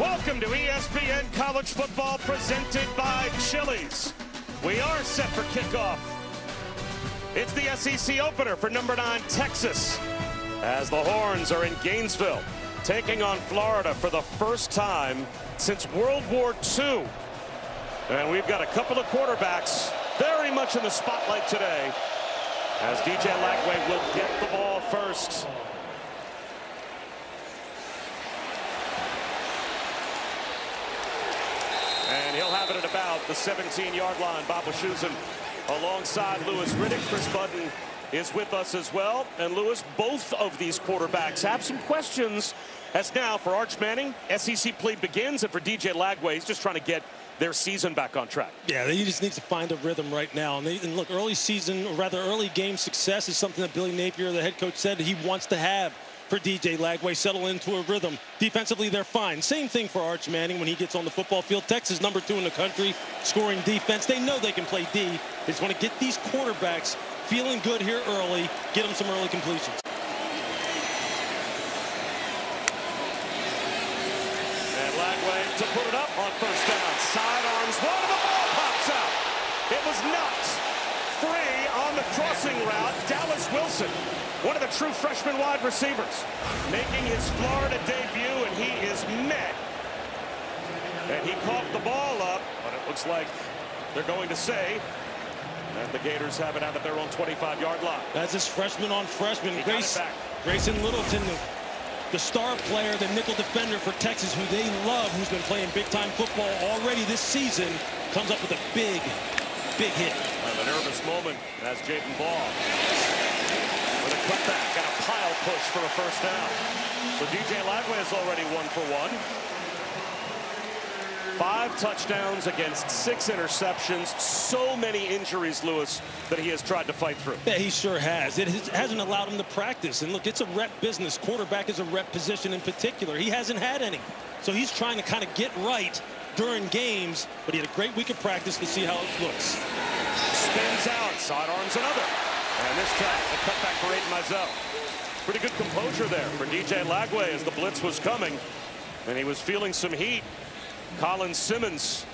Welcome to ESPN College Football presented by Chili's. We are set for kickoff. It's the SEC opener for number 9 Texas, as the Horns are in Gainesville taking on Florida for the first time since World War II. And we've got a couple of quarterbacks very much in the spotlight today, as DJ Lagway will get the ball first. And he'll have it at about the 17-yard line. Bob Wischusen alongside Lewis Riddick. Chris Budden is with us as well. And Lewis, both of these quarterbacks have some questions as now for Arch Manning, SEC play begins, and for DJ Lagway, he's just trying to get their season back on track. Yeah, he just needs to find a rhythm right now. And look, early season, or rather early game success is something that Billy Napier, the head coach, said he wants to have for DJ Lagway. Settle into a rhythm. Defensively, they're fine. Same thing for Arch Manning when he gets on the football field. Texas number 2 in the country, scoring defense. They know they can play D. They just want to get these quarterbacks feeling good here early, get them some early completions. And Lagway to put it up on first down. Sidearms, one, and the ball pops out. It was knocked free on the crossing route. Dallas Wilson, one of the true freshman wide receivers, making his Florida debut, and he is met. And he coughed the ball up, but it looks like they're going to say that the Gators have it out at their own 25-yard line. That's his freshman on freshman. Grayson Littleton, the star player, the nickel defender for Texas, who they love, who's been playing big-time football already this season, comes up with a big hit. A nervous moment as Jaden Ball with a cutback and a pile push for a first down. So DJ Lagway is already 1 for 1. 5 touchdowns against 6 interceptions. So many injuries, Lewis, that he has tried to fight through. Yeah, he sure has. It hasn't allowed him to practice. And look, it's a rep business. Quarterback is a rep position in particular. He hasn't had any. So he's trying to kind of get right during games, but he had a great week of practice to see how it looks. Spins out, sidearms another. And this time, a cutback for Aiden Mizell. Pretty good composure there for DJ Lagway as the blitz was coming, and he was feeling some heat. Colin Simmons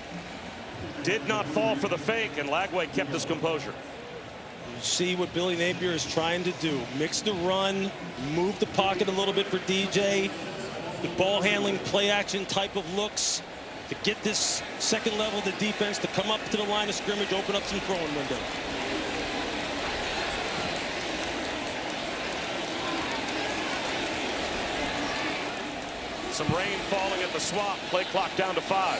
did not fall for the fake, and Lagway kept his composure. You see what Billy Napier is trying to do. Mix the run, move the pocket a little bit for DJ. The ball handling, play action type of looks to get this second level of the defense to come up to the line of scrimmage, open up some throwing window. Some rain falling at the swamp. Play clock down to 5.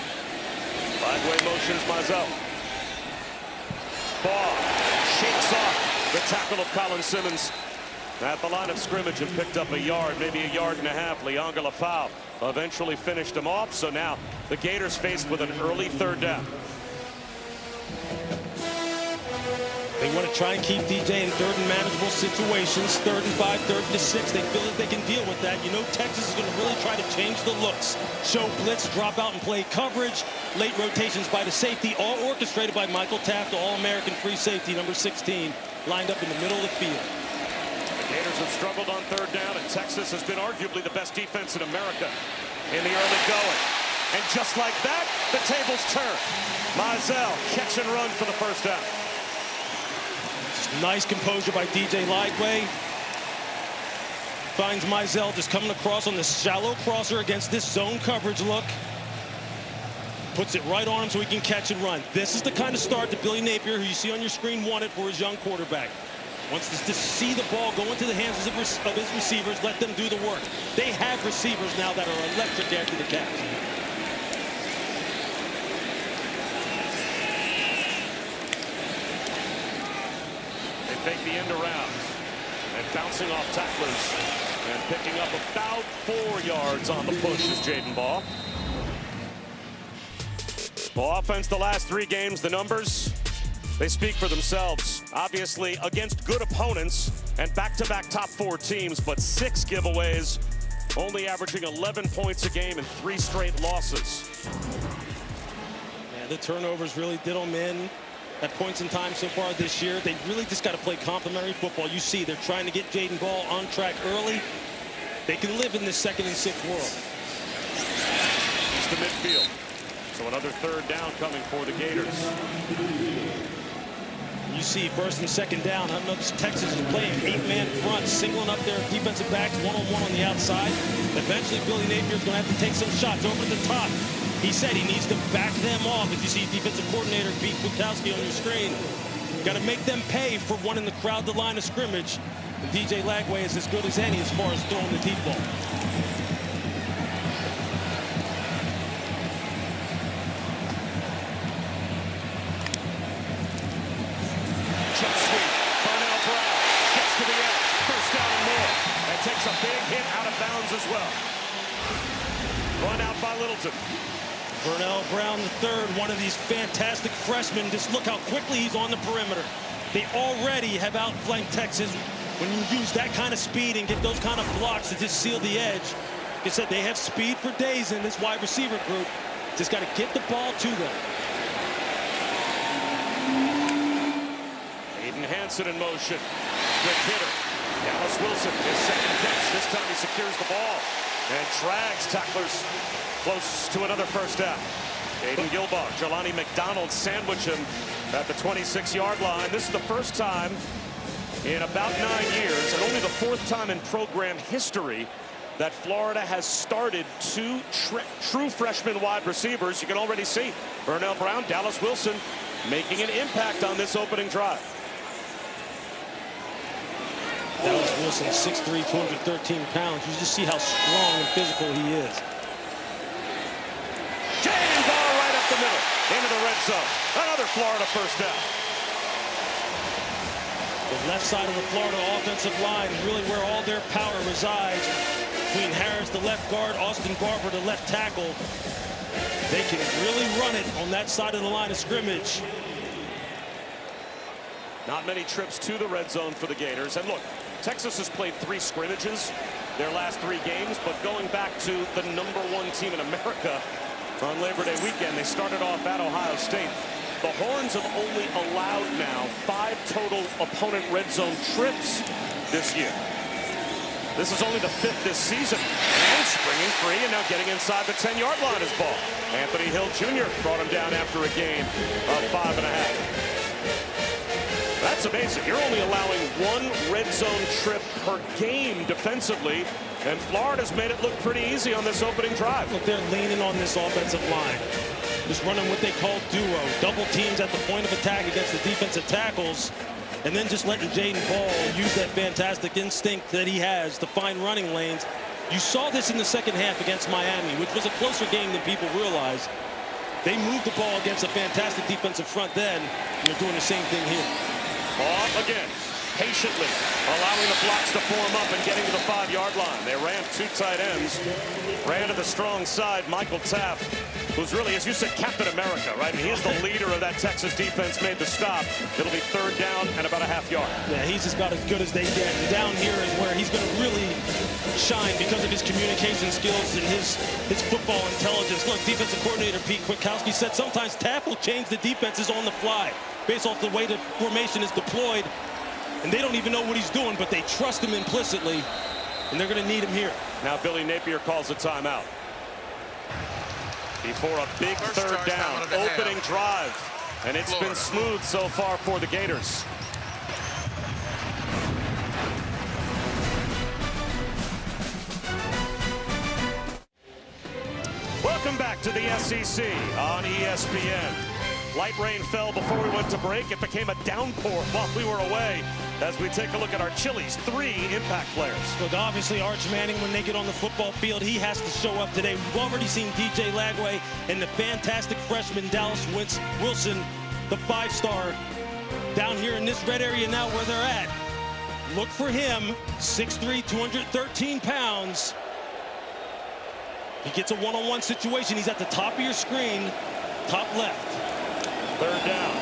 Lagway motions Mizell. Ball shakes off the tackle of Colin Simmons at the line of scrimmage and picked up a yard, maybe a yard and a half. Lianga Lafau eventually finished him off. So now the Gators faced with an early 3rd down. They want to try and keep DJ in 3rd and manageable situations. 3rd and 5, 3rd and 6. They feel that they can deal with that. You know, Texas is going to really try to change the looks. Show blitz, drop out and play coverage. Late rotations by the safety, all orchestrated by Michael Taft, All-American free safety, number 16, lined up in the middle of the field. The Gators have struggled on 3rd down, and Texas has been arguably the best defense in America in the early going. And just like that, the tables turn. Mizell, catch and run for the first down. Nice composure by DJ Lagway. Finds Mizell just coming across on this shallow crosser against this zone coverage look. Puts it right on him so he can catch and run. This is the kind of start that Billy Napier, who you see on your screen, wanted for his young quarterback. Wants to see the ball go into the hands of his receivers, let them do the work. They have receivers now that are electric after the catch. Fake the end around and bouncing off tacklers and picking up about 4 yards on the push is Jaden Ball. Well, offense the last 3 games, the numbers, they speak for themselves. Obviously against good opponents and back-to-back top 4 teams, but 6 giveaways, only averaging 11 points a game and 3 straight losses. Yeah, the turnovers really did them in. At points in time so far this year, they really just got to play complementary football. You see, they're trying to get Jaden Ball on track early. They can live in this 2nd and 6 world. to midfield. So another third down coming for the Gators. You see first and second down. I know Texas is playing 8-man front, singling up their defensive backs one-on-one on the outside. Eventually, Billy Napier's going to have to take some shots over the top. He said he needs to back them off. If you see defensive coordinator Pete Kwiatkowski on your screen, got to make them pay for one in the crowd, the line of scrimmage. And DJ Lagway is as good as any as far as throwing the deep ball. Jet sweep. Burnell Brown gets to the edge. First down and more. And takes a big hit out of bounds as well. Run out by Littleton. Burnell Brown III, one of these fantastic freshmen. Just look how quickly he's on the perimeter. They already have outflanked Texas. When you use that kind of speed and get those kind of blocks to just seal the edge, like I said, they have speed for days in this wide receiver group. Just got to get the ball to them. Aiden Hansen in motion. Quick hitter. Dallas Wilson, his second catch. This time he secures the ball and drags tacklers close to another first down. Aiden Gilbar, Jelani McDonald sandwich him at the 26-yard line. This is the first time in about 9 years, and only the fourth time in program history, that Florida has started two true freshman wide receivers. You can already see Burnell Brown, Dallas Wilson making an impact on this opening drive. Dallas Wilson, 6'3", 213 pounds. You just see how strong and physical he is. Ball right up the middle, into the red zone. Another Florida first down. The left side of the Florida offensive line is really where all their power resides. Between Harris, the left guard, Austin Barber, the left tackle. They can really run it on that side of the line of scrimmage. Not many trips to the red zone for the Gators. And look, Texas has played 3 scrimmages their last 3 games, but going back to the #1 team in America on Labor Day weekend, they started off at Ohio State. The Horns have only allowed now 5 total opponent red zone trips this year. This is only the 5th this season. And springing free and now getting inside the 10-yard line is ball. Anthony Hill Jr. brought him down after a gain of 5.5. That's amazing. You're only allowing 1 red zone trip per game defensively, and Florida's made it look pretty easy on this opening drive. Look, they're leaning on this offensive line. Just running what they call duo. Double teams at the point of attack against the defensive tackles, and then just letting Jaden Ball use that fantastic instinct that he has to find running lanes. You saw this in the second half against Miami, which was a closer game than people realize. They moved the ball against a fantastic defensive front then, and they're doing the same thing here. Off again, patiently allowing the blocks to form up and getting to the 5-yard line. They ran 2 tight ends, ran to the strong side. Michael Taft, who's really, as you said, Captain America, right? I mean, he is the leader of that Texas defense, made the stop. It'll be 3rd down and about a half-yard. Yeah, he's just about as good as they get. And down here is where he's going to really shine because of his communication skills and his football intelligence. Look, defensive coordinator Pete Kwiatkowski said sometimes Taft will change the defenses on the fly based off the way the formation is deployed. And they don't even know what he's doing, but they trust him implicitly, and they're going to need him here. Now Billy Napier calls a timeout before a big 3rd down opening drive, and it's been smooth so far for the Gators. Welcome back to the SEC on ESPN. Light rain fell before we went to break. It became a downpour while we were away as we take a look at our Chili's 3 impact players. Look, obviously Arch Manning, when they get on the football field, he has to show up today. We've already seen DJ Lagway and the fantastic freshman Dallas Wilson, the 5-star, down here in this red area now where they're at. Look for him, 6'3", 213 pounds. He gets a one-on-one situation. He's at the top of your screen, top left. 3rd down.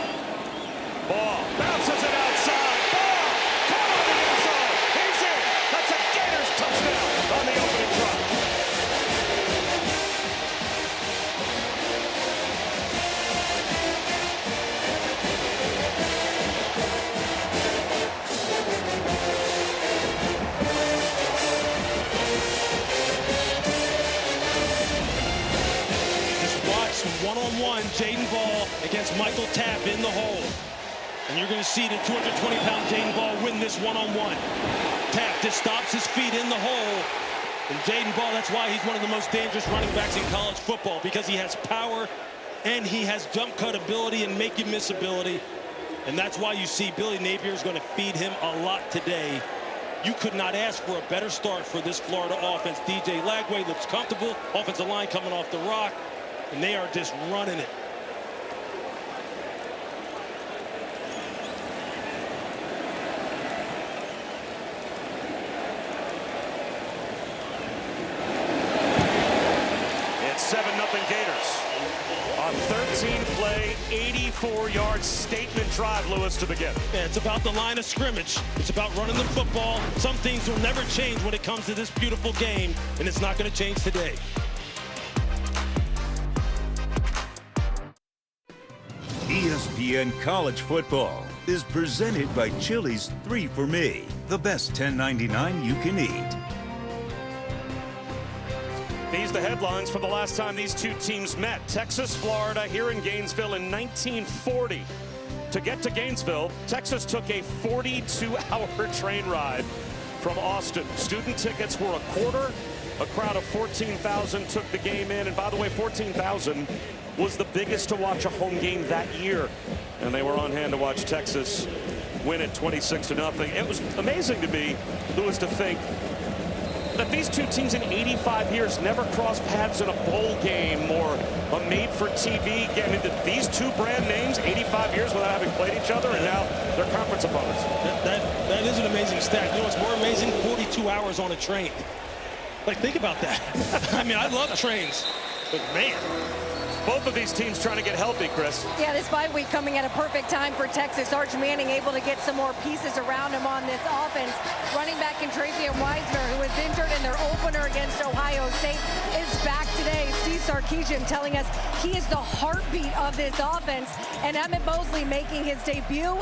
Ball bounces it outside. Ball caught on the end zone. He's in. That's a Gators touchdown on the opening drive. one-on-one, Jaden Ball against Michael Tapp in the hole. And you're going to see the 220-pound Jaden Ball win this one-on-one. Tapp just stops his feet in the hole. And Jaden Ball, that's why he's one of the most dangerous running backs in college football, because he has power and he has jump cut ability and make you miss ability. And that's why you see Billy Napier is going to feed him a lot today. You could not ask for a better start for this Florida offense. DJ Lagway looks comfortable. Offensive line coming off the rock. And they are just running it. It's 7-0 Gators. A 13-play, 84-yard statement drive, Lewis, to begin. Yeah, it's about the line of scrimmage. It's about running the football. Some things will never change when it comes to this beautiful game, and it's not going to change today. ESPN College Football is presented by Chili's 3 for Me, the best $10.99 you can eat. These the headlines from the last time these two teams met. Texas, Florida, here in Gainesville in 1940. To get to Gainesville, Texas took a 42-hour train ride from Austin. Student tickets were a quarter. A crowd of 14,000 took the game in. And by the way, 14,000 was the biggest to watch a home game that year. And they were on hand to watch Texas win it 26-0. It was amazing to me, Lewis, to think that these two teams in 85 years never crossed paths in a bowl game or a made-for-TV game. These two brand names, 85 years without having played each other, and now they're conference opponents. That is an amazing stat. You know what's more amazing? 42 hours on a train. Like, think about that. I mean, I love trains, but man. Both of these teams trying to get healthy, Chris. Yeah, this bye week coming at a perfect time for Texas. Arch Manning able to get some more pieces around him on this offense. Running back in Travian Wiesner, who was injured in their opener against Ohio State, is back today. Steve Sarkisian telling us he is the heartbeat of this offense. And Emmett Mosley making his debut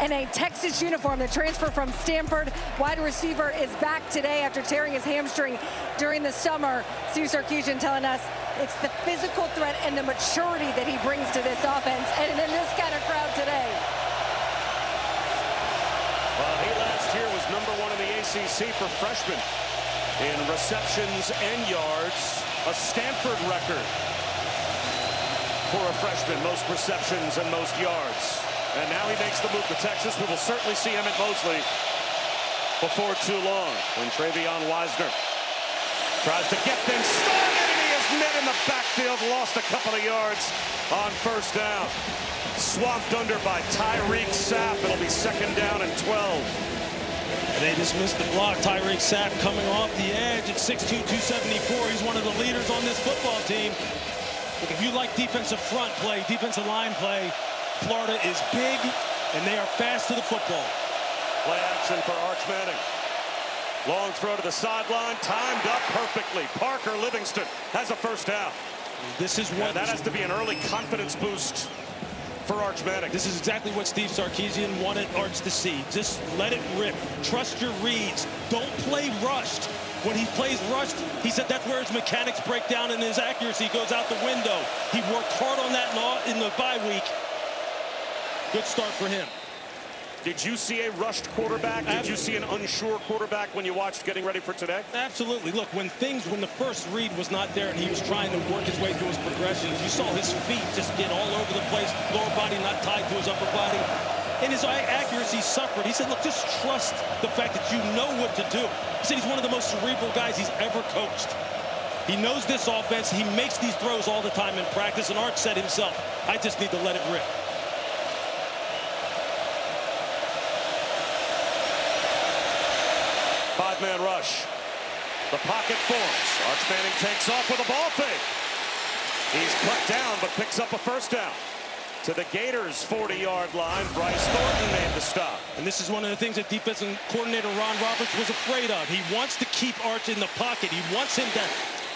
in a Texas uniform. The transfer from Stanford wide receiver is back today after tearing his hamstring during the summer. Steve Sarkisian telling us it's the physical threat and the maturity that he brings to this offense, and in this kind of crowd today. Well, he last year was #1 in the ACC for freshmen in receptions and yards, a Stanford record for a freshman, most receptions and most yards. And now he makes the move to Texas. We will certainly see Emmett Mosley before too long. When Travian Wiesner tries to get things started, and he is met in the backfield, lost a couple of yards on first down. Swamped under by Tyreek Sapp. It'll be 2nd down and 12. And they just missed the block. Tyreek Sapp coming off the edge at 6'2", 274. He's one of the leaders on this football team. Look, if you like defensive front play, defensive line play, Florida is big, and they are fast to the football. Play action for Arch Manning. Long throw to the sideline, timed up perfectly. Parker Livingston has a first down. This is what that has to be an early confidence boost for Arch Manning. This is exactly what Steve Sarkisian wanted Arch to see. Just let it rip. Trust your reads. Don't play rushed. When he plays rushed, he said that's where his mechanics break down and his accuracy goes out the window. He worked hard on that in the bye week. Good start for him. Did you see a rushed quarterback? Did you see an unsure quarterback when you watched getting ready for today? Absolutely. Look, when the first read was not there and he was trying to work his way through his progressions, you saw his feet just get all over the place, lower body not tied to his upper body, and his accuracy suffered. He said, look, just trust the fact that you know what to do. He said he's one of the most cerebral guys he's ever coached. He knows this offense. He makes these throws all the time in practice, and Arch said himself, I just need to let it rip. Five-man rush. The pocket forms. Arch Manning takes off with a ball fake. He's cut down, but picks up a first down. To the Gators' 40-yard line, Bryce Thornton made the stop. And this is one of the things that defensive coordinator Ron Roberts was afraid of. He wants to keep Arch in the pocket. He wants him to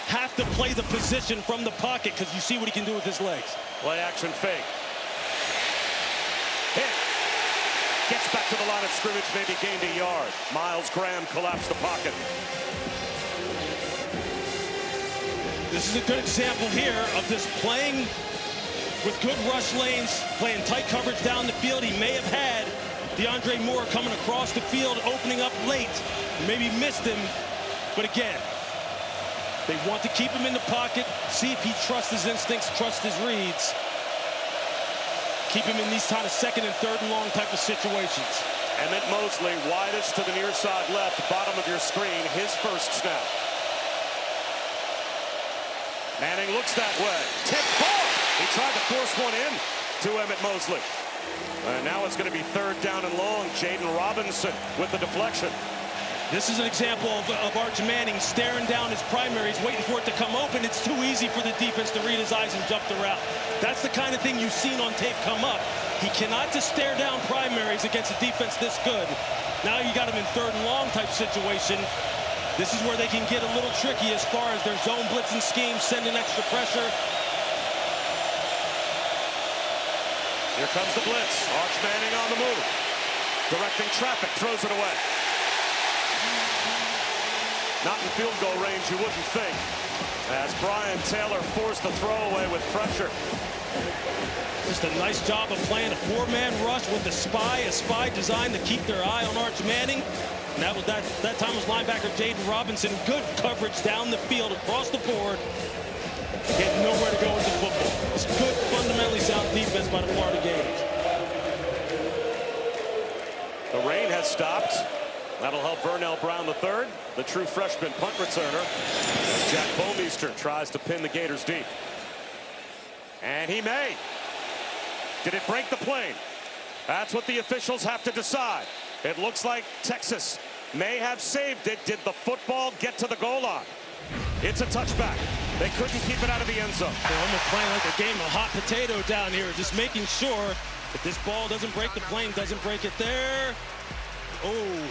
have to play the position from the pocket because you see what he can do with his legs. Play action fake. Hit. Gets back to the line of scrimmage, maybe gained a yard. Miles Graham collapsed the pocket. This is a good example here of just playing with good rush lanes, playing tight coverage down the field. He may have had DeAndre Moore coming across the field, opening up late. Maybe missed him, but again, they want to keep him in the pocket, see if he trusts his instincts, trusts his reads. Keep him in these kind of second and third and long type of situations. Emmett Mosley, widest to the near side left, bottom of your screen, his first snap. Manning looks that way. Tipped ball. He tried to force one in to Emmett Mosley. And now it's going to be third down and long. Jaden Robinson with the deflection. This is an example of Arch Manning staring down his primaries, waiting for it to come open. It's too easy for the defense to read his eyes and jump the route. That's the kind of thing you've seen on tape come up. He cannot just stare down primaries against a defense this good. Now you got him in third and long type situation. This is where they can get a little tricky as far as their zone blitzing scheme, sending extra pressure. Here comes the blitz. Arch Manning on the move. Directing traffic, throws it away. Not in field goal range, you wouldn't think. As Brian Taylor forced the throwaway with pressure. Just a nice job of playing a four-man rush with the spy, a spy designed to keep their eye on Arch Manning. And that time was linebacker Jaden Robinson. Good coverage down the field, across the board. He had nowhere to go with the football. It's good, fundamentally sound defense by the Florida Gators. The rain has stopped. That'll help Vernell Brown III, the true freshman punt returner. As Jack Bomeister tries to pin the Gators deep. And he may. Did it break the plane? That's what the officials have to decide. It looks like Texas may have saved it. Did the football get to the goal line? It's a touchback. They couldn't keep it out of the end zone. They're almost playing like a game of hot potato down here, just making sure that this ball doesn't break the plane, doesn't break it there. Oh.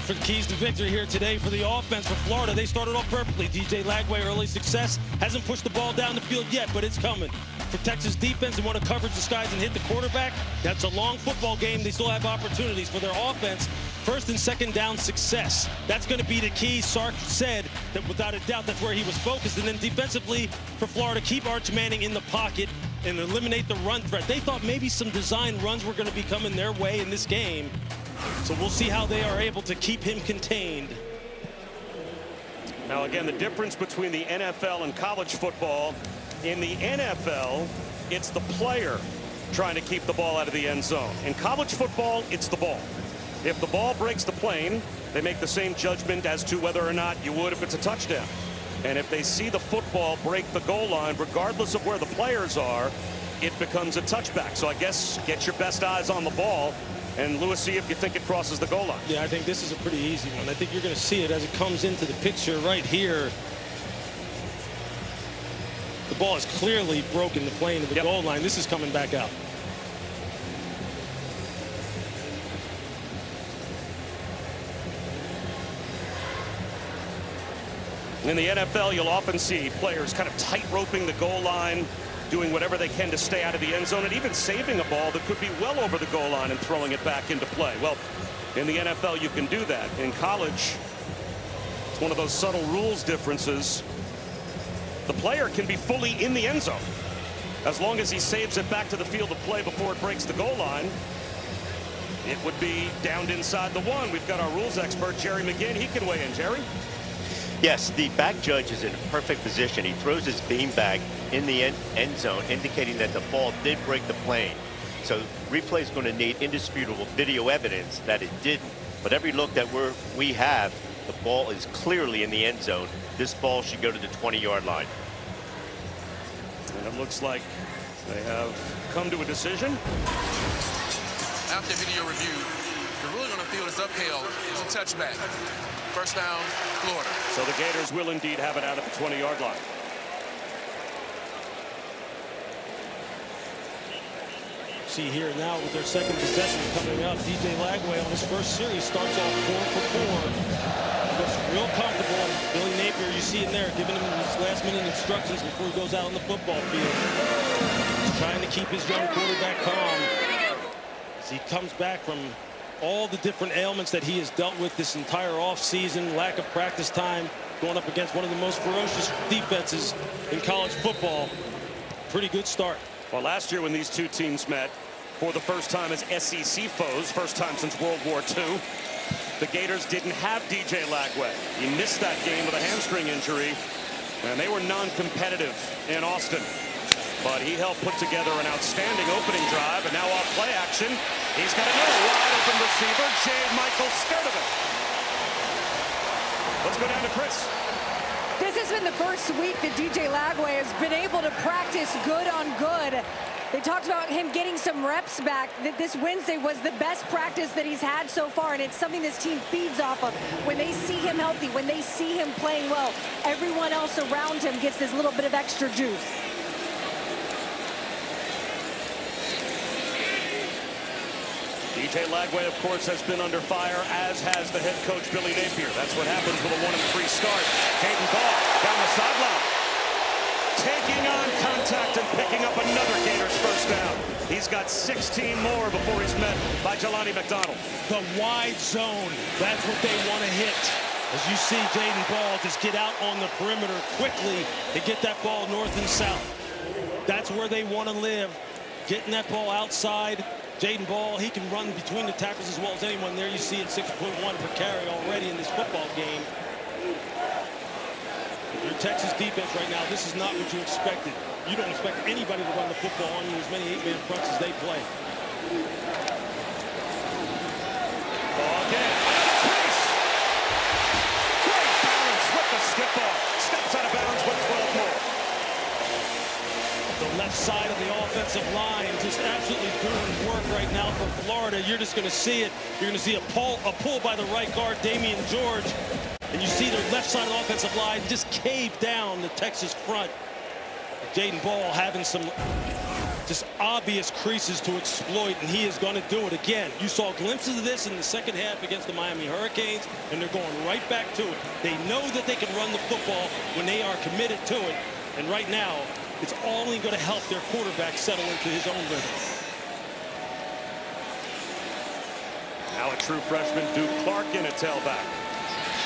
For the keys to victory here today for the offense for Florida. They started off perfectly. DJ Lagway, early success. Hasn't pushed the ball down the field yet, but it's coming. For Texas defense, they want to coverage the skies and hit the quarterback. That's a long football game. They still have opportunities for their offense. First and second down success. That's going to be the key. Sark said that without a doubt that's where he was focused. And then defensively for Florida, keep Arch Manning in the pocket and eliminate the run threat. They thought maybe some design runs were going to be coming their way in this game. So we'll see how they are able to keep him contained. Now again, the difference between the NFL and college football, in the NFL, it's the player trying to keep the ball out of the end zone. In college football, it's the ball. If the ball breaks the plane, they make the same judgment as to whether or not you would if it's a touchdown. And if they see the football break the goal line, regardless of where the players are, it becomes a touchback. So I guess get your best eyes on the ball. And Lewis, see if you think it crosses the goal line. Yeah, I think this is a pretty easy one. I think you're going to see it as it comes into the picture right here. The ball is clearly broken the plane of the goal line. This is coming back out. In the NFL, you'll often see players kind of tight roping the goal line, doing whatever they can to stay out of the end zone, and even saving a ball that could be well over the goal line and throwing it back into play. Well, in the NFL, you can do that. In college, it's one of those subtle rules differences. The player can be fully in the end zone as long as he saves it back to the field of play before it breaks the goal line. It would be downed inside the one. We've got our rules expert, Jerry McGinn. He can weigh in. Jerry? Yes, the back judge is in perfect position. He throws his beanbag in the end zone, indicating that the ball did break the plane. So replay is going to need indisputable video evidence that it didn't. But every look that we have, the ball is clearly in the end zone. This ball should go to the 20-yard line. And it looks like they have come to a decision. After video review, the ruling on the field is upheld. It's a touchback. First down, Florida. So the Gators will indeed have it out at the 20-yard line. See here now with their second possession coming up. DJ Lagway on his first series starts off 4 for 4. Looks real comfortable. Billy Napier, you see in there, giving him his last-minute instructions before he goes out on the football field. He's trying to keep his young quarterback calm as he comes back from all the different ailments that he has dealt with this entire offseason, lack of practice time, going up against one of the most ferocious defenses in college football. Pretty good start. Well, last year when these two teams met for the first time as SEC foes, first time since World War II, the Gators didn't have DJ Lagway. He missed that game with a hamstring injury, and they were non-competitive in Austin. But he helped put together an outstanding opening drive, and now off play action, he's got another wide open receiver, Michael Sturdivant. Let's go down to Chris. This has been the first week that DJ Lagway has been able to practice good on good. They talked about him getting some reps back. That this Wednesday was the best practice that he's had so far, and it's something this team feeds off of. When they see him healthy, when they see him playing well, everyone else around him gets this little bit of extra juice. DJ Lagway, of course, has been under fire, as has the head coach, Billy Napier. That's what happens with a 1-3 start. Hayden Ball down the sideline, taking on contact and picking up another Gators first down. He's got 16 more before he's met by Jelani McDonald. The wide zone, that's what they want to hit. As you see Jaden Ball just get out on the perimeter quickly to get that ball north and south. That's where they want to live, getting that ball outside. Jaden Ball, he can run between the tackles as well as anyone. There you see it, 6.1 per carry already in this football game. Your Texas defense right now, this is not what you expected. You don't expect anybody to run the football on you as many 8-man fronts as they play. Ball again. Another piece. Great balance with the stiff off. Steps out of bounds with 12 more. The left side of the offensive line just absolutely doing work right now for Florida. You're just going to see it. You're going to see a pull by the right guard, Damian George. And you see their left side of the offensive line just cave down the Texas front. Jaden Ball having some just obvious creases to exploit, and he is going to do it again. You saw glimpses of this in the second half against the Miami Hurricanes, and they're going right back to it. They know that they can run the football when they are committed to it. And right now, it's only going to help their quarterback settle into his own rhythm. Now a true freshman, Duke Clark, in a tailback.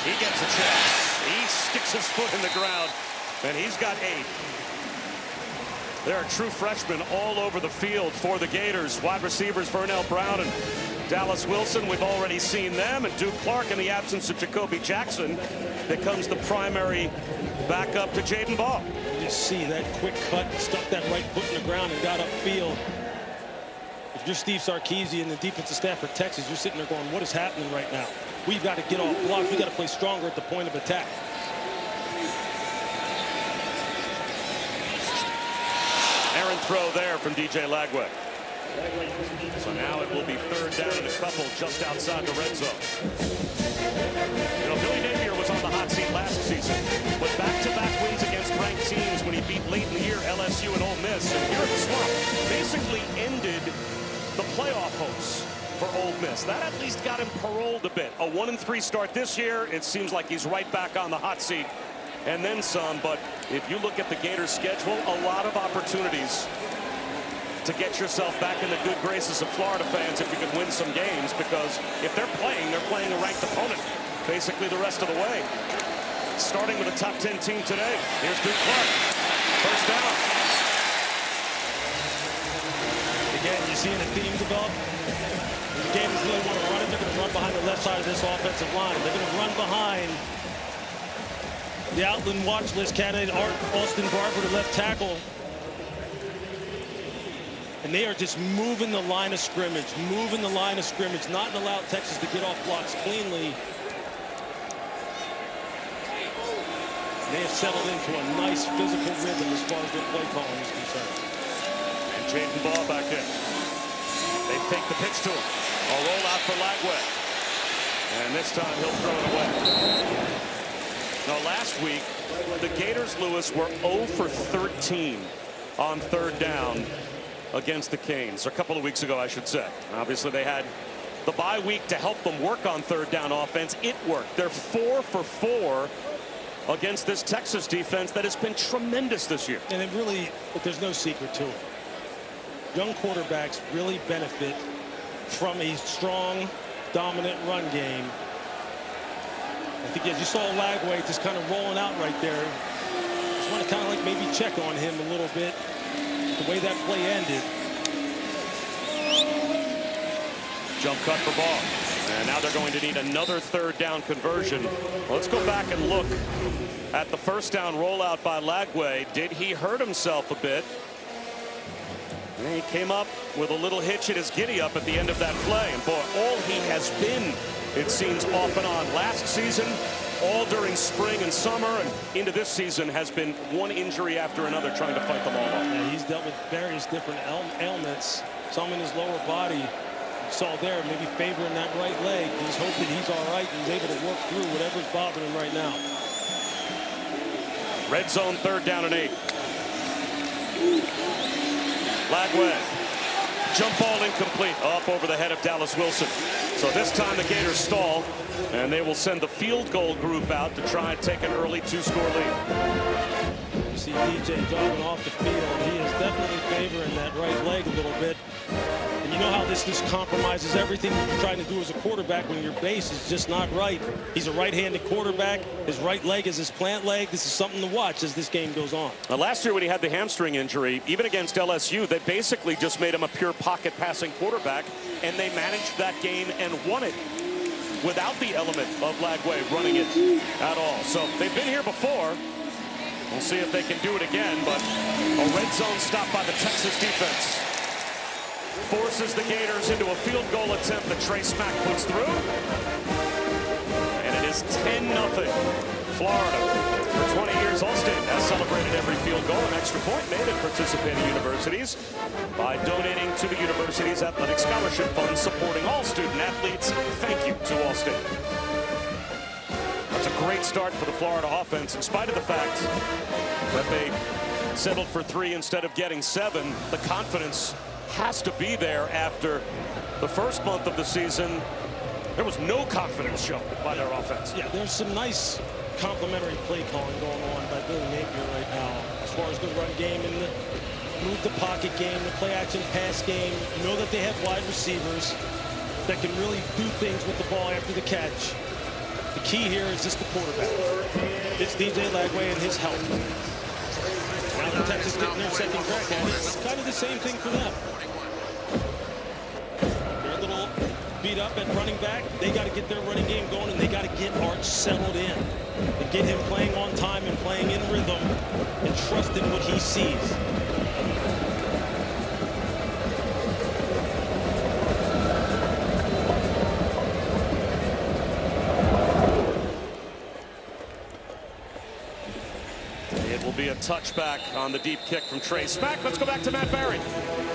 He gets a chance. He sticks his foot in the ground, and he's got 8. There are true freshmen all over the field for the Gators. Wide receivers Vernell Brown and Dallas Wilson, we've already seen them. And Duke Clark, in the absence of Jacoby Jackson, becomes the primary backup to Jaden Ball. You just see that quick cut, stuck that right foot in the ground and got upfield. If you're Steve Sarkisian and the defensive staff for Texas, you're sitting there going, what is happening right now? We've got to get off blocks. We've got to play stronger at the point of attack. Errant throw there from DJ Lagway. So now it will be 3rd down and a couple just outside the red zone. You know, Billy Napier was on the hot seat last season with back-to-back wins against ranked teams when he beat late in the year LSU and Ole Miss. And here at the Swamp basically ended the playoff hopes for Ole Miss. That at least got him paroled a bit. A 1-3 start this year. It seems like he's right back on the hot seat and then some. But if you look at the Gators schedule, a lot of opportunities to get yourself back in the good graces of Florida fans if you can win some games, because if they're playing a ranked opponent basically the rest of the way. Starting with a top 10 team today. Here's Duke Clark. First down. Again, you're seeing a theme develop. The Gators really want to run it. They're going to run behind the left side of this offensive line. They're going to run behind the Outland watch list candidate, Austin Barber, to left tackle. And they are just moving the line of scrimmage, not to allow Texas to get off blocks cleanly. They have settled into a nice physical rhythm as far as their play calling is concerned. And Jaden Ball back in. They fake the pitch to him. A roll out for Lagway. And this time he'll throw it away. Now last week, the Gators, Lewis, were 0 for 13 on 3rd down against the Canes. A couple of weeks ago, I should say. Obviously, they had the bye week to help them work on 3rd down offense. It worked. They're 4 for 4 against this Texas defense that has been tremendous this year. And it really, but there's no secret to it. Young quarterbacks really benefit from a strong dominant run game. I think as you saw Lagway just kind of rolling out right there. Just want to kind of like maybe check on him a little bit. The way that play ended. Jump cut for ball. And now they're going to need another third down conversion. Let's go back and look at the first down rollout by Lagway. Did he hurt himself a bit? And he came up with a little hitch in his giddy up at the end of that play. And boy, all he has been, it seems, off and on last season, all during spring and summer, and into this season has been one injury after another trying to fight them all off. Yeah, he's dealt with various different ailments, some in his lower body. You saw there, maybe favoring that right leg. He's hoping he's all right and he's able to work through whatever's bothering him right now. Red zone, 3rd down and 8. Lagway. Jump ball incomplete. Up over the head of Dallas Wilson. So this time the Gators stall, and they will send the field goal group out to try and take an early 2-score lead. You see DJ jogging off the field. He is definitely favoring that right leg a little bit. And you know how this compromises everything you're trying to do as a quarterback when your base is just not right. He's a right-handed quarterback. His right leg is his plant leg. This is something to watch as this game goes on. Now, last year when he had the hamstring injury, even against LSU, they basically just made him a pure pocket passing quarterback, and they managed that game and won it without the element of Lagway running it at all. So they've been here before. We'll see if they can do it again, but a red zone stop by the Texas defense forces the Gators into a field goal attempt that Trey Smack puts through. And it is 10-0. Florida. For 20 years, Allstate has celebrated every field goal and extra point made at participating universities by donating to the university's athletic scholarship fund, supporting all student athletes. Thank you to Allstate. That's a great start for the Florida offense, in spite of the fact that they settled for 3 instead of getting 7. The confidence has to be there after the first month of the season. There was no confidence shown by their offense. Yeah, there's some nice complementary play calling going on by Billy Napier right now as far as the run game and the move the pocket game, the play action pass game. You know that they have wide receivers that can really do things with the ball after the catch. The key here is just the quarterback. It's DJ Lagway and his help. Now the Texas getting their second crack at it. It's kind of the same thing for them. They're a little beat up at running back. They got to get their running game going, and they got to get Arch settled in and get him playing on time and playing in rhythm and trusting what he sees. Be a touchback on the deep kick from Trey Smack. Let's go back to Matt Barry.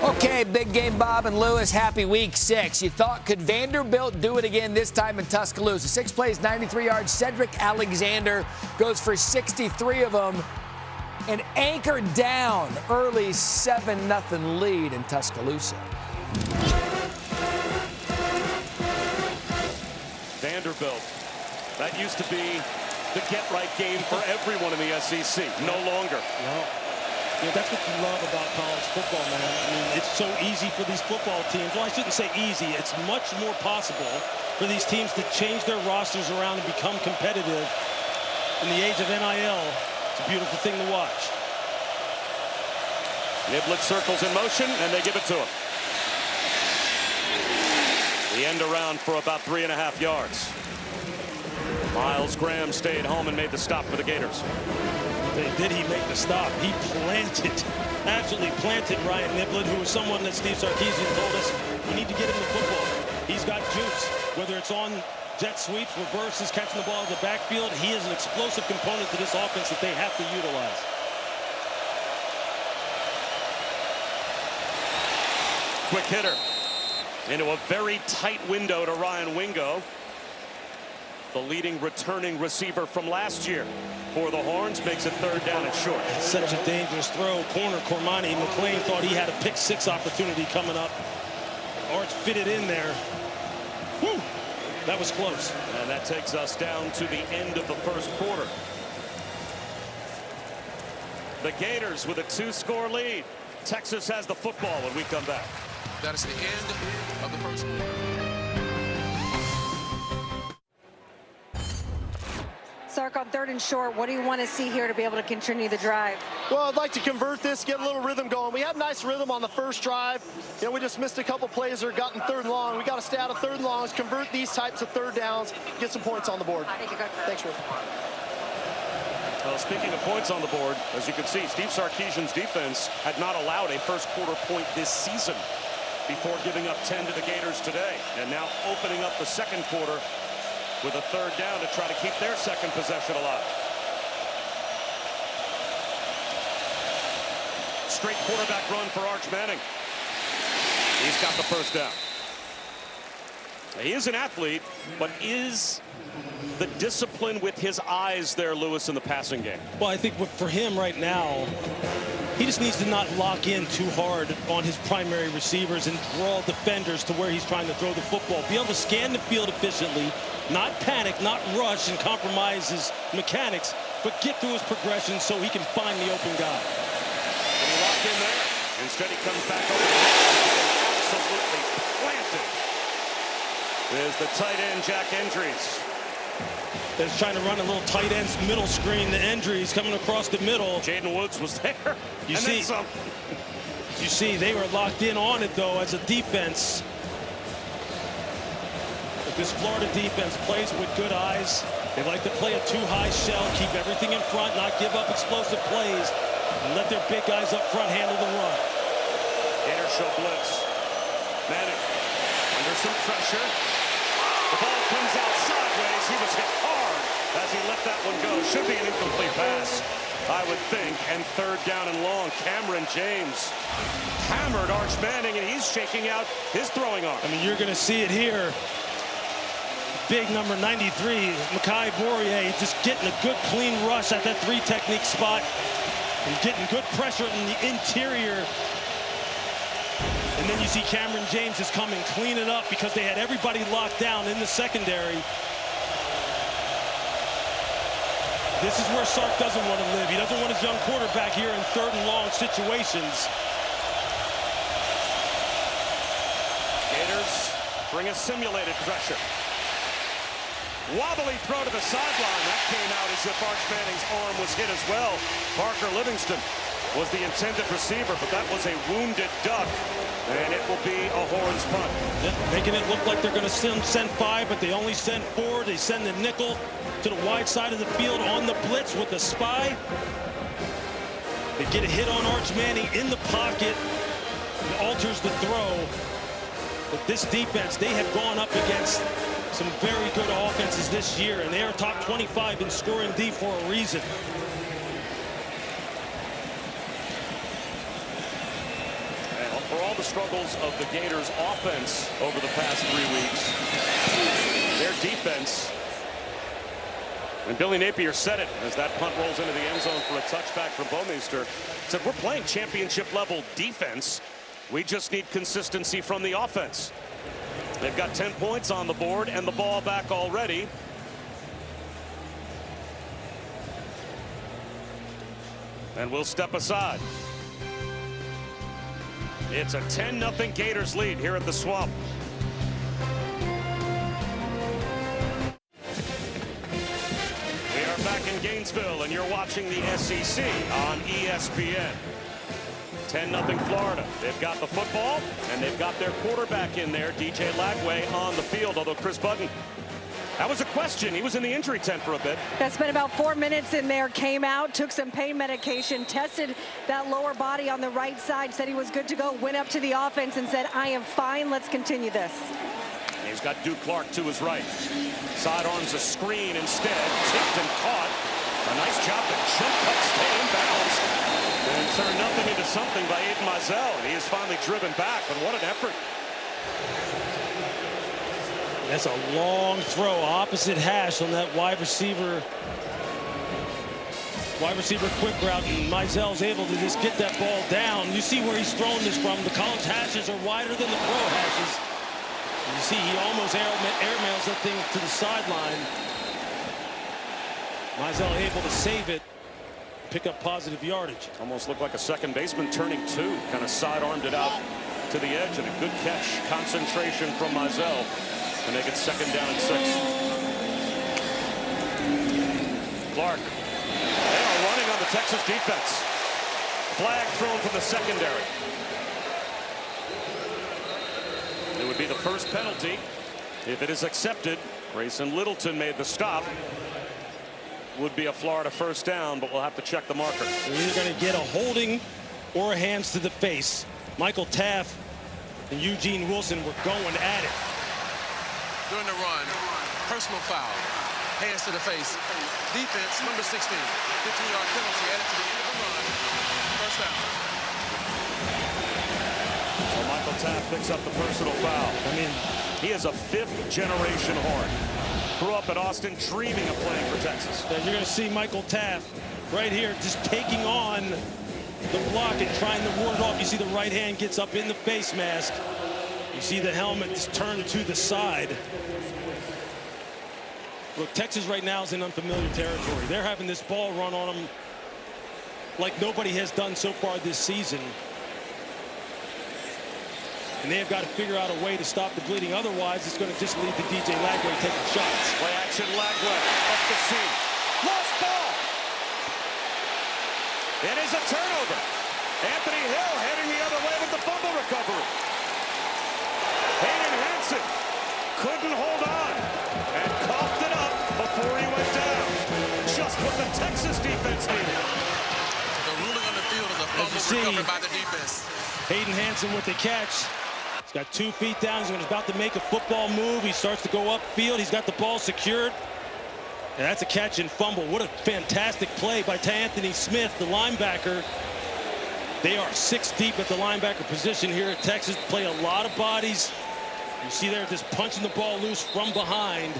Okay, big game, Bob and Lewis. Happy week 6. You thought, could Vanderbilt do it again this time in Tuscaloosa? 6 plays, 93 yards. Cedric Alexander goes for 63 of them and anchored down early 7-0 lead in Tuscaloosa. Vanderbilt. That used to be the get-right game for everyone in the SEC. No longer. No. Yeah, that's what you love about college football, man. I mean, it's so easy for these football teams. Well, I shouldn't say easy. It's much more possible for these teams to change their rosters around and become competitive. In the age of NIL, it's a beautiful thing to watch. Niblett circles in motion, and they give it to him. The end around for about 3.5 yards. Miles Graham stayed home and made the stop for the Gators. Did he make the stop? He planted, absolutely planted Ryan Niblett, who was someone that Steve Sarkisian told us we need to get him the football. He's got juice, whether it's on jet sweeps, reverses, catching the ball in the backfield. He is an explosive component to this offense that they have to utilize. Quick hitter into a very tight window to Ryan Wingo, the leading returning receiver from last year for the Horns. Makes it 3rd down and short. Such a dangerous throw. Corner Cormani McClain thought he had a pick 6 opportunity coming up. Arch fitted in there. Whew. That was close. And that takes us down to the end of the first quarter. The Gators with a 2-score lead. Texas has the football when we come back. That is the end of the first quarter. Mark, on 3rd and short, what do you want to see here to be able to continue the drive? Well, I'd like to convert this, get a little rhythm going. We had nice rhythm on the first drive. You know, we just missed a couple plays or gotten 3rd and long. We got to stay out of 3rd and longs, convert these types of 3rd downs, get some points on the board. Thank you, Coach. Thanks, Rick. Well, speaking of points on the board, as you can see, Steve Sarkisian's defense had not allowed a first quarter point this season before giving up 10 to the Gators today. And now opening up the second quarter with a 3rd down to try to keep their second possession alive. Straight quarterback run for Arch Manning. He's got the first down. He is an athlete, but is the discipline with his eyes there, Lewis, in the passing game? Well, I think for him right now, he just needs to not lock in too hard on his primary receivers and draw defenders to where he's trying to throw the football. Be able to scan the field efficiently, not panic, not rush and compromise his mechanics, but get through his progression so he can find the open guy. And he locked in there. Instead, he comes back over the head, absolutely planted. There's the tight end, Jack Endries. They're trying to run a little tight end middle screen to Endries coming across the middle. Jaden Woods was there. You see, they were locked in on it, though, as a defense. But this Florida defense plays with good eyes. They like to play a too-high shell, keep everything in front, not give up explosive plays, and let their big guys up front handle the run. Gators show blitz. Manning under some pressure. The ball comes out sideways. He was hit hard as he let that one go. Should be an incomplete pass, I would think. And 3rd down and long. Cameron James hammered Arch Manning, and he's shaking out his throwing arm. I mean, you're going to see it here. Big number 93, Mekhi Bourrier, just getting a good clean rush at that 3 technique spot and getting good pressure in the interior. And then you see Cameron James is coming, clean it up because they had everybody locked down in the secondary. This is where Sark doesn't want to live. He doesn't want his young quarterback here in 3rd and long situations. Gators bring a simulated pressure. Wobbly throw to the sideline. That came out as if Arch Manning's arm was hit as well. Parker Livingston was the intended receiver, but that was a wounded duck, and it will be a Horns punt. Making it look like they're going to send 5, but they only send 4. They send the nickel to the wide side of the field on the blitz with the spy. They get a hit on Arch Manning in the pocket. It alters the throw. But this defense, they have gone up against some very good offenses this year, and they are top 25 in scoring D for a reason. For all the struggles of the Gators offense over the past 3 weeks, their defense, and Billy Napier said it as that punt rolls into the end zone for a touchback from Bomeister, said we're playing championship level defense. We just need consistency from the offense. They've got 10 points on the board and the ball back already. And we'll step aside. It's a 10-0 Gators lead here at the Swamp. We are back in Gainesville, and you're watching the SEC on ESPN. 10-0 Florida. They've got the football, and they've got their quarterback in there, DJ Lagway, on the field, although Chris Button, that was a question. He was in the injury tent for a bit. That spent about 4 minutes in there, came out, took some pain medication, tested that lower body on the right side, said he was good to go, went up to the offense and said, I am fine, let's continue this. He's got Duke Clark to his right. Sidearms a screen instead, tipped and caught. A nice job to jump cut, stay in bounds, and turn nothing into something by Aiden Mizell. And he is finally driven back, but what an effort. That's a long throw, opposite hash on that wide receiver quick route, and Mizell's able to just get that ball down. You see where he's thrown this from. The college hashes are wider than the pro hashes. And you see he almost airmails that thing to the sideline. Mizell able to save it, pick up positive yardage. Almost looked like a second baseman turning 2, kind of sidearmed it out to the edge, and a good catch. Concentration from Mizell. And they get 2nd down and 6. Clark. They are running on the Texas defense. Flag thrown from the secondary. It would be the first penalty if it is accepted. Grayson Littleton made the stop. Would be a Florida first down, but we'll have to check the marker. They're either going to get a holding or a hands to the face. Michael Taft and Eugene Wilson were going at it. During the run, personal foul, hands to the face. Defense, number 16, 15-yard penalty added to the end of the run. First down. So Michael Taft picks up the personal foul. I mean, he is a fifth-generation Horn. Grew up at Austin, dreaming of playing for Texas. And you're going to see Michael Taft right here just taking on the block and trying to ward it off. You see the right hand gets up in the face mask. You see the helmet just turned to the side. Look, Texas right now is in unfamiliar territory. They're having this ball run on them like nobody has done so far this season. And they have got to figure out a way to stop the bleeding. Otherwise, it's going to just lead to DJ Lagway taking shots. Play action, Lagway up the seam. Lost ball. It is a turnover. Anthony Hill heading the other way with the fumble recovery. Hayden Hansen couldn't hold on and coughed it up before he went down. Just what the Texas defense needed. The ruling on the field is a fumble recovered by the defense. Hayden Hansen with the catch. He's got 2 feet down. He's about to make a football move. He starts to go upfield. He's got the ball secured. And that's a catch and fumble. What a fantastic play by Anthony Smith, the linebacker. They are 6 deep at the linebacker position here at Texas. Play a lot of bodies. You see they're just punching the ball loose from behind.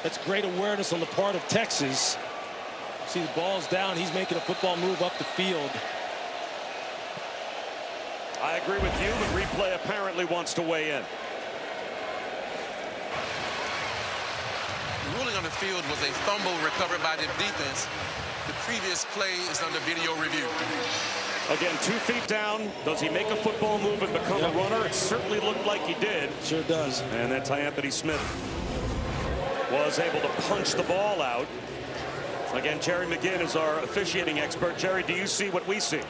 That's great awareness on the part of Texas. See the ball's down. He's making a football move up the field. I agree with you, but replay apparently wants to weigh in. The ruling on the field was a fumble recovered by the defense. The previous play is under video review. Again, 2 feet down. Does he make a football move and become a runner? It certainly looked like he did. Sure does. And that's Anthony Smith was able to punch the ball out. Again, Jerry McGinn is our officiating expert. Jerry, do you see what we see?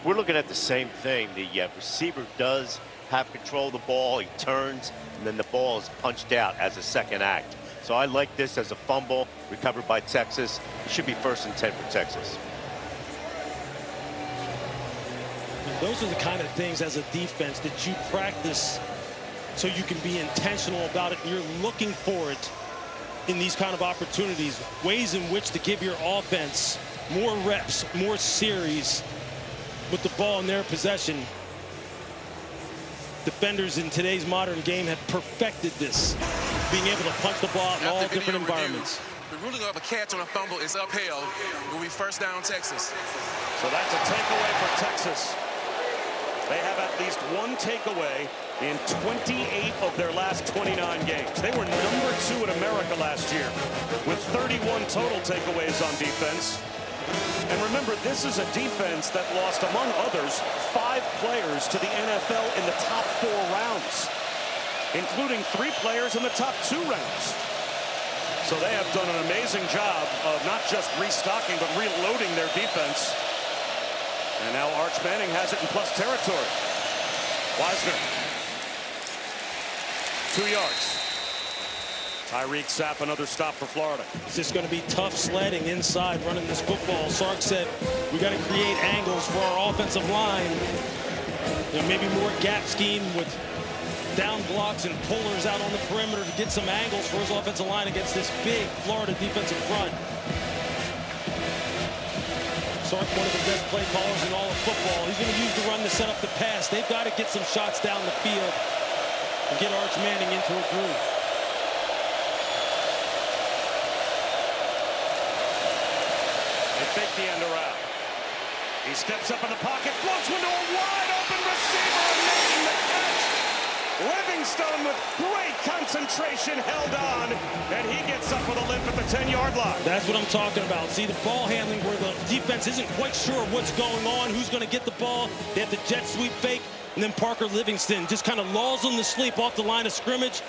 We're looking at the same thing. The receiver does have control of the ball. He turns, and then the ball is punched out as a second act. So I like this as a fumble recovered by Texas. It should be 1st and 10 for Texas. Those are the kind of things as a defense that you practice so you can be intentional about it. You're looking for it in these kind of opportunities, ways in which to give your offense more reps, more series with the ball in their possession. Defenders in today's modern game have perfected this, being able to punch the ball in all different environments. The ruling of a catch on a fumble is upheld. Will be first down Texas. So that's a takeaway for Texas. They have at least 1 takeaway in 28 of their last 29 games. They were number 2 in America last year with 31 total takeaways on defense. And remember, this is a defense that lost, among others, 5 players to the NFL in the top 4 rounds, including 3 players in the top 2 rounds. So they have done an amazing job of not just restocking, but reloading their defense. And now Arch Manning has it in plus territory. Wisner. 2 yards. Tyreek Sapp, another stop for Florida. It's just going to be tough sledding inside running this football. Sark said we got to create angles for our offensive line. You know, maybe more gap scheme with down blocks and pullers out on the perimeter to get some angles for his offensive line against this big Florida defensive front. Sark, one of the best play callers in all of football. He's going to use the run to set up the pass. They've got to get some shots down the field and get Arch Manning into a groove. They fake the end around. He steps up in the pocket, floats into a wide open receiver, and making the catch. Livingstone with great concentration held on, and he gets up with a limp at the 10-yard line. That's what I'm talking about. See the ball handling where the defense isn't quite sure what's going on, who's going to get the ball. They have the jet sweep fake. And then Parker Livingston just kind of lulls him to sleep off the line of scrimmage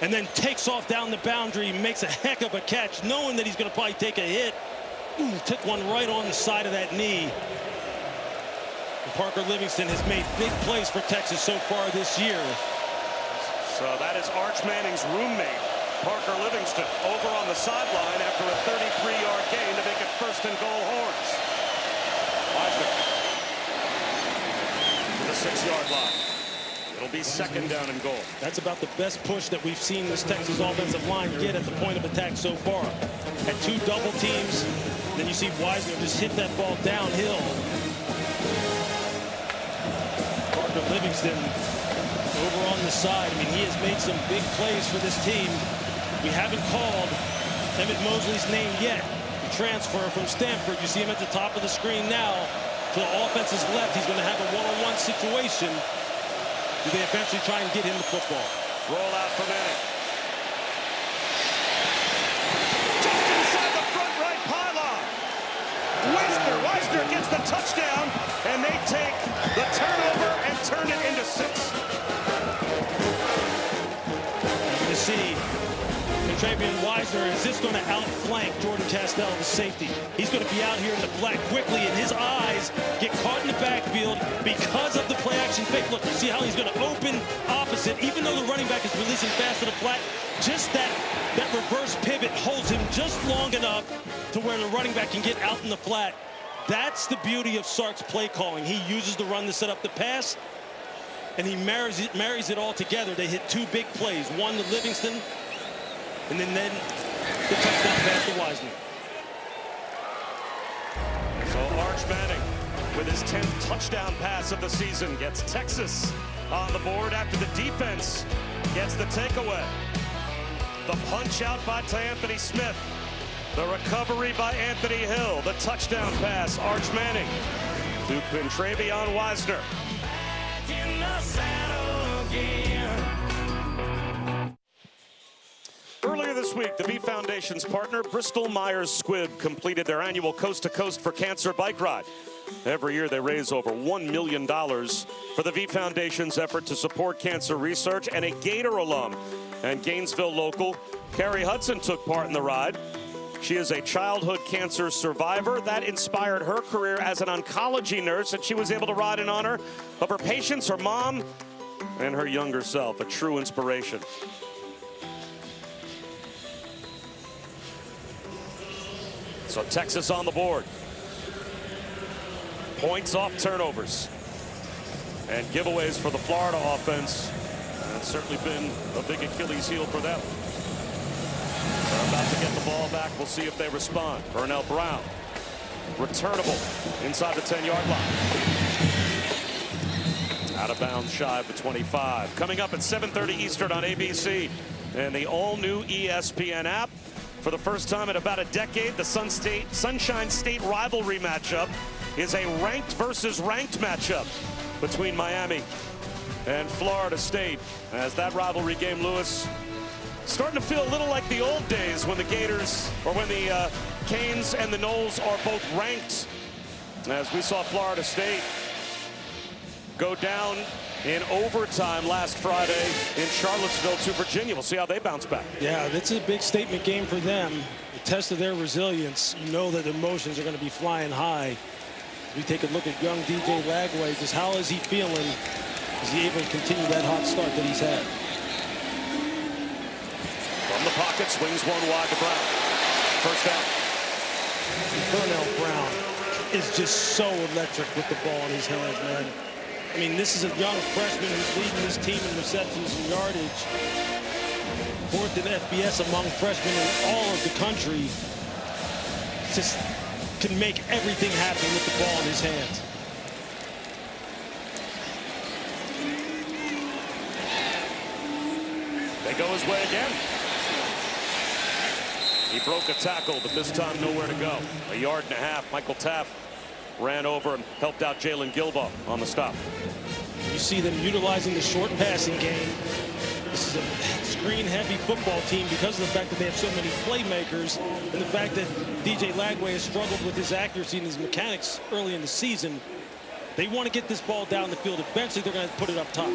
and then takes off down the boundary, makes a heck of a catch, knowing that he's going to probably take a hit. Ooh, took one right on the side of that knee. And Parker Livingston has made big plays for Texas so far this year. So that is Arch Manning's roommate, Parker Livingston, over on the sideline after a 33-yard gain to make it 1st and goal Horns. Wiseman to the 6-yard line. It'll be 2nd down and goal. That's about the best push that we've seen this Texas offensive line get at the point of attack so far. Had 2 double teams. Then you see Wiseman just hit that ball downhill. Parker Livingston over on the side. I mean, he has made some big plays for this team. We haven't called Emmett Mosley's name yet. The transfer from Stanford. You see him at the top of the screen now. To the offense's left, he's going to have a one-on-one situation. Do they eventually try and get him the football? Roll out for Manning. Just inside the front right pylon. Wisner gets the touchdown, and they take the turnover and turn it into 6. You see, Travian Wisner is just going to outflank Jordan Castell, the safety. He's going to be out here in the flat quickly, and his eyes get caught in the backfield because of the play-action fake. Look, you see how he's going to open opposite, even though the running back is releasing fast to the flat. Just that reverse pivot holds him just long enough to where the running back can get out in the flat. That's the beauty of Sark's play calling. He uses the run to set up the pass, and he marries it all together. They hit 2 big plays, one to Livingston, and then the touchdown pass to Wiseman. So Arch Manning, with his 10th touchdown pass of the season, gets Texas on the board after the defense gets the takeaway. The punch out by Anthony Smith. The recovery by Anthony Hill. The touchdown pass, Arch Manning to Travian Wisner. Earlier this week, the V Foundation's partner, Bristol-Myers Squibb, completed their annual Coast to Coast for Cancer bike ride. Every year, they raise over $1 million for the V Foundation's effort to support cancer research, and a Gator alum and Gainesville local, Carrie Hudson, took part in the ride. She is a childhood cancer survivor. That inspired her career as an oncology nurse, and she was able to ride in honor of her patients, her mom, and her younger self. A true inspiration. So Texas on the board. Points off turnovers. And giveaways for the Florida offense. That's certainly been a big Achilles heel for them. They're about to get the ball back. We'll see if they respond. Burnell Brown. Returnable inside the 10-yard line. Out of bounds shy of the 25. Coming up at 7:30 Eastern on ABC and the all-new ESPN app. For the first time in about a decade, the Sunshine State rivalry matchup is a ranked versus ranked matchup between Miami and Florida State. As that rivalry game, Lewis, starting to feel a little like the old days when the Gators, or when the Canes and the Noles are both ranked. As we saw Florida State go down in overtime last Friday in Charlottesville to Virginia. We'll see how they bounce back. Yeah, that's a big statement game for them. The test of their resilience. You know that emotions are going to be flying high. We take a look at young DJ Lagway. Just how is he feeling? Is he able to continue that hot start that he's had? From the pocket, swings one wide to Brown. First down. Burnell Brown is just so electric with the ball in his hands, man. I mean, this is a young freshman who's leading this team in receptions and yardage. 4th in FBS among freshmen in all of the country. Just can make everything happen with the ball in his hands. They go his way again. He broke a tackle, but this time nowhere to go. 1.5 yards. Michael Taft ran over and helped out Jalen Gilbaugh on the stop. You see them utilizing the short passing game. This is a screen-heavy football team because of the fact that they have so many playmakers and the fact that DJ Lagway has struggled with his accuracy and his mechanics early in the season. They want to get this ball down the field. Eventually, they're going to put it up top.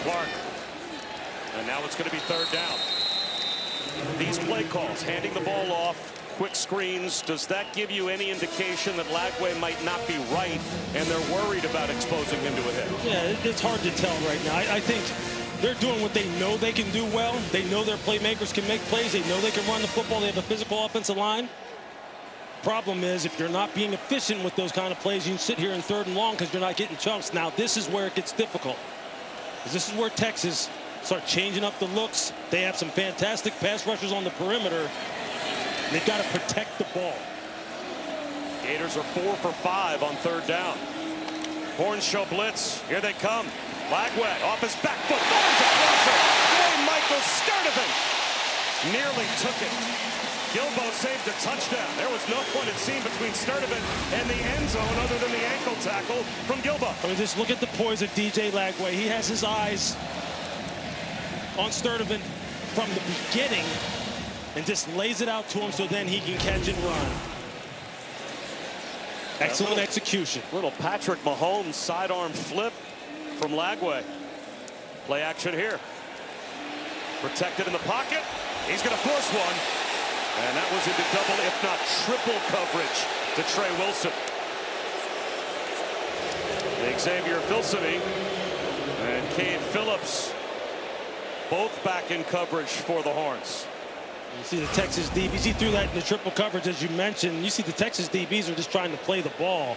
Clark. And now it's going to be third down. These play calls, handing the ball off, quick screens, does that give you any indication that Lagway might not be right and they're worried about exposing him to a hit? Yeah, it's hard to tell right now. I think they're doing what they know they can do well. They know their playmakers can make plays. They know they can run the football. They have a physical offensive line. Problem is, if you're not being efficient with those kind of plays, you can sit here in third and long because you're not getting chunks. Now, this is where it gets difficult. This is where Texas start changing up the looks. They have some fantastic pass rushers on the perimeter. They've got to protect the ball. Gators are 4 for 5 on third down. Horns show blitz. Here they come. Lagway off his back foot. Finds a crosser. Michael Sturdivant nearly took it. Gilbo saved a touchdown. There was no one it seemed between Sturdivant and the end zone other than the ankle tackle from Gilbo. I mean, just look at the poise of DJ Lagway. He has his eyes on Sturdivant from the beginning and just lays it out to him so then he can catch and run. Excellent execution. Little Patrick Mahomes sidearm flip from Lagway. Play action here. Protected in the pocket. He's going to force one. And that was into double, if not triple coverage to Trey Wilson. Xavier Filsony and Cade Phillips both back in coverage for the Horns. You see the Texas DBs. He threw that in the triple coverage, as you mentioned. You see the Texas DBs are just trying to play the ball.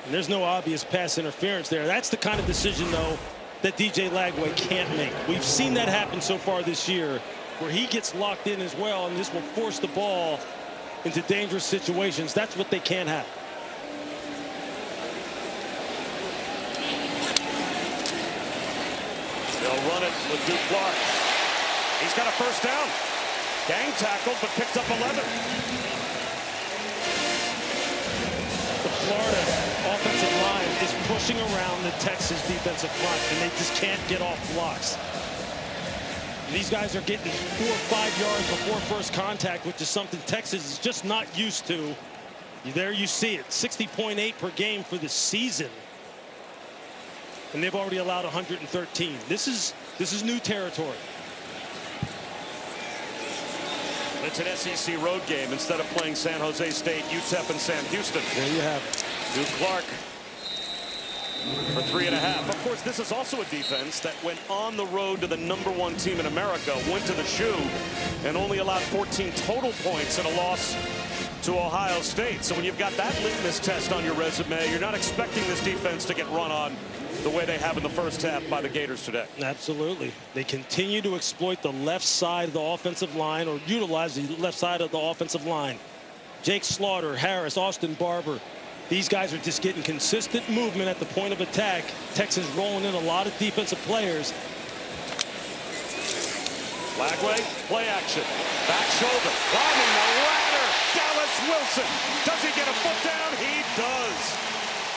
And there's no obvious pass interference there. That's the kind of decision, though, that DJ Lagway can't make. We've seen that happen so far this year, where he gets locked in as well, and this will force the ball into dangerous situations. That's what they can't have. They'll run it with Duke Clark. He's got a first down. Gang tackled, but picked up 11. The Florida offensive line is pushing around the Texas defensive front, and they just can't get off blocks. These guys are getting 4 or 5 yards before first contact, which is something Texas is just not used to. There you see it, 60.8 per game for the season. And they've already allowed 113. This is new territory. It's an SEC road game instead of playing San Jose State, UTEP, and Sam Houston. There you have it. Duke Clark for 3.5. Of course, this is also a defense that went on the road to the #1 team in America, went to the shoe, and only allowed 14 total points in a loss to Ohio State. So when you've got that litmus test on your resume, you're not expecting this defense to get run on the way they have in the first half by the Gators today. Absolutely. They continue to exploit the left side of the offensive line, or utilize the left side of the offensive line. Jake Slaughter, Harris, Austin Barber. These guys are just getting consistent movement at the point of attack. Texas rolling in a lot of defensive players. Lagway, play action. Back shoulder. Climbing the ladder. Dallas Wilson. Does he get a foot down? He does.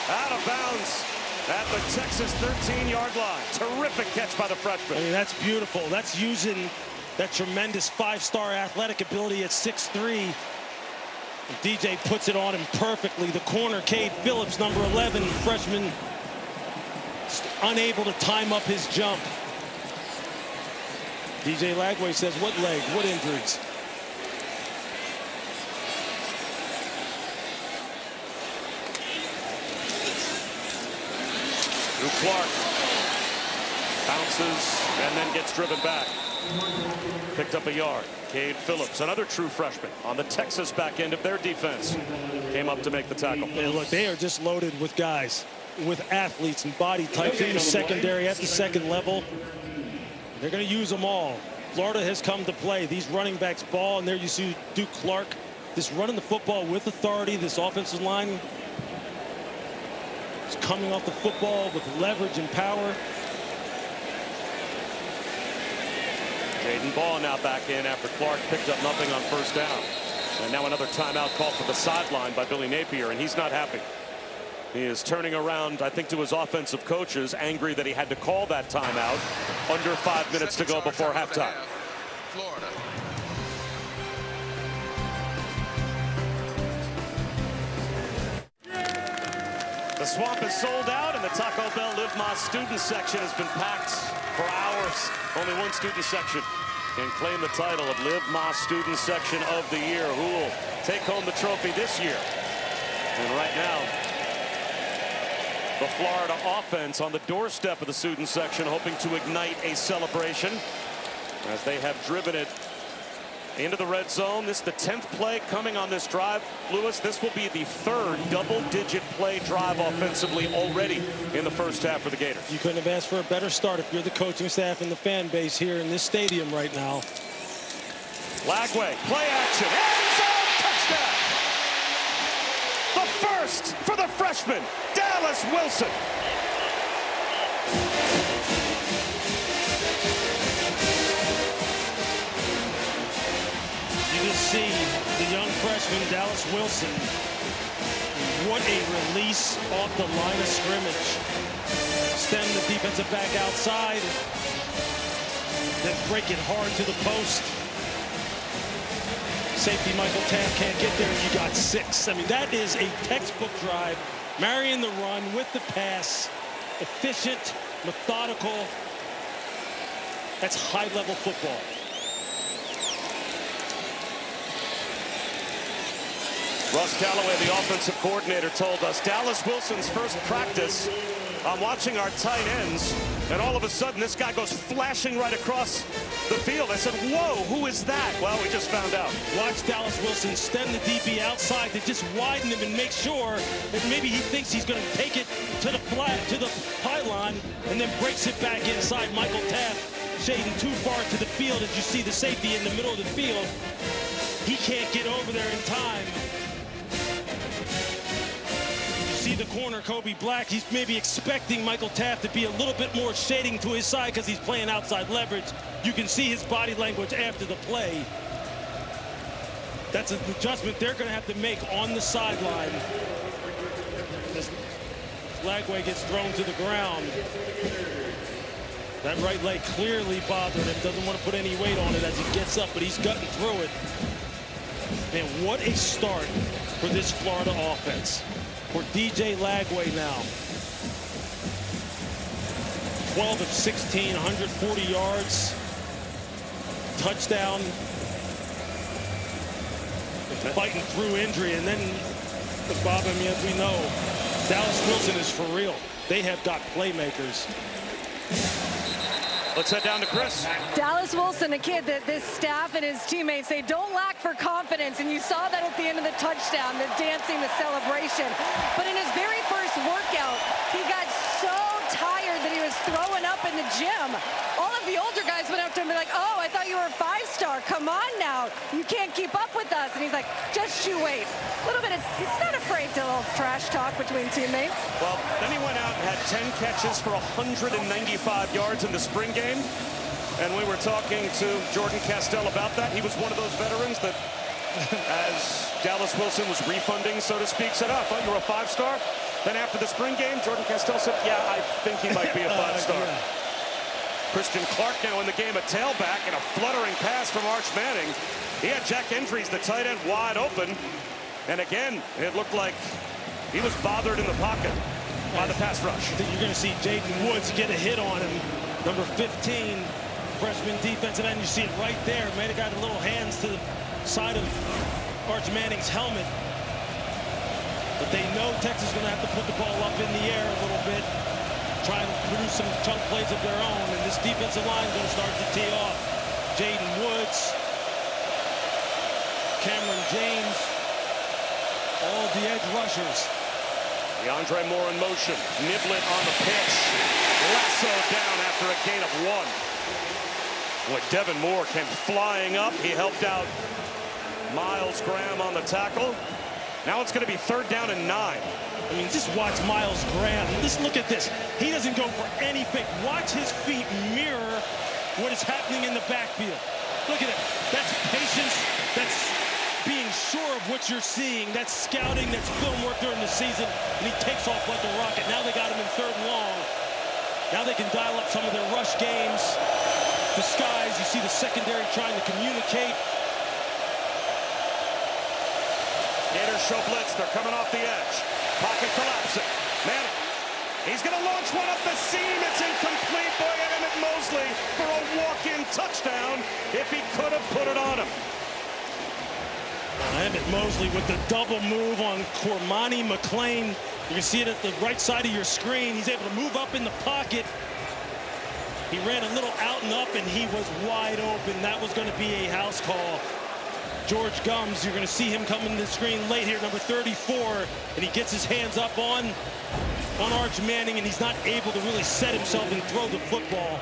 Out of bounds at the Texas 13-yard line. Terrific catch by the freshman. I mean, that's beautiful. That's using that tremendous 5-star athletic ability at 6'3". DJ puts it on him perfectly. The corner, Cade Phillips, number 11, freshman, unable to time up his jump. DJ Lagway says, what leg? What injuries? Duke Clark bounces and then gets driven back. Picked up a yard. Cade Phillips, another true freshman on the Texas back end of their defense, came up to make the tackle. And look, they are just loaded with guys, with athletes and body types in the secondary at the second level. They're going to use them all. Florida has come to play. These running backs ball, and there you see Duke Clark just running the football with authority. This offensive line is coming off the football with leverage and power. Jaden Ball now back in after Clark picked up nothing on first down. And now another timeout called to the sideline by Billy Napier, and he's not happy. He is turning around, I think, to his offensive coaches, angry that he had to call that timeout under 5 minutes to go before halftime. Florida. The Swamp is sold out, and the Taco Bell Live Más student section has been packed for hours. Only one student section can claim the title of Live Más student section of the year. Who will take home the trophy this year? And right now, the Florida offense on the doorstep of the student section, hoping to ignite a celebration as they have driven it into the red zone. This is the 10th play coming on this drive. Lewis, this will be the third double-digit play drive offensively already in the first half for the Gators. You couldn't have asked for a better start if you're the coaching staff and the fan base here in this stadium right now. Lagway, play action, end zone, touchdown! The first for the freshman, Dallas Wilson. See the young freshman Dallas Wilson. What a release off the line of scrimmage. Stem the defensive back outside, then break it hard to the post. Safety Michael Taft can't get there. You got 6. I mean, that is a textbook drive. Marrying the run with the pass. Efficient, methodical. That's high-level football. Russ Callaway, the offensive coordinator, told us Dallas Wilson's first practice. I'm watching our tight ends, and all of a sudden this guy goes flashing right across the field. I said, whoa, who is that? Well, we just found out. Watch Dallas Wilson stem the DB outside to just widen him and make sure that maybe he thinks he's going to take it to the flat, to the pylon, and then breaks it back inside. Michael Taft shading too far to the field as you see the safety in the middle of the field. He can't get over there in time. See the corner, Kobe Black. He's maybe expecting Michael Taft to be a little bit more shading to his side because he's playing outside leverage. You can see his body language after the play. That's an adjustment they're going to have to make on the sideline. This Lagway gets thrown to the ground. That right leg clearly bothered him. Doesn't want to put any weight on it as he gets up, but he's gutting through it. Man, what a start for this Florida offense. For DJ Lagway now. 12 of 16, 140 yards. Touchdown. Fighting through injury. And then, Bob, I mean, as we know, Dallas Wilson is for real. They have got playmakers. Let's head down to Chris. Dallas Wilson, a kid that this staff and his teammates, they don't lack for confidence, and you saw that at the end of the touchdown, the dancing, the celebration. But in his very first workout, he got so tired that he was throwing up in the gym. All of the older guys went up to him and be like, oh, I thought you were a 5-star. Come on now. You can't keep up with us. And he's like, just you wait. A little bit of, he's not afraid to little trash talk between teammates. Well, then he went out and had 10 catches for 195 yards in the spring game. And we were talking to Jordan Castell about that. He was one of those veterans that, as Dallas Wilson was refunding, so to speak, said, oh, I thought you were a 5-star. Then after the spring game, Jordan Castell said, yeah, I think he might be a 5-star. Yeah. Christian Clark now in the game at tailback, and a fluttering pass from Arch Manning. He had Jack Endries, the tight end, wide open. And again, it looked like he was bothered in the pocket by the pass rush. I think you're going to see Jaden Woods get a hit on him. Number 15, freshman defensive end. You see it right there. Might have got a little hands to the side of Arch Manning's helmet. But they know Texas is going to have to put the ball up in the air a little bit, try and produce some chunk plays of their own. And this defensive line is going to start to tee off. Jaden Woods, Cameron James, all the edge rushers. DeAndre Moore in motion. Niblett on the pitch. Lasso down after a gain of 1. Boy, Devin Moore came flying up. He helped out Miles Graham on the tackle. Now it's going to be 3rd down and 9. I mean, just watch Miles Graham. Just look at this. He doesn't go for anything. Watch his feet mirror what is happening in the backfield. Look at it. That's patience. That's being sure of what you're seeing. That's scouting. That's film work during the season. And he takes off like a rocket. Now they got him in 3rd and long. Now they can dial up some of their rush games. Disguise. You see the secondary trying to communicate. Gators show blitz. They're coming off the edge. Pocket collapsing. Man this one up the seam. It's incomplete. Boy, Emmett Mosley for a walk-in touchdown if he could have put it on him. Emmett Mosley with the double move on Cormani McClain. You can see it at the right side of your screen. He's able to move up in the pocket. He ran a little out and up, and he was wide open. That was going to be a house call. George Gums, you're going to see him coming to the screen late here, number 34, and he gets his hands up on Arch Manning, and he's not able to really set himself and throw the football.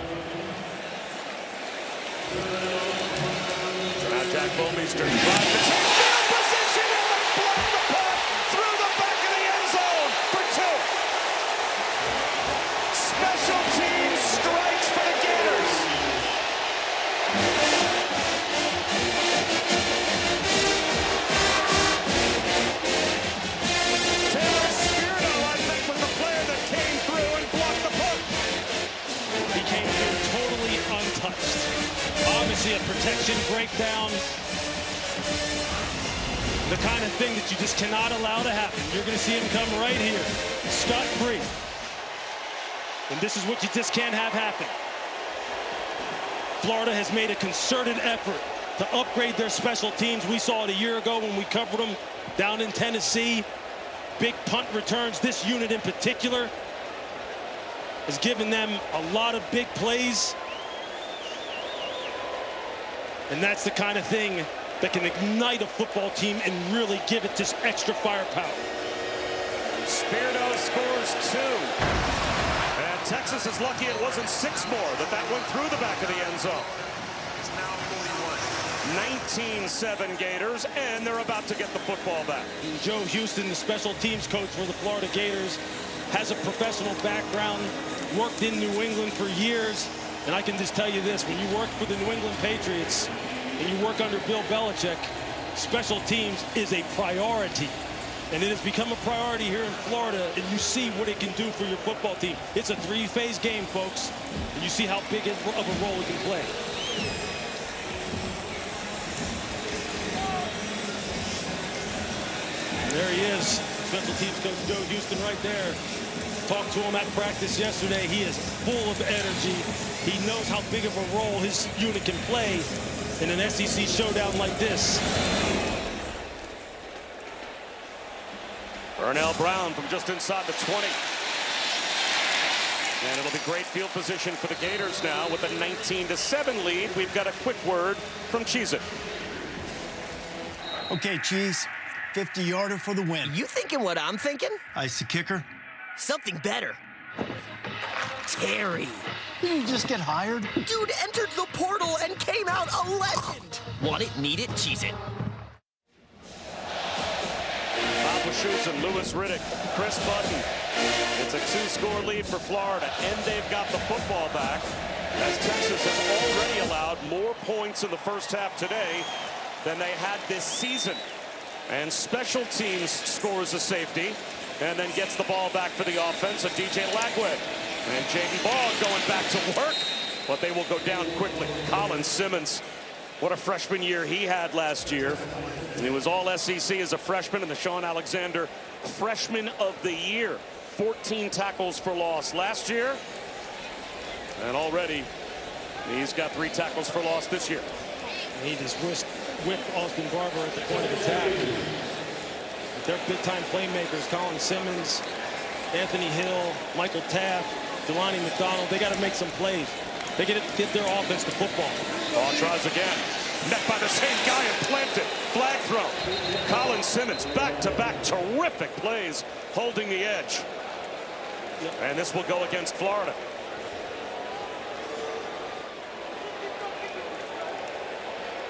Now Jack Bomeister drives the change field position, and they block the punt through the back of the end zone for 2. Special teams strikes for the Gators. Taylor Spirito, I think, was the player that came through and blocked the punt. He came through totally untouched. Obviously a protection breakdown. The kind of thing that you just cannot allow to happen. You're going to see him come right here, scot-free. And this is what you just can't have happen. Florida has made a concerted effort to upgrade their special teams. We saw it a year ago when we covered them down in Tennessee. Big punt returns. This unit in particular has given them a lot of big plays. And that's the kind of thing that can ignite a football team and really give it just extra firepower. Spirito scores 2. And Texas is lucky it wasn't 6 more, that went through the back of the end zone. It's now 41. 19-7 Gators, and they're about to get the football back. Joe Houston, the special teams coach for the Florida Gators, has a professional background, worked in New England for years. And I can just tell you this, when you work for the New England Patriots and you work under Bill Belichick, special teams is a priority. And it has become a priority here in Florida, and you see what it can do for your football team. It's a 3-phase game, folks, and you see how big of a role it can play. And there he is, special teams coach Joe Houston right there. Talked to him at practice yesterday. He is full of energy. He knows how big of a role his unit can play in an SEC showdown like this. Burnell Brown from just inside the 20. And it'll be great field position for the Gators now with a 19-7 lead. We've got a quick word from Cheez-It. Okay, Cheese, 50-yarder for the win. You thinking what I'm thinking? Ice the kicker. Something better. Terry. Did you just get hired? Dude entered the portal and came out a legend. Want it, need it, cheese it. Bob Wischusen and Lewis Riddick, Chris Button. It's a 2-score lead for Florida, and they've got the football back as Texas has already allowed more points in the first half today than they had this season. And special teams scores a safety and then gets the ball back for the offense of DJ Lagway. And Jaden Ball going back to work, but they will go down quickly. Colin Simmons, what a freshman year he had last year. And he was all SEC as a freshman, and the Sean Alexander Freshman of the Year. 14 tackles for loss last year. And already he's got 3 tackles for loss this year. He just whipped Austin Barber at the point of attack. They're big-time playmakers. Colin Simmons, Anthony Hill, Michael Taft, Delani McDonald. They got to make some plays. They got to get their offense to football. Ball tries again. Met by the same guy and planted. Flag throw. Colin Simmons, back-to-back terrific plays, holding the edge. Yep. And this will go against Florida.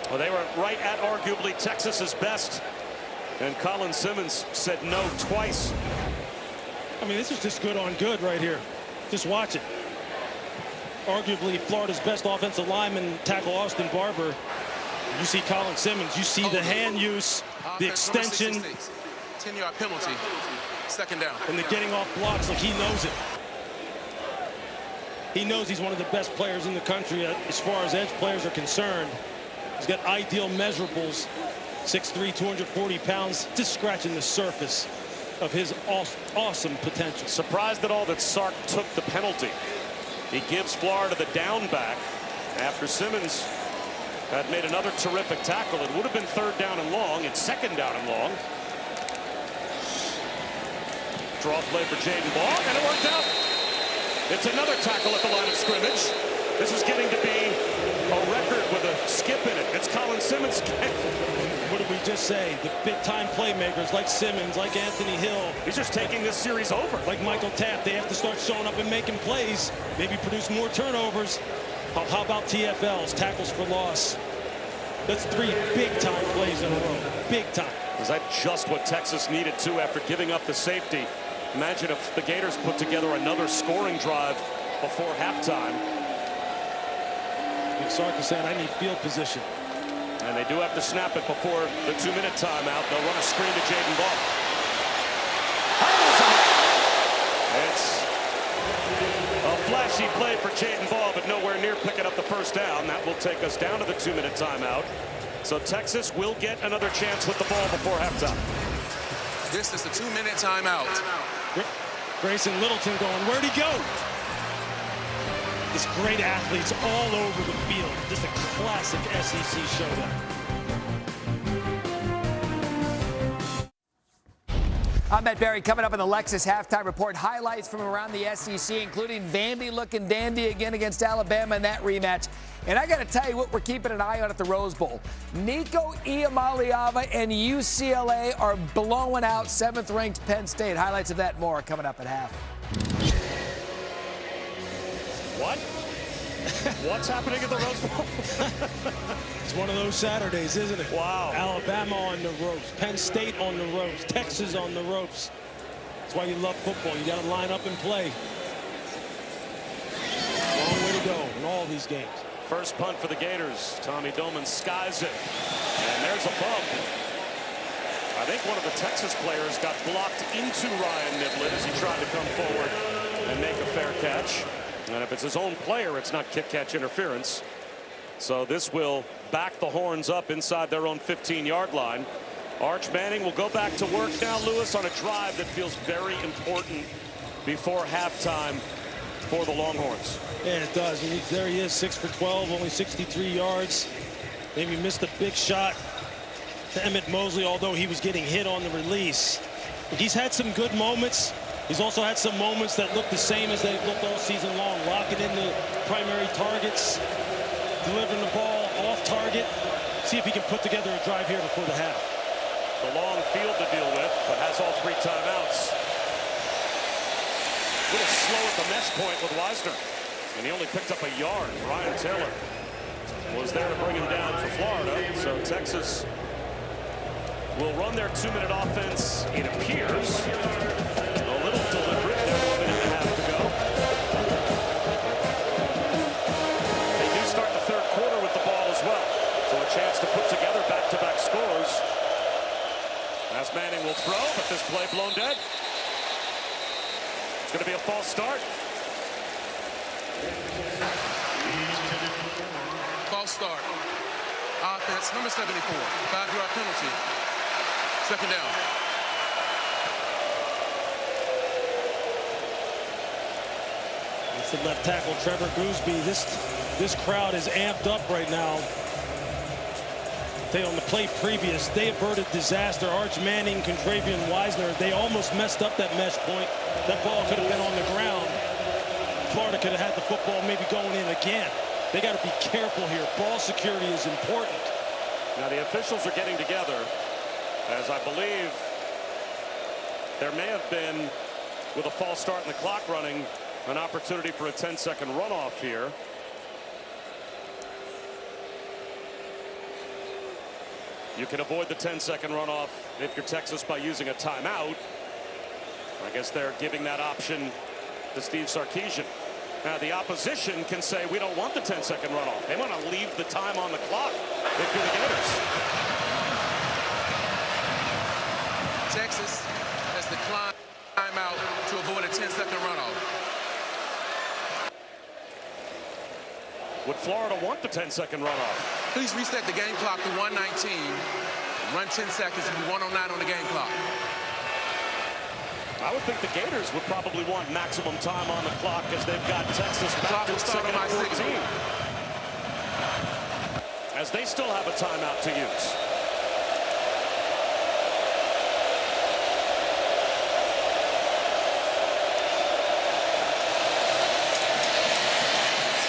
Well, they were right at arguably Texas's best. And Colin Simmons said no twice. I mean, this is just good on good right here. Just watch it. Arguably Florida's best offensive lineman tackle Austin Barber. You see Colin Simmons. You see the hand use, the extension. 10-yard penalty. Second down. And the getting off blocks like he knows it. He knows he's one of the best players in the country as far as edge players are concerned. He's got ideal measurables. 6'3", 240 pounds, just scratching the surface of his awesome potential. Surprised at all that Sark took the penalty. He gives Florida the down back after Simmons had made another terrific tackle. It would have been 3rd down and long. It's 2nd down and long. Draw play for Jaden Ball, and it worked out. It's another tackle at the line of scrimmage. This is getting to be a record with a skip in it. It's Colin Simmons. What did we just say? The big-time playmakers like Simmons, like Anthony Hill. He's just taking this series over. Like Michael Taft, they have to start showing up and making plays, maybe produce more turnovers. How about TFLs, tackles for loss? That's 3 big-time plays in a row. Big time. Is that just what Texas needed to after giving up the safety? Imagine if the Gators put together another scoring drive before halftime. Sark is saying, I need field position. And they do have to snap it before the 2-minute timeout. They'll run a screen to Jaden Ball. It's a flashy play for Jaden Ball, but nowhere near picking up the 1st down. That will take us down to the 2-minute timeout. So Texas will get another chance with the ball before halftime. This is the 2-minute timeout. Grayson Littleton going, where'd he go? This great athletes all over the field. Just a classic SEC showdown. I'm Matt Barry. Coming up in the Lexus halftime report, highlights from around the SEC, including Vandy looking dandy again against Alabama in that rematch. And I got to tell you what we're keeping an eye on at the Rose Bowl. Nico Iamaleava and UCLA are blowing out 7th-ranked Penn State. Highlights of that and more coming up at half. What? What's happening at the Rose Bowl? It's one of those Saturdays, isn't it? Wow. Alabama on the ropes, Penn State on the ropes, Texas on the ropes. That's why you love football. You got to line up and play. Long way to go in all these games. First punt for the Gators. Tommy Doman skies it. And there's a bump. I think one of the Texas players got blocked into Ryan Niblett as he tried to come forward and make a fair catch. And if it's his own player, it's not kick-catch interference. So this will back the Horns up inside their own 15-yard line. Arch Manning will go back to work now, Lewis, on a drive that feels very important before halftime for the Longhorns. Yeah, it does. There he is, 6 for 12, only 63 yards. Maybe missed a big shot to Emmett Mosley, although he was getting hit on the release. He's had some good moments. He's also had some moments that look the same as they've looked all season long. Locking in the primary targets, delivering the ball off target. See if he can put together a drive here before the half. The long field to deal with, but has all 3 timeouts. A little slow at the mesh point with Wisner. And he only picked up a yard. Ryan Taylor was there to bring him down for Florida. So Texas will run their 2-minute offense, it appears. A little deliberate. There, 1.5 minutes to go. They do start the 3rd quarter with the ball as well. So a chance to put together back-to-back scores. As Manning will throw, but this play blown dead. It's going to be a false start. False start. Offense, number 74. 5-yard penalty. 2nd down. It's the left tackle, Trevor Gooseby. This crowd is amped up right now. On the play previous, they averted disaster. Arch Manning, Contravian Wisner, they almost messed up that mesh point. That ball could have been on the ground. Florida could have had the football maybe going in again. They got to be careful here. Ball security is important. Now the officials are getting together, as I believe there may have been, with a false start and the clock running, an opportunity for a 10-second runoff here. You can avoid the 10-second runoff if you're Texas by using a timeout. I guess they're giving that option to Steve Sarkisian. Now the opposition can say we don't want the 10-second runoff. They want to leave the time on the clock if you're the Gators. Texas has declined timeout to avoid a 10-second runoff. Would Florida want the 10-second runoff? Please reset the game clock to 1:19. Run 10 seconds and be 1:09 on the game clock. I would think the Gators would probably want maximum time on the clock as they've got Texas back to second and 14. As they still have a timeout to use.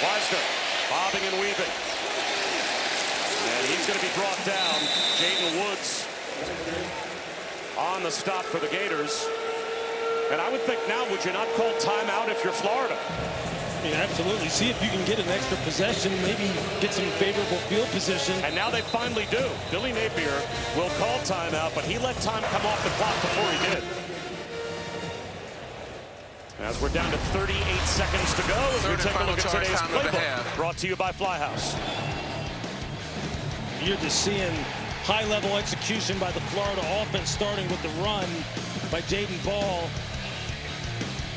Weisner bobbing and weaving. And he's going to be brought down. Jaden Woods on the stop for the Gators. And I would think now, would you not call timeout if you're Florida? Yeah, absolutely. See if you can get an extra possession, maybe get some favorable field position. And now they finally do. Billy Napier will call timeout, but he let time come off the clock before he did. As we're down to 38 seconds to go as we take a look at today's playbook, brought to you by Flyhouse. You're just seeing high-level execution by the Florida offense, starting with the run by Jaden Ball.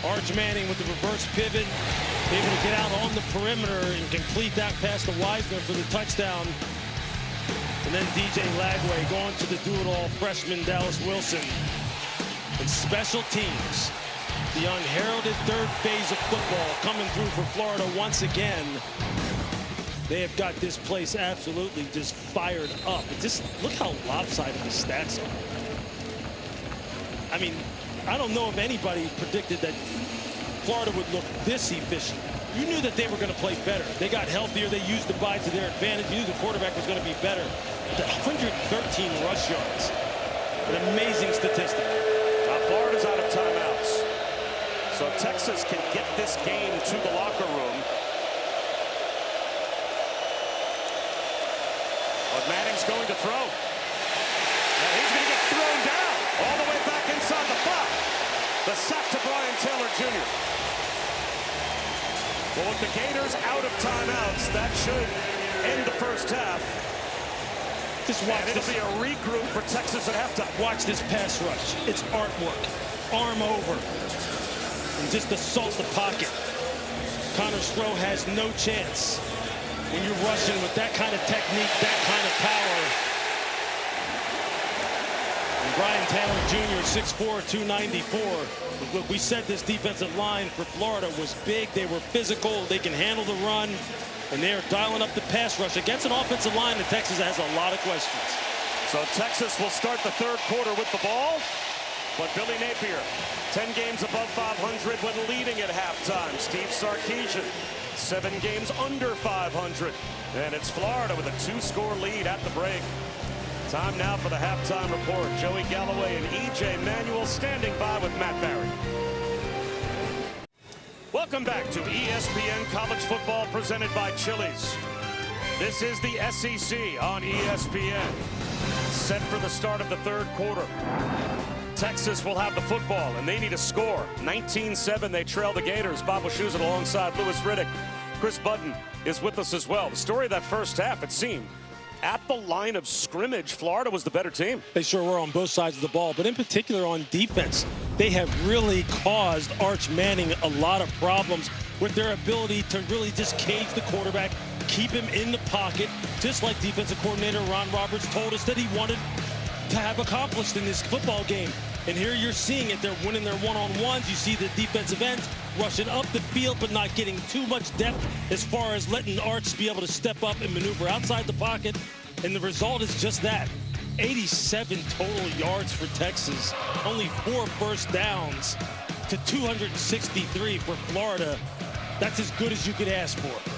Arch Manning with the reverse pivot, able to get out on the perimeter and complete that pass to Weisner for the touchdown. And then DJ Lagway going to the do-it-all freshman Dallas Wilson. And special teams, the unheralded third phase of football coming through for Florida once again. They have got this place absolutely just fired up. Just look how lopsided the stats are. I mean, I don't know if anybody predicted that Florida would look this efficient. You knew that they were going to play better. They got healthier. They used the bye to their advantage. You knew the quarterback was going to be better. But 113 rush yards. An amazing statistic. Now Florida's out of timeouts. So Texas can get this game to the locker room. But Manning's going to throw. And he's going to get thrown down all the way back inside the 5. The sack to Brian Taylor Jr. Well, with the Gators out of timeouts, that should end the first half. Just watch and it'll be a regroup for Texas at halftime. Watch this pass rush. It's artwork. Arm over. And just assault the pocket. Connor Stroh has no chance when you're rushing with that kind of technique, that kind of power. And Brian Taylor Jr., 6'4", 294. Look, we said this defensive line for Florida was big. They were physical. They can handle the run. And they are dialing up the pass rush against an offensive line that Texas has a lot of questions. So Texas will start the third quarter with the ball. But Billy Napier, 10 games above 500 when leading at halftime. Steve Sarkisian, 7 games under 500. And it's Florida with a 2-score lead at the break. Time now for the halftime report. Joey Galloway and E.J. Manuel standing by with Matt Barry. Welcome back to ESPN College Football presented by Chili's. This is the SEC on ESPN. Set for the start of the third quarter. Texas will have the football, and they need a score. 19-7, they trail the Gators. Bob Wischusen alongside Lewis Riddick. Chris Budden is with us as well. The story of that first half, it seemed, at the line of scrimmage, Florida was the better team. They sure were on both sides of the ball, but in particular on defense, they have really caused Arch Manning a lot of problems with their ability to really just cage the quarterback, keep him in the pocket, just like defensive coordinator Ron Roberts told us that he wanted to have accomplished in this football game. And here you're seeing it. They're winning their one-on-ones. You see the defensive ends rushing up the field, but not getting too much depth as far as letting Arch be able to step up and maneuver outside the pocket. And the result is just that. 87 total yards for Texas. Only 4 first downs to 263 for Florida. That's as good as you could ask for.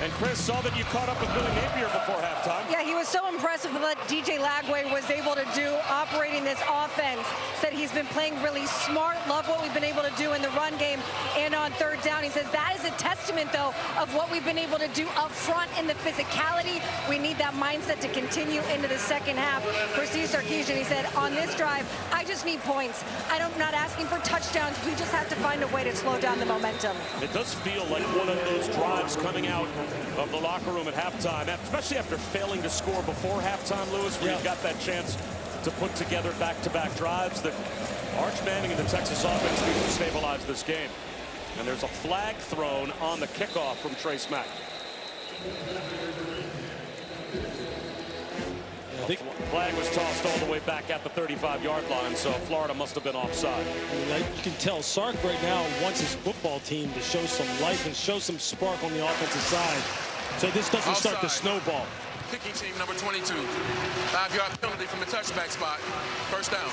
And Chris, saw that you caught up with Billy Napier before halftime. Yeah, he was so impressive with what DJ Lagway was able to do operating this offense. Said he's been playing really smart. Love what we've been able to do in the run game and on third down. He says that is a testament, though, of what we've been able to do up front in the physicality. We need that mindset to continue into the second half. For Steve Sarkisian, he said, on this drive, I just need points. I'm not asking for touchdowns. We just have to find a way to slow down the momentum. It does feel like one of those drives coming out of the locker room at halftime, especially after failing to score before halftime, Lewis, where you've got that chance to put together back-to-back drives that Arch Manning and the Texas offense need to stabilize this game. And there's a flag thrown on the kickoff from Trace Mack. think flag was tossed all the way back at the 35-yard line, so Florida must have been offside. You can tell Sark right now wants his football team to show some life and show some spark on the offensive side, so this doesn't start to snowball. Kicking team number 22. 5-yard penalty from the touchback spot. First down.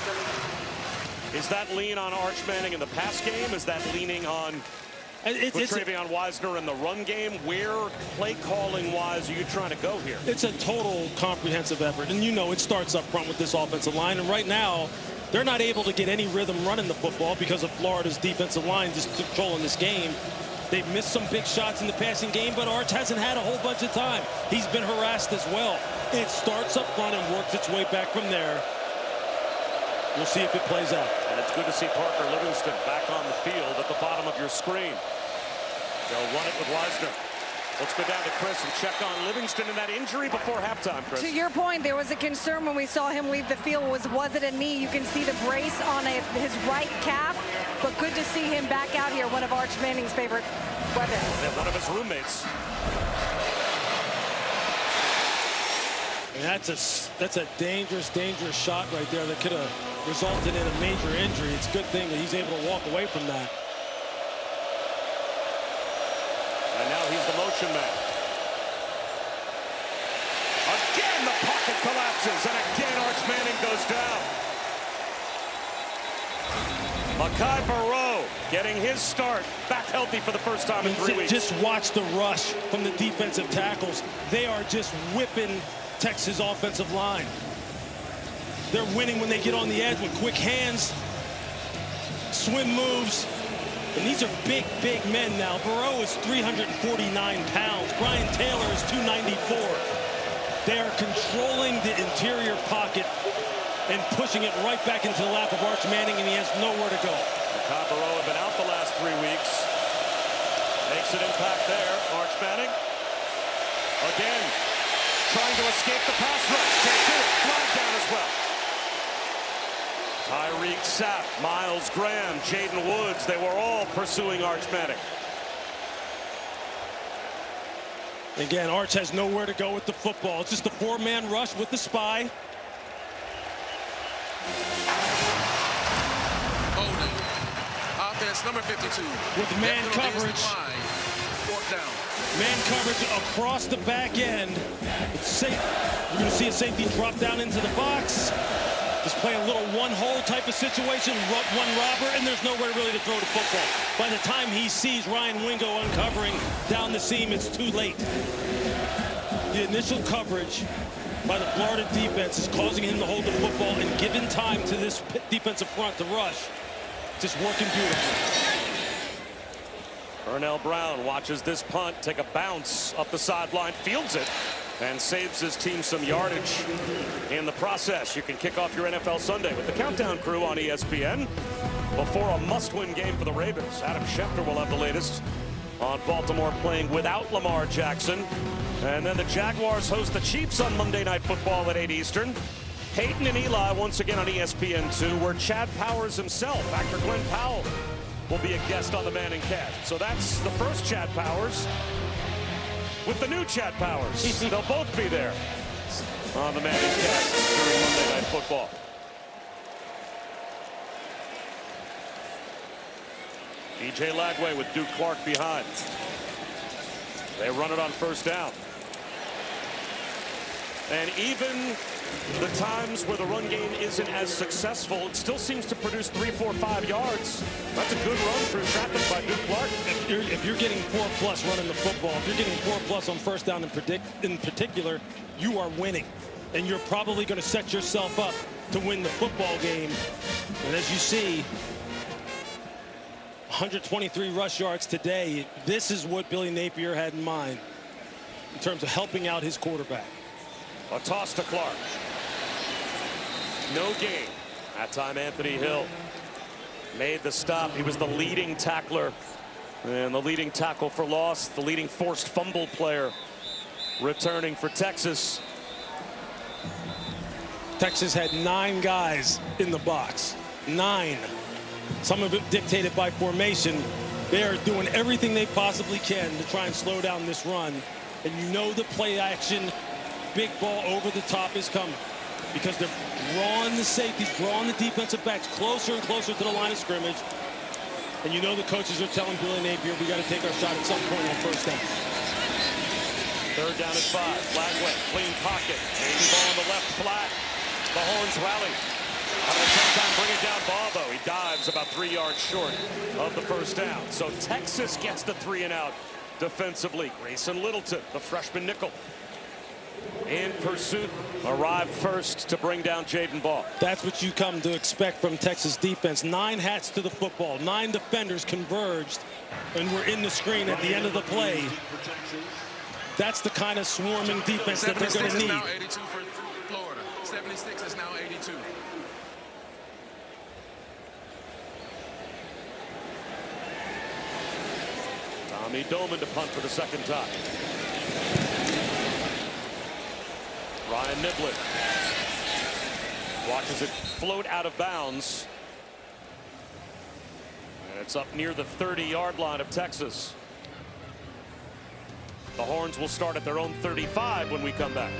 Is that lean on Arch Manning in the pass game? Is that leaning on Travion Wisner in the run game? Where, play calling wise, are you trying to go here? It's a total comprehensive effort, and you know it starts up front with this offensive line, and right now they're not able to get any rhythm running the football because of Florida's defensive line just controlling this game. They've missed some big shots in the passing game, but Arch hasn't had a whole bunch of time. He's been harassed as well. It starts up front and works its way back from there. We'll see if it plays out. And it's good to see Parker Livingston back on the field at the bottom of your screen. They'll run it with Wisner. Let's go down to Chris and check on Livingston and that injury before halftime, Chris. To your point, there was a concern when we saw him leave the field. Was it a knee? You can see the brace on his right calf, but good to see him back out here, one of Arch Manning's favorite weapons. And one of his roommates. And that's a dangerous shot right there that could have resulted in a major injury. It's a good thing that he's able to walk away from that. And now he's the motion man. Again, the pocket collapses, and again, Arch Manning goes down. Makai Barrow getting his start, back healthy for the first time in 3 weeks. Just watch the rush from the defensive tackles. They are just whipping Texas offensive line. They're winning when they get on the edge with quick hands, swim moves. And these are big men now. Barrow is 349 pounds. Brian Taylor is 294. They are controlling the interior pocket and pushing it right back into the lap of Arch Manning, and he has nowhere to go. Makai Barrow had been out the last 3 weeks. Makes an impact there. Arch Manning. Again, trying to escape the pass rush. Can't do it. Flag down as well. Tyreek Sapp, Miles Graham, Jaden Woods, they were all pursuing Arch Manning. Again, Arch has nowhere to go with the football. It's just a 4-man rush with the spy. Holding. Offense number 52. With man coverage. Fourth down. Man coverage across the back end. It's safe. You're going to see a safety drop down into the box. Just play a little one-hole type of situation, one robber, and there's nowhere really to throw the football. By the time he sees Ryan Wingo uncovering down the seam, it's too late. The initial coverage by the Florida defense is causing him to hold the football and giving time to this defensive front to rush. Just working beautifully. Ernell Brown watches this punt take a bounce up the sideline, fields it, and saves his team some yardage in the process. You can kick off your NFL Sunday with the Countdown Crew on ESPN before a must-win game for the Ravens. Adam Schefter will have the latest on Baltimore playing without Lamar Jackson. And then the Jaguars host the Chiefs on Monday Night Football at 8 Eastern. Peyton and Eli once again on ESPN2, where Chad Powers himself, actor Glenn Powell, will be a guest on the Manning Cast. So that's the first Chad Powers with the new Chad Powers. They'll both be there on the Manning Cast during Monday Night Football. DJ Lagway with Duke Clark behind. They run it on first down. And even the times where the run game isn't as successful, it still seems to produce 3, 4, 5 yards. That's a good run through traffic by Duke Clark. If you're getting 4+ running the football, if you're getting 4+ on first down in particular, you are winning. And you're probably going to set yourself up to win the football game. And as you see, 123 rush yards today. This is what Billy Napier had in mind in terms of helping out his quarterback. A toss to Clark. No gain. That time Anthony Hill made the stop. He was the leading tackler and the leading tackle for loss, the leading forced fumble player returning for Texas. Texas had 9 guys in the box. 9. Some of it dictated by formation. They are doing everything they possibly can to try and slow down this run. And you know the play action, big ball over the top is coming. because they're drawing the safeties, drawing the defensive backs closer and closer to the line of scrimmage. And you know the coaches are telling Billy Napier, we got to take our shot at some point on first down. Third down at 5. Lagway, clean pocket. Baby ball on the left flat. The Horns rally. At the same time, bring it down Balbo. He dives about 3 yards short of the first down. So Texas gets the 3 and out defensively. Grayson Littleton, the freshman nickel, in pursuit, arrived first to bring down Jaden Ball. That's what you come to expect from Texas defense. 9 hats to the football. 9 defenders converged and were in the screen at the end of the play. That's the kind of swarming defense that they're going to need. 76 is now 82 for Florida. 76 is now 82. Tommy Doman to punt for the second time. Ryan Niblett watches it float out of bounds. And it's up near the 30-yard line of Texas. The Horns will start at their own 35 when we come back.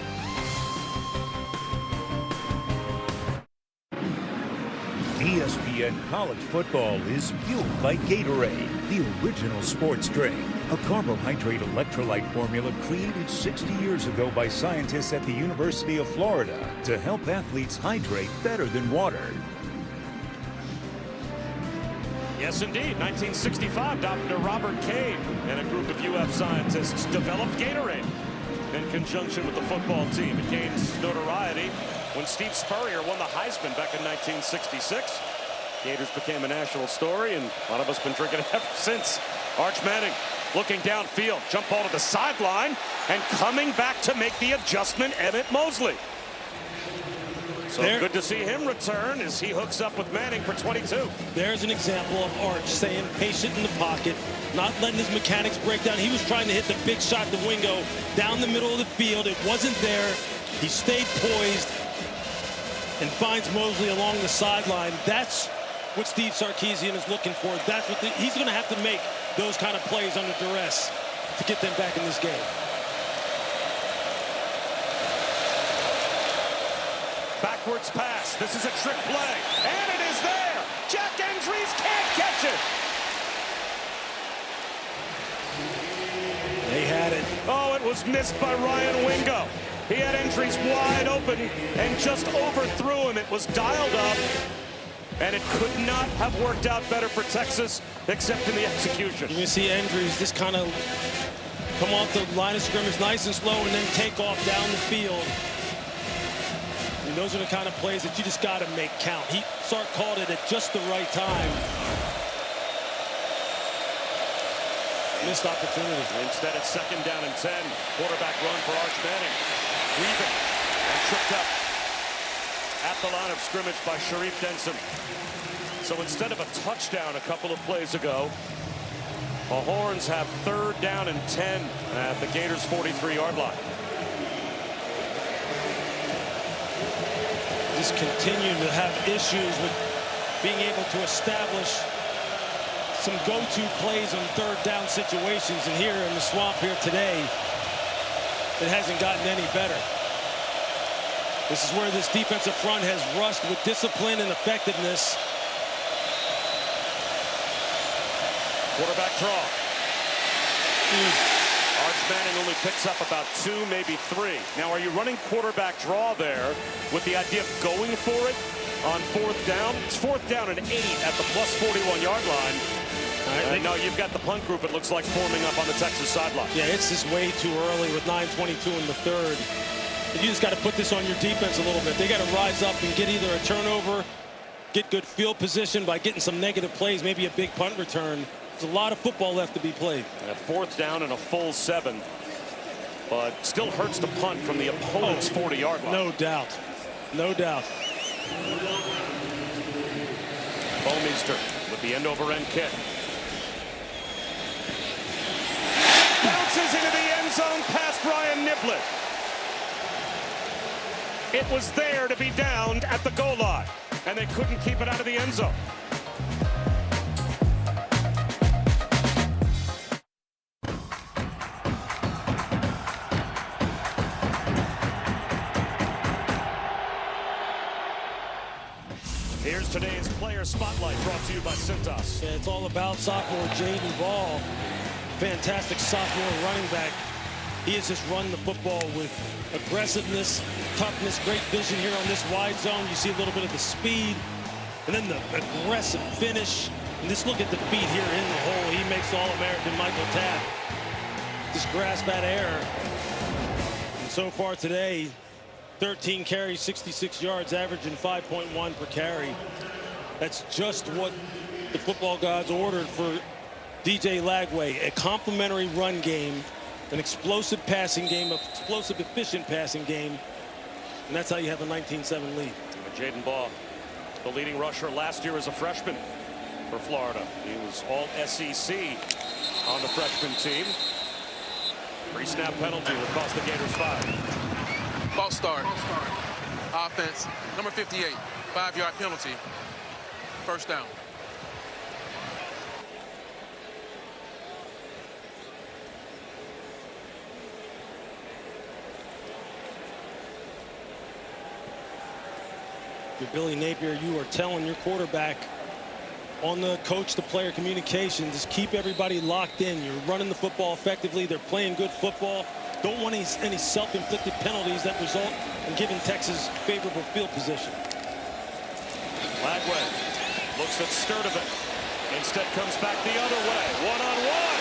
ESPN College Football is fueled by Gatorade, the original sports drink. A carbohydrate electrolyte formula created 60 years ago by scientists at the University of Florida to help athletes hydrate better than water. Yes, indeed. 1965, Dr. Robert Cade and a group of UF scientists developed Gatorade in conjunction with the football team. It gains notoriety when Steve Spurrier won the Heisman back in 1966. Gators became a national story, and a lot of us have been drinking it ever since. Arch Manning looking downfield, jump ball to the sideline, and coming back to make the adjustment, Emmett Mosley. So good to see him return as he hooks up with Manning for 22. There's an example of Arch staying patient in the pocket, not letting his mechanics break down. He was trying to hit the big shot to Wingo down the middle of the field. It wasn't there. He stayed poised and finds Mosley along the sideline. That's what Steve Sarkisian is looking for. That's what he's going to have to make those kind of plays under duress to get them back in this game. Backwards pass. This is a trick play. And it is there. Jack Andrews can't catch it. They had it. Oh, it was missed by Ryan Wingo. He had Andrews wide open and just overthrew him. It was dialed up, and it could not have worked out better for Texas except in the execution. You see Andrews just kind of come off the line of scrimmage nice and slow and then take off down the field. And those are the kind of plays that you just got to make count. Sark called it at just the right time. Missed opportunity. Instead, it's 2nd down and 10. Quarterback run for Arch Manning. Weaving and tripped up at the line of scrimmage by Sharif Denson. So instead of a touchdown a couple of plays ago, the Horns have 3rd down and 10 at the Gators' 43-yard line. Just continue to have issues with being able to establish some go-to plays on 3rd down situations. And here in the swamp here today, it hasn't gotten any better. This is where this defensive front has rushed with discipline and effectiveness. Quarterback draw. Arch Manning only picks up about 2, maybe 3. Now, are you running quarterback draw there with the idea of going for it on 4th down? It's 4th down and 8 at the plus 41-yard line. No, you've got the punt group, it looks like, forming up on the Texas sideline. Yeah, it's just way too early with 9:22 in the 3rd. And you just got to put this on your defense a little bit. They got to rise up and get either a turnover, get good field position by getting some negative plays, maybe a big punt return. There's a lot of football left to be played. A 4th down and a full 7. But still hurts to punt from the opponent's 40-yard line. No doubt. No doubt. Bomeister with the end-over-end kick. Bounces into the end zone past Ryan Niblett. It was there to be downed at the goal line, and they couldn't keep it out of the end zone. Today's Player Spotlight brought to you by Cintas. Yeah, it's all about sophomore Jaden Ball. Fantastic sophomore running back. He has just run the football with aggressiveness, toughness, great vision here on this wide zone. You see a little bit of the speed, and then the aggressive finish. And just look at the feet here in the hole. He makes the All-American Michael Taft just grasp that air. And so far today, 13 carries, 66 yards, averaging 5.1 per carry. That's just what the football gods ordered for DJ Lagway. A complementary run game, an explosive passing game, an explosive, efficient passing game. And that's how you have a 19-7 lead. Jaden Ball, the leading rusher last year as a freshman for Florida. He was all SEC on the freshman team. Pre-snap penalty will cost the Gators 5. False start. Offense, number 58, 5-yard penalty. First down. Billy Napier, you are telling your quarterback on the coach-to-player communication, just keep everybody locked in. You're running the football effectively. They're playing good football. Don't want any self-inflicted penalties that result in giving Texas favorable field position. Lagway looks at Sturdivant. Instead comes back the other way. One-on-one.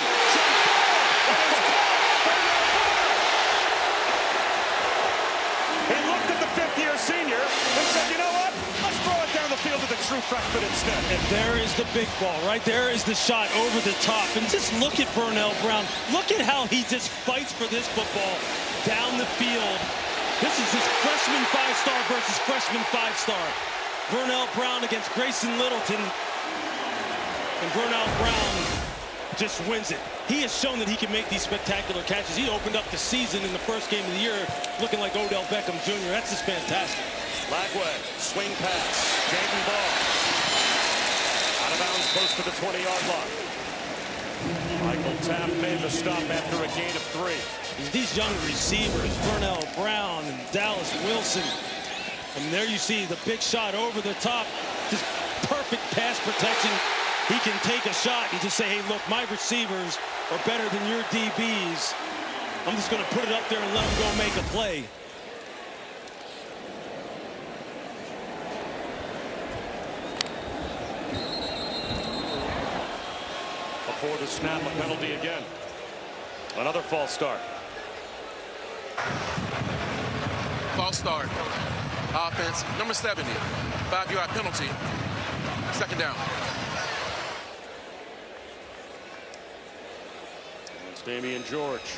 He looked at the fifth-year senior and said, you know what? Let's throw it down the field to the true freshman instead. And there is the big ball. Right there is the shot over the top. And just look at Vernell Brown. Look at how he just fights for this football down the field. This is his freshman 5-star versus freshman 5-star. Vernell Brown against Grayson Littleton. And Vernell Brown just wins it. He has shown that he can make these spectacular catches. He opened up the season in the first game of the year looking like Odell Beckham Jr. That's just fantastic. Lagway, swing pass, Jaden Ball. Out of bounds close to the 20-yard line. Michael Taft made the stop after a gain of 3. These young receivers, Vernell Brown and Dallas Wilson. And there you see the big shot over the top. Just perfect pass protection. He can take a shot and just say, hey, look, my receivers are better than your DBs. I'm just going to put it up there and let them go make a play. Before the snap, a penalty again. Another false start. False start. Offense, number 70, 5-yard penalty. Second down. It's Damian George.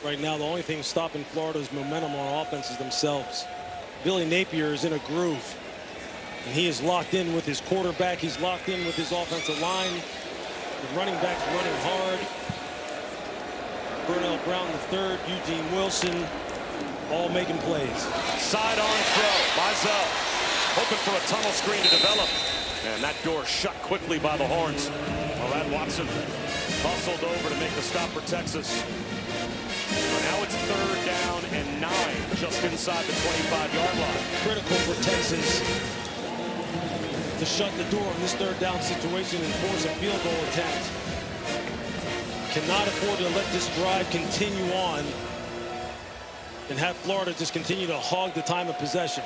Right now, the only thing stopping Florida's momentum on offense is themselves. Billy Napier is in a groove. And he is locked in with his quarterback. He's locked in with his offensive line. The running back's running hard. Vernell Brown III, Eugene Wilson, all making plays. Sidearm throw. Mizell hoping for a tunnel screen to develop. And that door shut quickly by the Horns. Brad Watson hustled over to make the stop for Texas. So now it's 3rd down and 9, just inside the 25-yard line. Critical for Texas to shut the door in this 3rd down situation and force a field goal attempt. Cannot afford to let this drive continue on and have Florida just continue to hog the time of possession.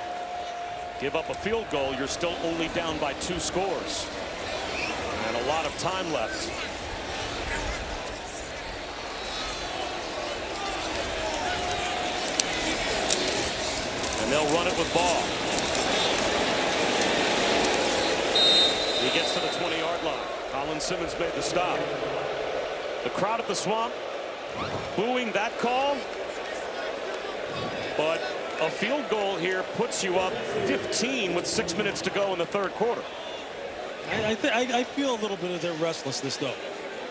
Give up a field goal, you're still only down by 2 scores. And a lot of time left. And they'll run it with Ball. He gets to the 20-yard line. Colin Simmons made the stop. The crowd at the Swamp booing that call. But a field goal here puts you up 15 with 6 minutes to go in the 3rd quarter. I feel a little bit of their restlessness, though.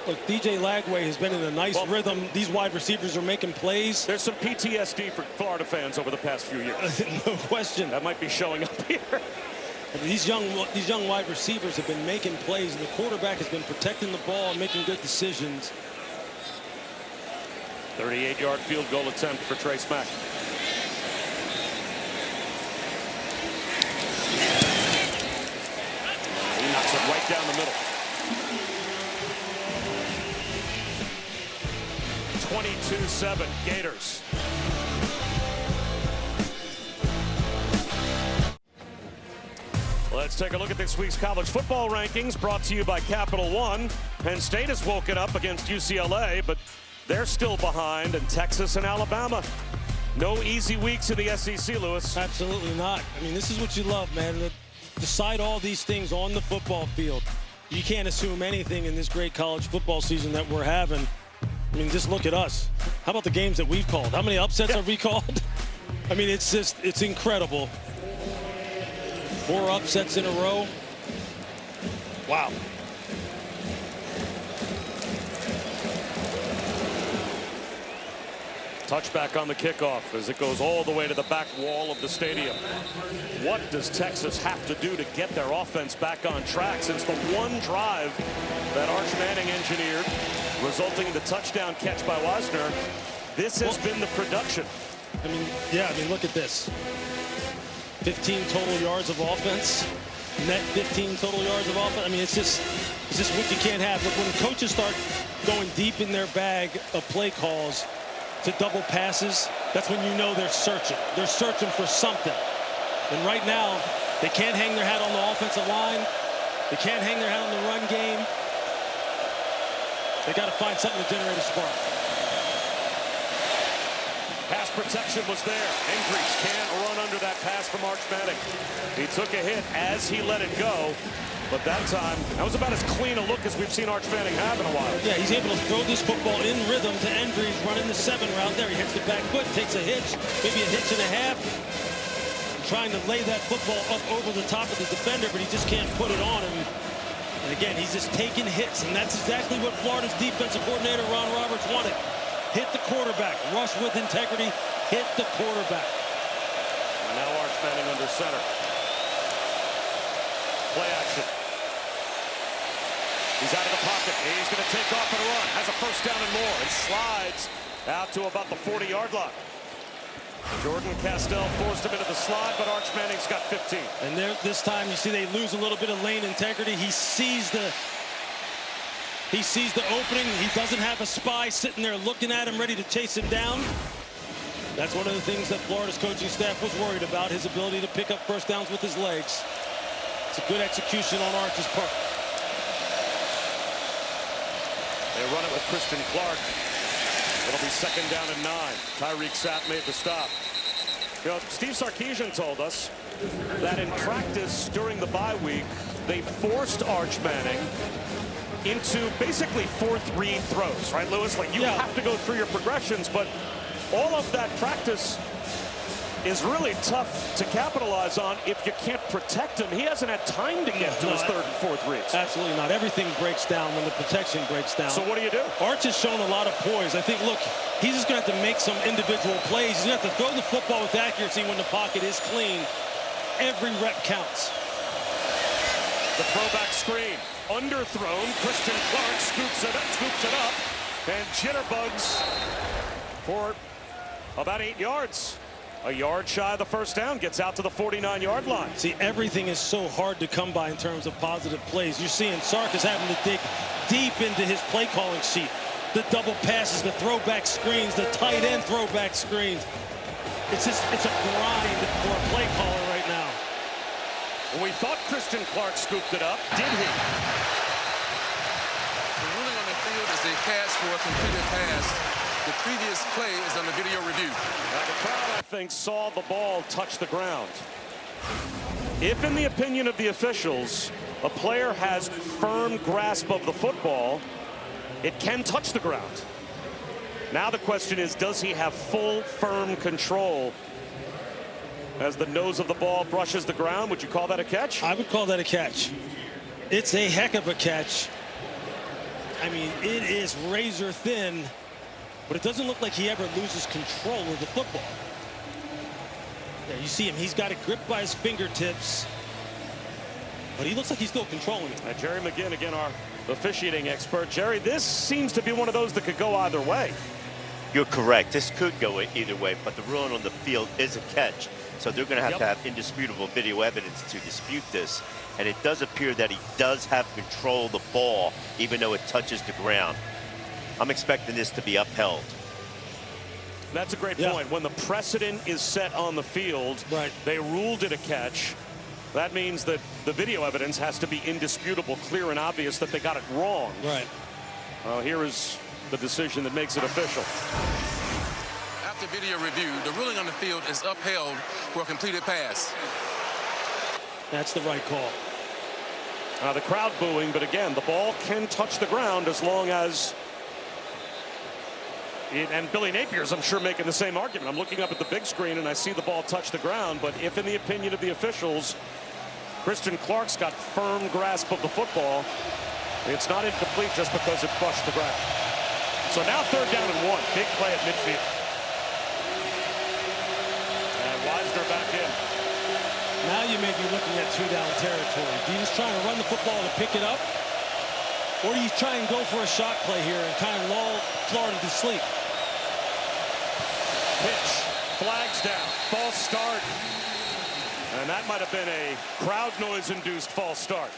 Look, DJ Lagway has been in a nice rhythm. These wide receivers are making plays. There's some PTSD for Florida fans over the past few years. No question. That might be showing up here. I mean, these young wide receivers have been making plays, and the quarterback has been protecting the ball and making good decisions. 38-yard field goal attempt for Trace Mack. down the middle. 22-7 Gators. Let's take a look at this week's college football rankings, brought to you by Capital One. Penn State has woken up against UCLA, but they're still behind, and Texas and Alabama. No easy weeks in the SEC, Lewis. Absolutely not. I mean, this is what you love, man. Decide all these things on the football field. You can't assume anything in this great college football season that we're having. I mean, just look at us. How about the games that we've called? How many upsets have we called? I mean, it's incredible. 4 upsets in a row. Wow. Touchback on the kickoff as it goes all the way to the back wall of the stadium. What does Texas have to do to get their offense back on track since the one drive that Arch Manning engineered, resulting in the touchdown catch by Wisner? This has been the production. I mean, yeah, I mean, look at this. 15 total yards of offense. Net 15 total yards of offense. I mean, it's just what you can't have. But when coaches start going deep in their bag of play calls to double passes, that's when you know they're searching. They're searching for something. And right now, they can't hang their hat on the offensive line. They can't hang their hat on the run game. They got to find something to generate a spark. Pass protection was there. Hendricks can't run under that pass from Arch Manning. He took a hit as he let it go, but that time, that was about as clean a look as we've seen Arch Manning have in a while. Yeah, he's able to throw this football in rhythm to Hendricks, running the 7 route there. He hits the back foot, takes a hitch, maybe a hitch and a half. Trying to lay that football up over the top of the defender, but he just can't put it on him. And again, he's just taking hits, and that's exactly what Florida's defensive coordinator, Ron Roberts, wanted. Hit the quarterback, rush with integrity, hit the quarterback. And now Arch Manning under center. Play action. He's out of the pocket. He's going to take off and run. Has a first down and more, and slides out to about the 40-yard line. Jordan Castell forced him into the slide, but Arch Manning's got 15. And there, this time, you see they lose a little bit of lane integrity. He sees the opening. He doesn't have a spy sitting there looking at him, ready to chase him down. That's one of the things that Florida's coaching staff was worried about, his ability to pick up first downs with his legs. It's a good execution on Arch's part. They run it with Christian Clark. It'll be 2nd down and 9. Tyreek Sapp made the stop. You know, Steve Sarkisian told us that in practice during the bye week, they forced Arch Manning into basically 4-3 throws, right, Lewis? Like, you have to go through your progressions, but all of that practice is really tough to capitalize on if you can't protect him. He hasn't had time to get to his 3rd and 4th reads. Absolutely not. Everything breaks down when the protection breaks down. So what do you do? Arch has shown a lot of poise. I think, look, he's just going to have to make some individual plays. He's going to have to throw the football with accuracy when the pocket is clean. Every rep counts. The throwback screen. Underthrown. Christian Clark scoops it up, and jitterbugs for about 8 yards. A yard shy of the first down, gets out to the 49-yard line. See, everything is so hard to come by in terms of positive plays. You're seeing Sark is having to dig deep into his play calling sheet. The double passes, the throwback screens, the tight end throwback screens. It's a grind for a play caller right now. Well, we thought Christian Clark scooped it up. Did he? The ruling on the field is a catch for a completed pass. The previous play is under video review. Now the crowd, I think, saw the ball touch the ground. If, in the opinion of the officials, a player has firm grasp of the football, it can touch the ground. Now the question is, does he have full, firm control as the nose of the ball brushes the ground? Would you call that a catch? I would call that a catch. It's a heck of a catch. I mean, it is razor thin. But it doesn't look like he ever loses control of the football. Yeah, you see him. He's got it gripped by his fingertips. But he looks like he's still controlling it. Jerry McGinn, again, our officiating expert. Jerry, this seems to be one of those that could go either way. You're correct. This could go either way, but the ruling on the field is a catch. So they're going to have indisputable video evidence to dispute this. And it does appear that he does have control of the ball, even though it touches the ground. I'm expecting this to be upheld. That's a great point. When the precedent is set on the field, they ruled it a catch. That means that the video evidence has to be indisputable, clear and obvious that they got it wrong. Here is the decision that makes it official. After video review, the ruling on the field is upheld for a completed pass. That's the right call. The crowd booing, but again, the ball can touch the ground as long as and Billy Napier's, I'm sure, making the same argument. I'm looking up at the big screen and I see the ball touch the ground, but if in the opinion of the officials, Christian Clark's got firm grasp of the football, it's not incomplete just because it brushed the ground. So now 3rd down and 1. Big play at midfield. And Wisner back in. Now you may be looking at 2-down territory. Do you just try to run the football to pick it up? Or do you try and go for a shot play here and kind of lull Florida to sleep? Pitch, flags down, false start. And that might have been a crowd noise-induced false start.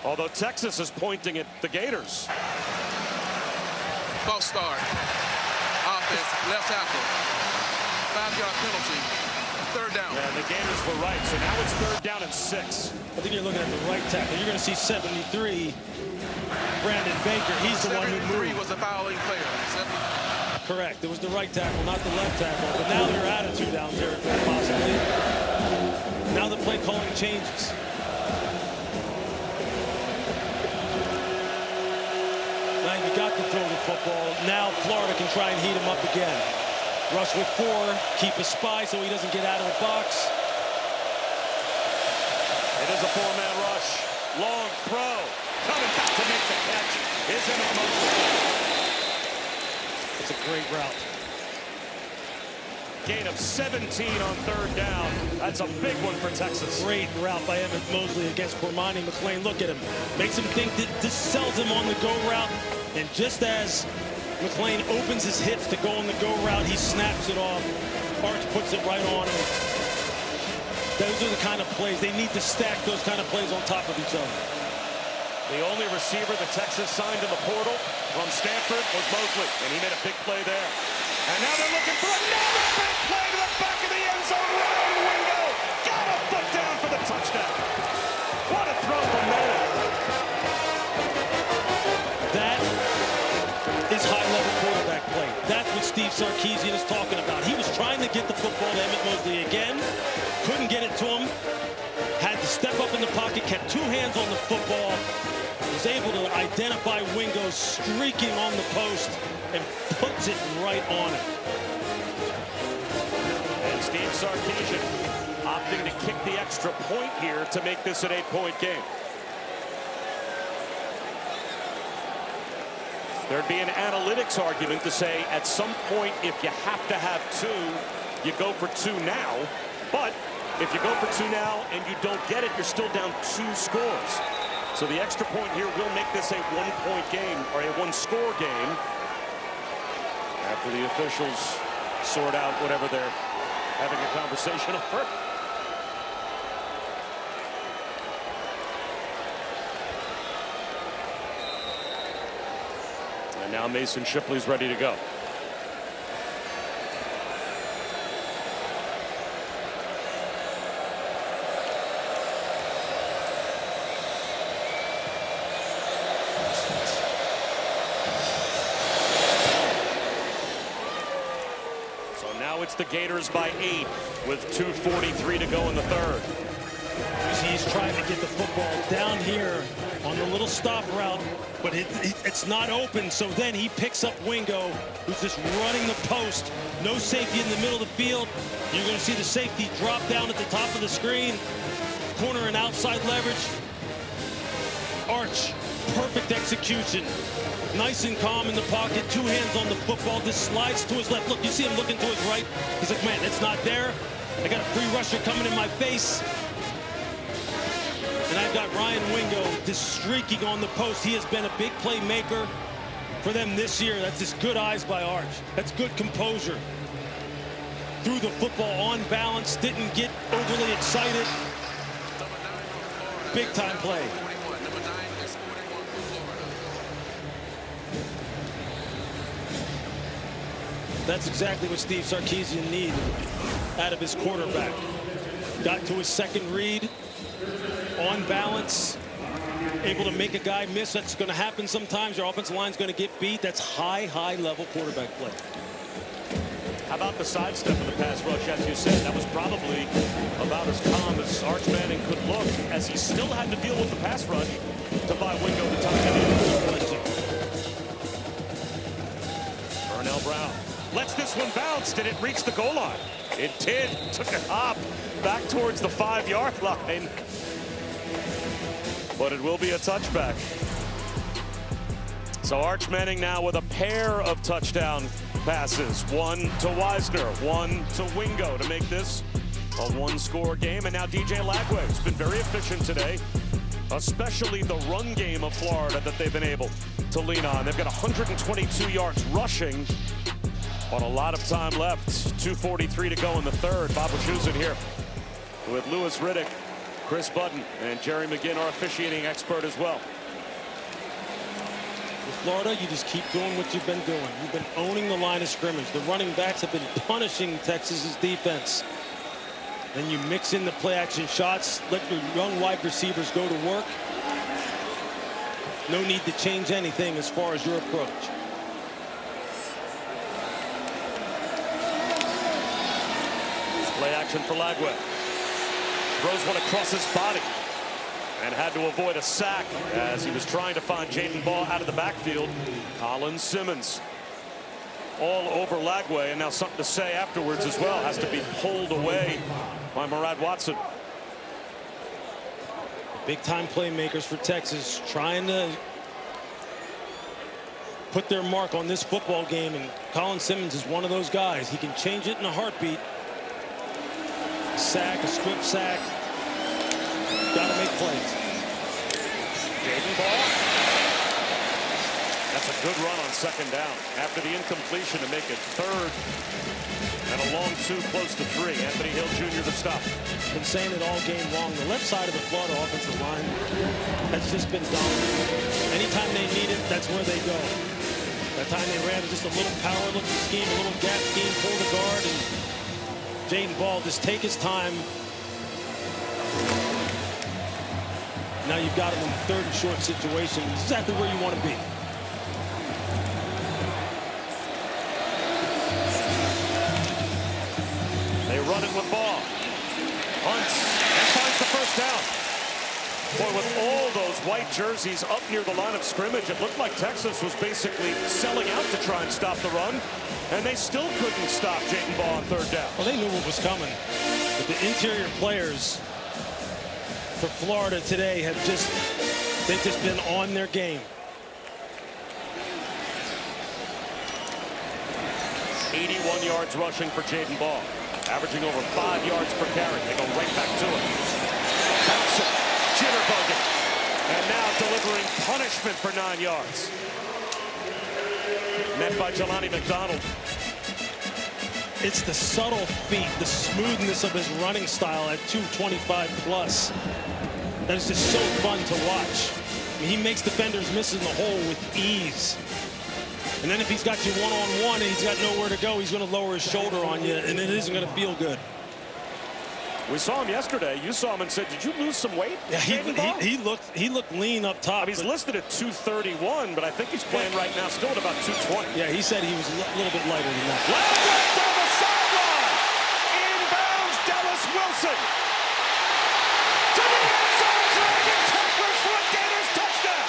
Although Texas is pointing at the Gators. False start. Offense, left tackle. 5-yard penalty. 3rd down. And the Gators were right. So now it's 3rd down and 6. I think you're looking at the right tackle. You're going to see 73. Brandon Baker. He's the one who moved. 73 was a fouling player. Correct. It was the right tackle, not the left tackle. But now you're out of 2-down territory, possibly. Now the play calling changes. Now you got to throw the football. Now Florida can try and heat him up again. Rush with 4, keep a spy so he doesn't get out of the box. It is a 4-man rush. Long throw. Coming back to make the catch is Emmett Mosley. It's a great route. Gain of 17 on 3rd down. That's a big one for Texas. Great route by Emmett Mosley against Cormani McClain. Look at him. Makes him think that this sells him on the go route. And just as McClain opens his hips to go on the go route, he snaps it off. Arch puts it right on him. Those are the kind of plays. They need to stack those kind of plays on top of each other. The only receiver that Texas signed in the portal from Stanford was Mosley, and he made a big play there. And now they're looking for another big play to the back of the end zone. Ryan Wingo got a foot down for the touchdown. What a throw from there. That is high-level quarterback play. That's what Steve Sarkisian is talking about. He was trying to get the football to Emmett Mosley again. Couldn't get it to him. Had to step up in the pocket, kept 2 hands on the football. Was able to identify Wingo streaking on the post and puts it right on it. And Steve Sarkisian opting to kick the extra point here to make this an 8-point game. There'd be an analytics argument to say at some point if you have to have 2, you go for 2 now. But if you go for 2 now and you don't get it, you're still down 2 scores. So the extra point here will make this a 1-point game or a 1-score game after the officials sort out whatever they're having a conversation over. And now Mason Shipley's ready to go. It's the Gators by 8 with 2:43 to go in the 3rd. You see he's trying to get the football down here on the little stop route, but it's not open. So then he picks up Wingo, who's just running the post. No safety in the middle of the field. You're going to see the safety drop down at the top of the screen. Corner and outside leverage. Arch, perfect execution. Nice and calm in the pocket, 2 hands on the football, just slides to his left. Look, you see him looking to his right. He's like, man, it's not there. I got a free rusher coming in my face. And I've got Ryan Wingo just streaking on the post. He has been a big playmaker for them this year. That's just good eyes by Arch. That's good composure. threw the football on balance, didn't get overly excited. Big time play. That's exactly what Steve Sarkisian needed out of his quarterback. Got to his second read, on balance, able to make a guy miss. That's going to happen sometimes. Your offensive line's going to get beat. That's high level quarterback play. How about the sidestep of the pass rush? As you said, that was probably about as calm as Arch Manning could look, as he still had to deal with the pass rush to buy Wingo the time. Burnell Brown lets this one bounce. Did it reach the goal line? It did. Took a hop back towards the 5-yard line. But it will be a touchback. So Arch Manning now with a pair of touchdown passes. One to Wisner, one to Wingo to make this a one-score game. And now DJ Lagway has been very efficient today, especially the run game of Florida that they've been able to lean on. They've got 122 yards rushing on a lot of time left. 2:43 to go in the third. Bob Wischusen here with Louis Riddick, Chris Button, and Jerry McGinn, our officiating expert as well. With Florida, you just keep doing what you've been doing. You've been owning the line of scrimmage. The running backs have been punishing Texas's defense. Then you mix in the play action shots, let your young wide receivers go to work. No need to change anything as far as your approach. Play action for Lagway. Throws one across his body and had to avoid a sack as he was trying to find Jaden Ball out of the backfield. Colin Simmons all over Lagway, and now something to say afterwards as well. Has to be pulled away by Murad Watson. Big time playmakers for Texas, trying to put their mark on this football game, and Colin Simmons is one of those guys. He can change it in a heartbeat. A sack, a strip sack. Gotta make plays. Jaden Ball. That's a good run on second down. After the incompletion to make it third and a long two close to three. Anthony Hill Jr. to stop. Been saying it all game long. The left side of the Florida offensive line has just been dominant. Anytime they need it, that's where they go. That time they ran just a little power looking scheme, a little gap scheme, pull the guard, and Jaden Ball just take his time. Now you've got him in the third and short situation, exactly where you want to be. They run it with Ball. Hunts and finds the first down. Boy, with all those white jerseys up near the line of scrimmage, it looked like Texas was basically selling out to try and stop the run, and they still couldn't stop Jaden Ball on third down. Well, they knew what was coming. But the interior players for Florida today have they've just been on their game. 81 yards rushing for Jaden Ball, averaging over 5 yards per carry. They go right back to it. Bouncing, jitterbugging, and now delivering punishment for 9 yards. Met by Jelani McDonald. It's the subtle feet, the smoothness of his running style at 225 plus. That is just so fun to watch. I mean, he makes defenders miss in the hole with ease. And then if he's got you one-on-one and he's got nowhere to go, he's going to lower his shoulder on you, and it isn't going to feel good. We saw him yesterday. You saw him and said, "Did you lose some weight?" Yeah, he looked lean up top. He's listed at 231, but I think he's playing right now still at about 220. Yeah, he said he was a little bit lighter than that. Lagway down the sideline. Inbounds, Dallas Wilson. To the end zone, dragging tacklers for a Gators touchdown.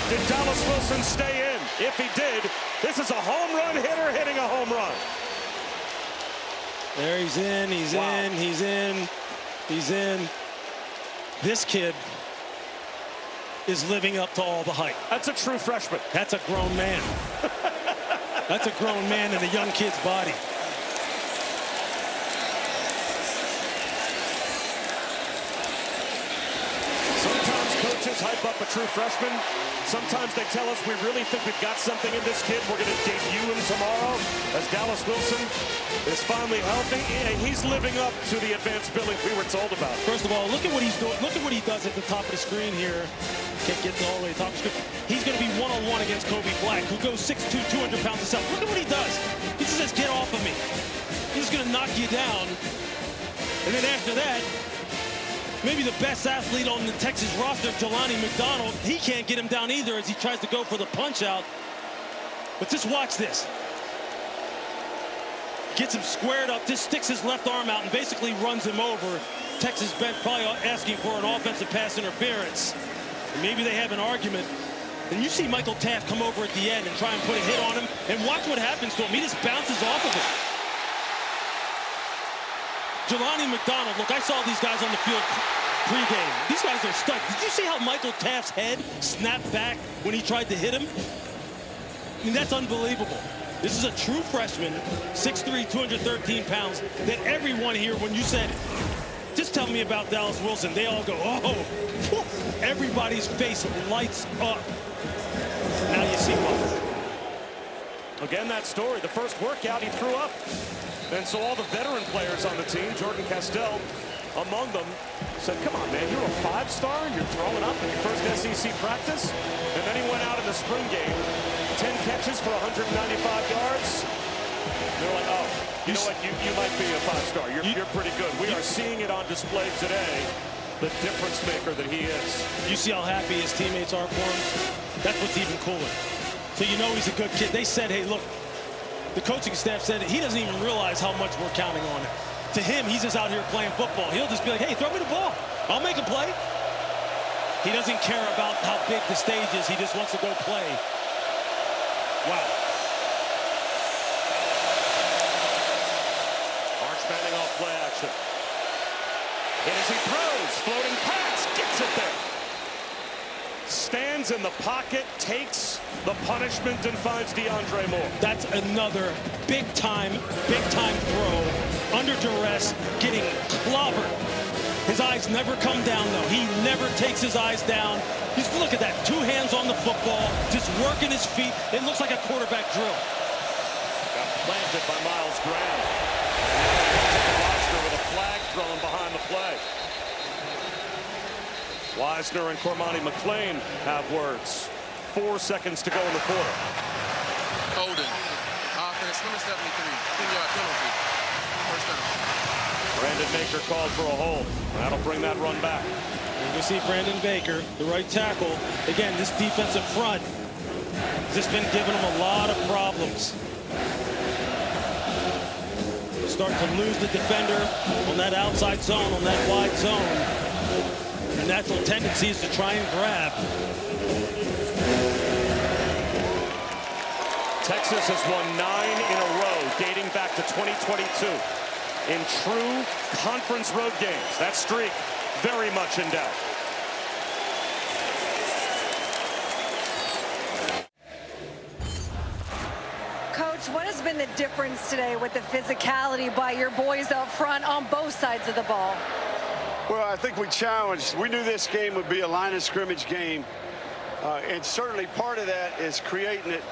Did Dallas Wilson stay in? If he did, this is a home run hitter hitting a home run. There he's in, he's in, he's in, he's in. This kid is living up to all the hype. That's a true freshman. That's a grown man. That's a grown man in a young kid's body. Sometimes coaches hype up a true freshman. Sometimes they tell us we really think we've got something in this kid. We're going to debut him tomorrow as Dallas Wilson is finally healthy, and he's living up to the advanced billing we were told about. First of all, look at what he's doing. Look at what he does at the top of the screen here. Can't get all the way to the top of the screen. He's going to be one-on-one against Kobe Black, who goes 6'2", 200 pounds himself. Look at what he does. He just says, get off of me. He's going to knock you down. And then after that, maybe the best athlete on the Texas roster, Jelani McDonald, he can't get him down either as he tries to go for the punch out. But just watch this. Gets him squared up, just sticks his left arm out and basically runs him over. Texas bench probably asking for an offensive pass interference. Maybe they have an argument. And you see Michael Taft come over at the end and try and put a hit on him. And watch what happens to him. He just bounces off of it. Jelani McDonald, look, I saw these guys on the field pregame. These guys are stuck. Did you see how Michael Taft's head snapped back when he tried to hit him? I mean, that's unbelievable. This is a true freshman, 6'3", 213 pounds, that everyone here, when you said, just tell me about Dallas Wilson, they all go, oh, whew. Everybody's face lights up. Now you see why. Again, that story, the first workout he threw up. And so all the veteran players on the team, Jordan Castell among them, said, come on, man, you're a five-star and you're throwing up in your first SEC practice? And then he went out in the spring game, 10 catches for 195 yards. They're like, oh, you know what, you might be a five-star. You're pretty good. We are seeing it on display today, the difference maker that he is. You see how happy his teammates are for him? That's what's even cooler. So you know he's a good kid. They said, hey, look, the coaching staff said he doesn't even realize how much we're counting on it. To him, he's just out here playing football. He'll just be like, hey, throw me the ball. I'll make a play. He doesn't care about how big the stage is. He just wants to go play. Wow. Arch Manning off play action. And as he throws, floating pass, gets it there. Stands in the pocket, takes the punishment, and finds DeAndre Moore. That's another big-time throw. Under duress, getting clobbered. His eyes never come down, though. He never takes his eyes down. Just look at that. Two hands on the football, just working his feet. It looks like a quarterback drill. Got planted by Miles Graham. Weisner with a flag thrown behind the play. Weisner and Cormani McClain have words. 4 seconds to go in the quarter. Holding. Offense, number 73. 10-yard penalty. First down. Brandon Baker called for a hold. That'll bring that run back. And you see Brandon Baker, the right tackle. Again, this defensive front has just been giving them a lot of problems. Start to lose the defender on that outside zone, on that wide zone. The natural tendency is to try and grab. Texas has won 9 in a row dating back to 2022 in true conference road games. That streak very much in doubt. Coach, what has been the difference today with the physicality by your boys up front on both sides of the ball? Well, I think we challenged. We knew this game would be a line of scrimmage game. And certainly part of that is creating it,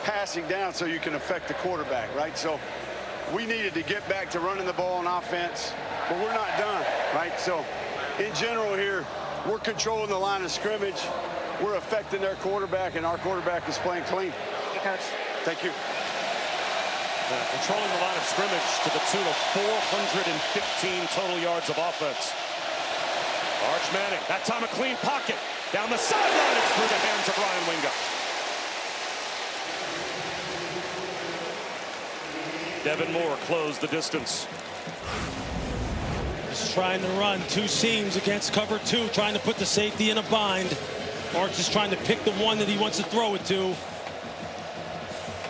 passing down so you can affect the quarterback, right? So we needed to get back to running the ball on offense, but we're not done, right? So in general here, we're controlling the line of scrimmage. We're affecting their quarterback, and our quarterback is playing clean. Thank you, Coach. Thank you. Controlling the line of scrimmage to the tune of 415 total yards of offense. Arch Manning, that time a clean pocket. Down the sideline, it's through the hands of Ryan Wingo. Devin Moore closed the distance. Just trying to run two seams against cover two, trying to put the safety in a bind. Arch is trying to pick the one that he wants to throw it to.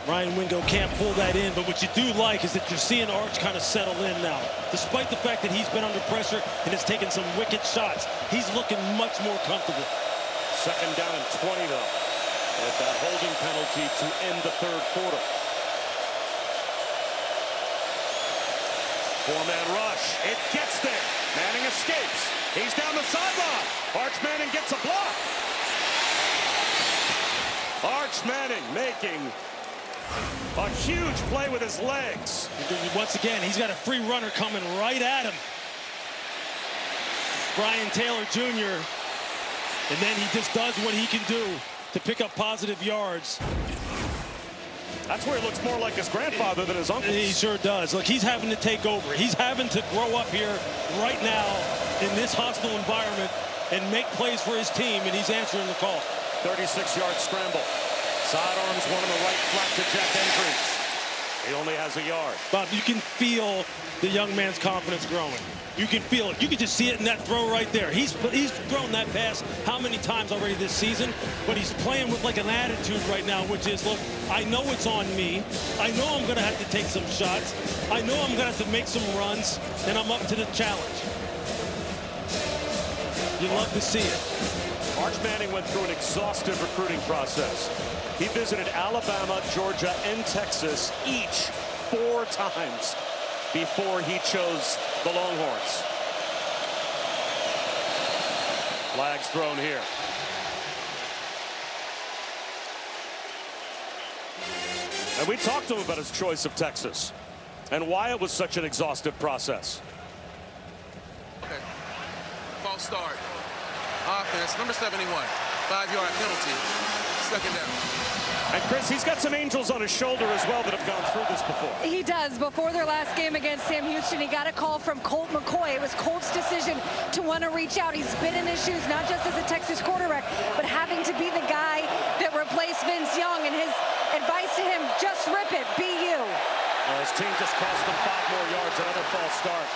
Ryan Wingo can't pull that in, but what you do like is that you're seeing Arch kind of settle in now. Despite the fact that he's been under pressure and has taken some wicked shots, he's looking much more comfortable. Second down and 20, though, with that holding penalty to end the third quarter. Four-man rush. It gets there. Manning escapes. He's down the sideline. Arch Manning gets a block. Arch Manning making a huge play with his legs. Once again, he's got a free runner coming right at him. Brian Taylor Jr. And then he just does what he can do to pick up positive yards. That's where he looks more like his grandfather than his uncle. He sure does. Look, he's having to take over. He's having to grow up here right now in this hostile environment and make plays for his team, and he's answering the call. 36-yard scramble. Sidearms one on the right flat to Jack Andrews. He only has a yard. Bob, you can feel the young man's confidence growing. You can feel it. You can just see it in that throw right there. He's thrown that pass how many times already this season, but he's playing with like an attitude right now, which is, look, I know it's on me. I know I'm going to have to take some shots. I know I'm going to have to make some runs, and I'm up to the challenge. You love to see it. Arch Manning went through an exhaustive recruiting process. He visited Alabama, Georgia, and Texas each 4 times before he chose the Longhorns. Flags thrown here. And we talked to him about his choice of Texas and why it was such an exhaustive process. Okay. False start. Offense, number 71. 5-yard penalty. Second down. And Chris, he's got some angels on his shoulder as well that have gone through this before. He does. Before their last game against Sam Houston, he got a call from Colt McCoy. It was Colt's decision to want to reach out. He's been in his shoes, not just as a Texas quarterback, but having to be the guy that replaced Vince Young. And his advice to him, just rip it, be you. Well, his team just cost them 5 more yards, another false start.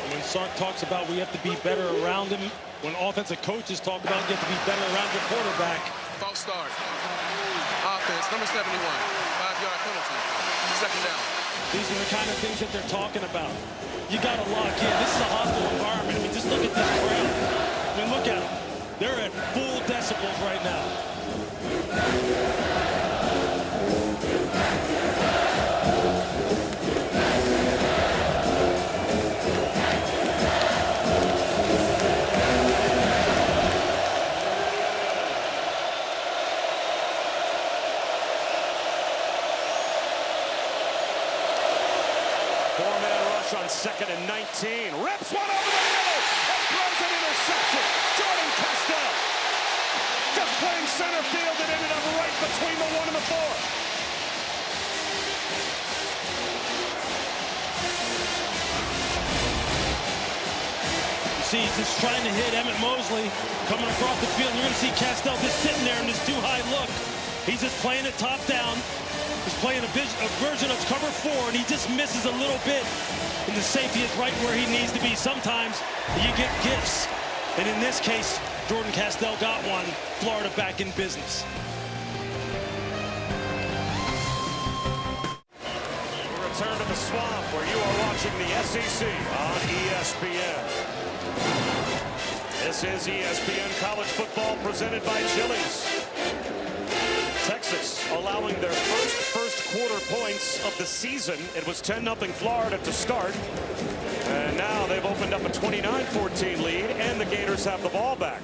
When Sark talks about we have to be better around him, when offensive coaches talk about you have to be better around your quarterback. False start. Offense, number 71. 5-yard penalty. Second down. These are the kind of things that they're talking about. You got to lock in. This is a hostile environment. I mean, just look at this crowd. I mean, look at them. They're at full decibels right now. On 2nd and 19. Rips one over the middle and throws an interception. Jordan Castell just playing center field and ended up right between the 1 and the 4. You see, he's just trying to hit Emmett Mosley coming across the field. You're going to see Castell just sitting there in this too high look. He's just playing it top down. He's playing a version of cover 4, and he just misses a little bit. And the safety is right where he needs to be. Sometimes you get gifts. And in this case, Jordan Castell got one. Florida back in business. We return to the swamp where you are watching the SEC on ESPN. This is ESPN College Football presented by Chili's. Texas allowing their first quarter points of the season. It was 10-0 Florida to start. And now they've opened up a 29-14 lead, and the Gators have the ball back.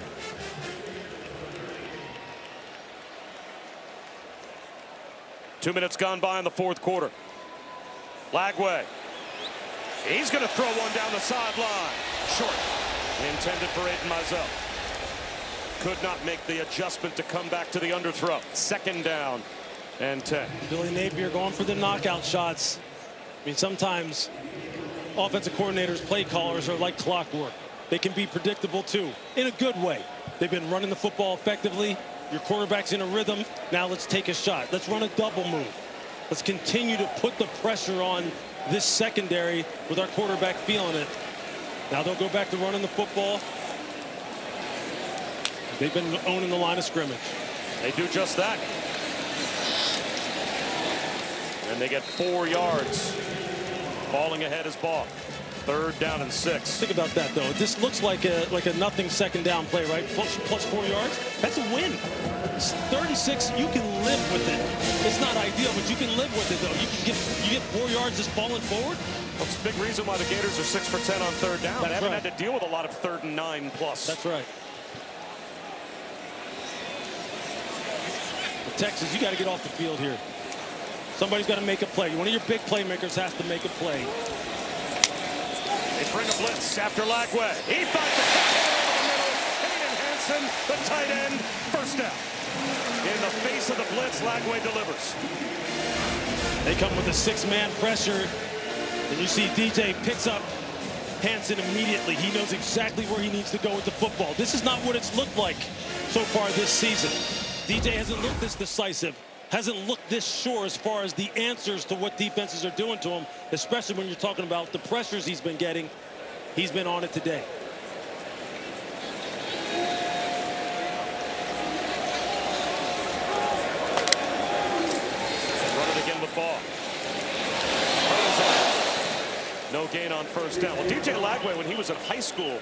Two minutes gone by in the fourth quarter. Lagway. He's going to throw one down the sideline. Short. Intended for Aiden Mizell. Could not make the adjustment to come back to the underthrow. 2nd down and 10. Billy Napier going for the knockout shots. I mean, sometimes offensive coordinators, play callers are like clockwork. They can be predictable too, in a good way. They've been running the football effectively. Your quarterback's in a rhythm. Now let's take a shot. Let's run a double move. Let's continue to put the pressure on this secondary with our quarterback feeling it. Now they'll go back to running the football. They've been owning the line of scrimmage. They do just that. And they get 4 yards. Falling ahead is Ball. 3rd down and 6. Think about that, though. This looks like a nothing 2nd down play, right? Plus 4 yards. That's a win. It's 3rd and 6. You can live with it. It's not ideal, but you can live with it, though. You get 4 yards just falling forward. That's a big reason why the Gators are 6 for 10 on 3rd down. They haven't had to deal with a lot of 3rd and 9 plus. That's right. But Texas, you got to get off the field here. Somebody's got to make a play. One of your big playmakers has to make a play. They bring a blitz after Lagway. He finds the tight end over the middle. Hayden Hansen, the tight end, 1st down. In the face of the blitz, Lagway delivers. They come with a 6-man pressure. And you see DJ picks up Hansen immediately. He knows exactly where he needs to go with the football. This is not what it's looked like so far this season. DJ hasn't looked this decisive. Hasn't looked this sure as far as the answers to what defenses are doing to him, especially when you're talking about the pressures he's been getting. He's been on it today. Run it again with Ball. No gain on 1st down. Well, DJ Lagway, when he was in high school,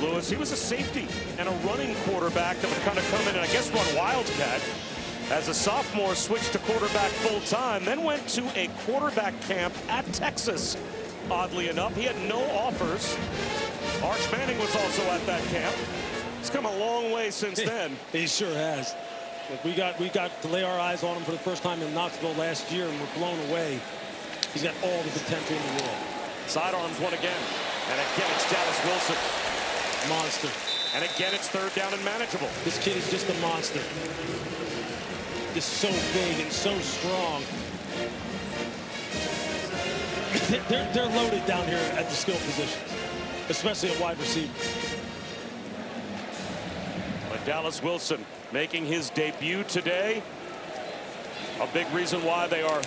Lewis, he was a safety and a running quarterback that would kind of come in and I guess run wildcat. As a sophomore, switched to quarterback full-time, then went to a quarterback camp at Texas. Oddly enough, he had no offers. Arch Manning was also at that camp. He's come a long way since then. He sure has. Look, we got to lay our eyes on him for the first time in Knoxville last year, and we're blown away. He's got all the potential in the world. Sidearms one again. And again, it's Dallas Wilson. Monster. And again, it's 3rd down and manageable. This kid is just a monster. Just so big and so strong. They're loaded down here at the skill positions, especially at wide receiver. But Dallas Wilson making his debut today. A big reason why they are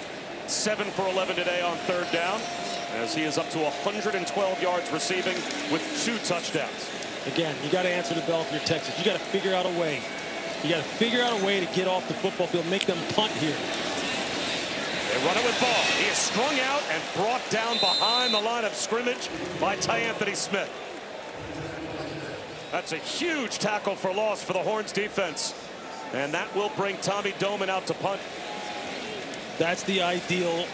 7 for 11 today on 3rd down, as he is up to 112 yards receiving with 2 touchdowns. Again, you got to answer the bell for your Texas. You got to figure out a way. You got to figure out a way to get off the football field, make them punt here. They run it with Ball. He is strung out and brought down behind the line of scrimmage by Anthony Smith. That's a huge tackle for loss for the Horns defense. And that will bring Tommy Doman out to punt. That's the ideal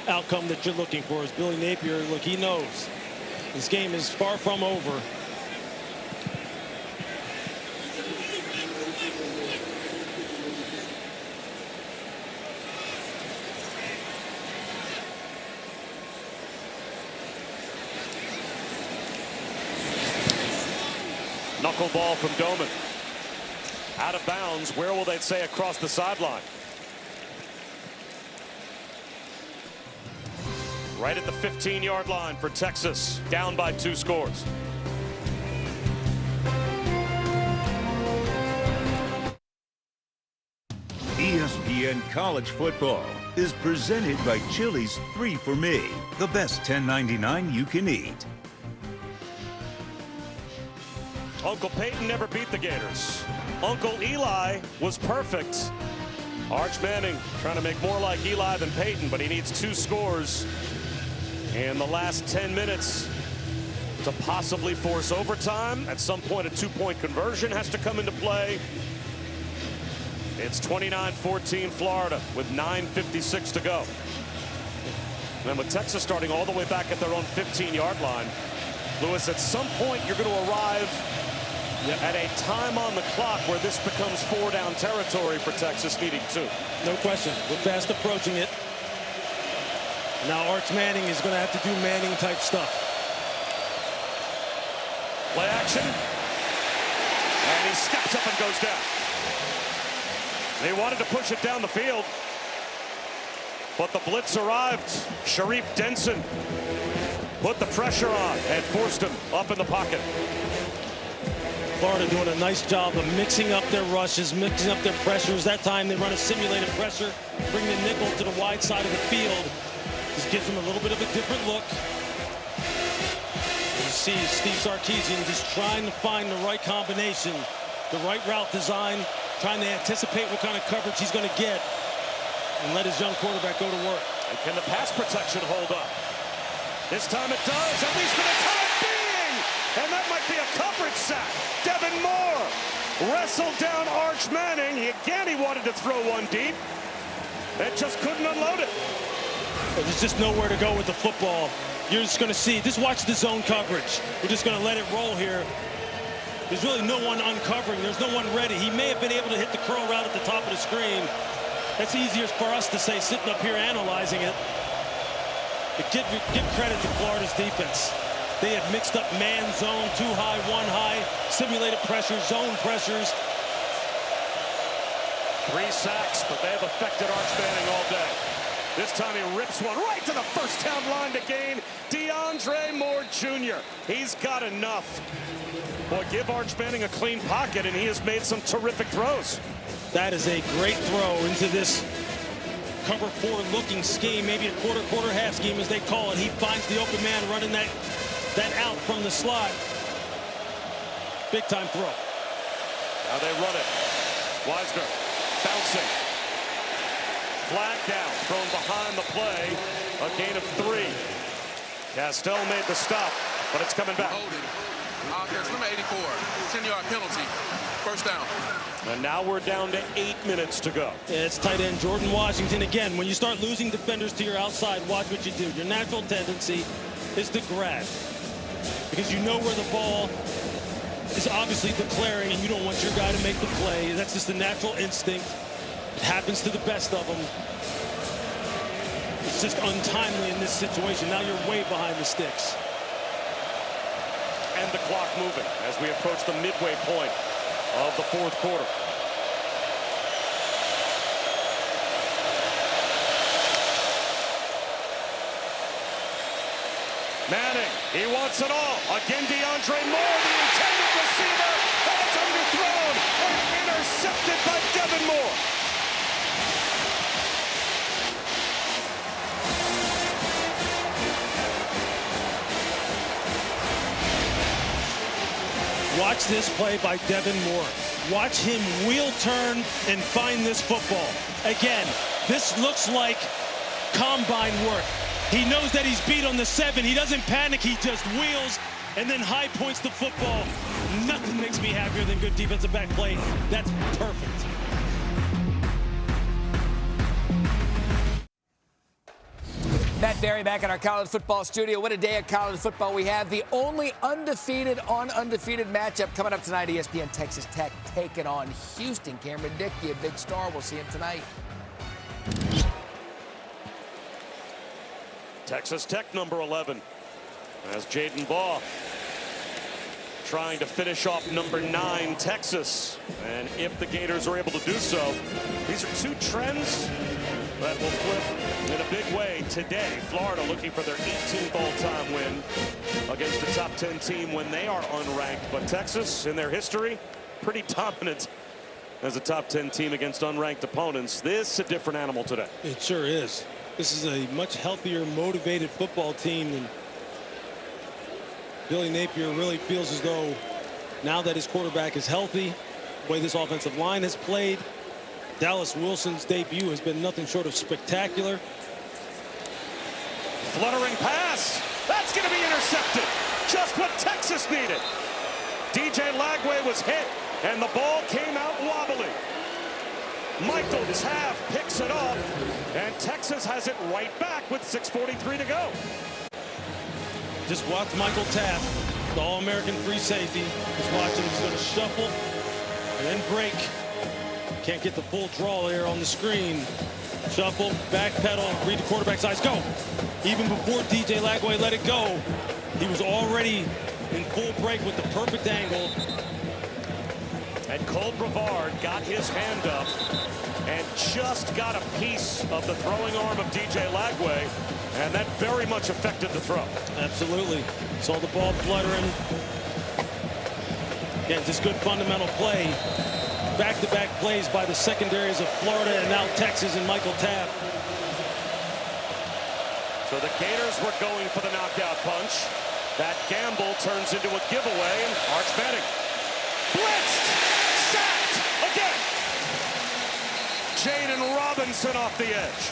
outcome that you're looking for. Is Billy Napier, look, he knows this game is far from over. Knuckleball from Doman. Out of bounds. Where will they say across the sideline? Right at the 15-yard line for Texas. Down by 2 scores. ESPN College Football is presented by Chili's 3 for Me, the best $10.99 you can eat. Uncle Peyton never beat the Gators. Uncle Eli was perfect. Arch Manning trying to make more like Eli than Peyton, but he needs 2 scores in the last 10 minutes to possibly force overtime. At some point, a 2-point conversion has to come into play. It's 29-14 Florida with 9:56 to go. And with Texas starting all the way back at their own 15-yard line, Lewis, at some point you're going to arrive at a time on the clock where this becomes 4-down territory for Texas, needing 2. No question. We're fast approaching it. Now Arch Manning is going to have to do Manning-type stuff. Play action. And he steps up and goes down. They wanted to push it down the field, but the blitz arrived. Sharif Denson put the pressure on and forced him up in the pocket. Florida doing a nice job of mixing up their rushes, mixing up their pressures. That time they run a simulated pressure, bring the nickel to the wide side of the field. Just gives them a little bit of a different look. You see Steve Sarkisian just trying to find the right combination, the right route design, trying to anticipate what kind of coverage he's going to get and let his young quarterback go to work. And can the pass protection hold up? This time it does, at least for the time being. And that might be a coverage sack. Devin Moore wrestled down Arch Manning. Again, he wanted to throw one deep and just couldn't unload it. There's just nowhere to go with the football. You're just going to see, just watch the zone coverage. We're just going to let it roll here. There's really no one uncovering. There's no one ready. He may have been able to hit the curl route at the top of the screen. That's easier for us to say sitting up here analyzing it. But give credit to Florida's defense. They have mixed up man, zone, 2 high, 1 high, simulated pressures, zone pressures. 3 sacks, but they have affected Arch Manning all day. This time he rips one right to the first down line to gain DeAndre Moore Jr. He's got enough. Boy, give Arch Manning a clean pocket, and he has made some terrific throws. That is a great throw into this cover 4 looking scheme, maybe a quarter half scheme as they call it. He finds the open man running that out from the slot. Big time throw. Now they run it. Wisner bouncing. Flag down, thrown behind the play. A gain of 3. Castell made the stop, but it's coming back. Offense number 84, 10-yard penalty, first down. And now we're down to 8 minutes to go. Yeah, it's tight end Jordan Washington again. When you start losing defenders to your outside, watch what you do. Your natural tendency is to grab, because you know where the ball is obviously declaring, and you don't want your guy to make the play. That's just a natural instinct. It happens to the best of them. It's just untimely in this situation. Now you're way behind the sticks. And the clock moving as we approach the midway point of the 4th quarter. Manning, he wants it all. Again, DeAndre Moore, the intended receiver, and it's underthrown and intercepted by Devin Moore. Watch this play by Devin Moore. Watch him wheel turn and find this football. Again, this looks like combine work. He knows that he's beat on the 7. He doesn't panic. He just wheels and then high points the football. Nothing makes me happier than good defensive back play. That's perfect. Matt Berry back in our college football studio. What a day of college football we have. The only undefeated on undefeated matchup coming up tonight. ESPN Texas Tech taking on Houston. Cameron Dickey, a big star. We'll see him tonight. Texas Tech number 11 as Jaden Baugh trying to finish off number 9 Texas. And if the Gators are able to do so, these are 2 trends that will flip in a big way today. Florida looking for their 18th all-time win against a top 10 team when they are unranked. But Texas, in their history, pretty dominant as a top 10 team against unranked opponents. This is a different animal today. It sure is. This is a much healthier, motivated football team than Billy Napier really feels as though now that his quarterback is healthy, the way this offensive line has played, Dallas Wilson's debut has been nothing short of spectacular. Fluttering pass. That's going to be intercepted. Just what Texas needed. DJ Lagway was hit, and the ball came out wobbly. Michael Taft picks it off, and Texas has it right back with 6:43 to go. Just watch Michael Taft, the All-American free safety. Just watch him. He's going to shuffle and then break. Can't get the full draw there on the screen. Shuffle, back pedal, read the quarterback's eyes, go. Even before DJ Lagway let it go, he was already in full break with the perfect angle. And Cole Brevard got his hand up and just got a piece of the throwing arm of DJ Lagway, and that very much affected the throw. Absolutely. Saw the ball fluttering. Again, just good fundamental play. Back-to-back plays by the secondaries of Florida and now Texas and Michael Taft. So the Gators were going for the knockout punch. That gamble turns into a giveaway, and Arch Manning blitzed, sacked again. Jaden Robinson off the edge.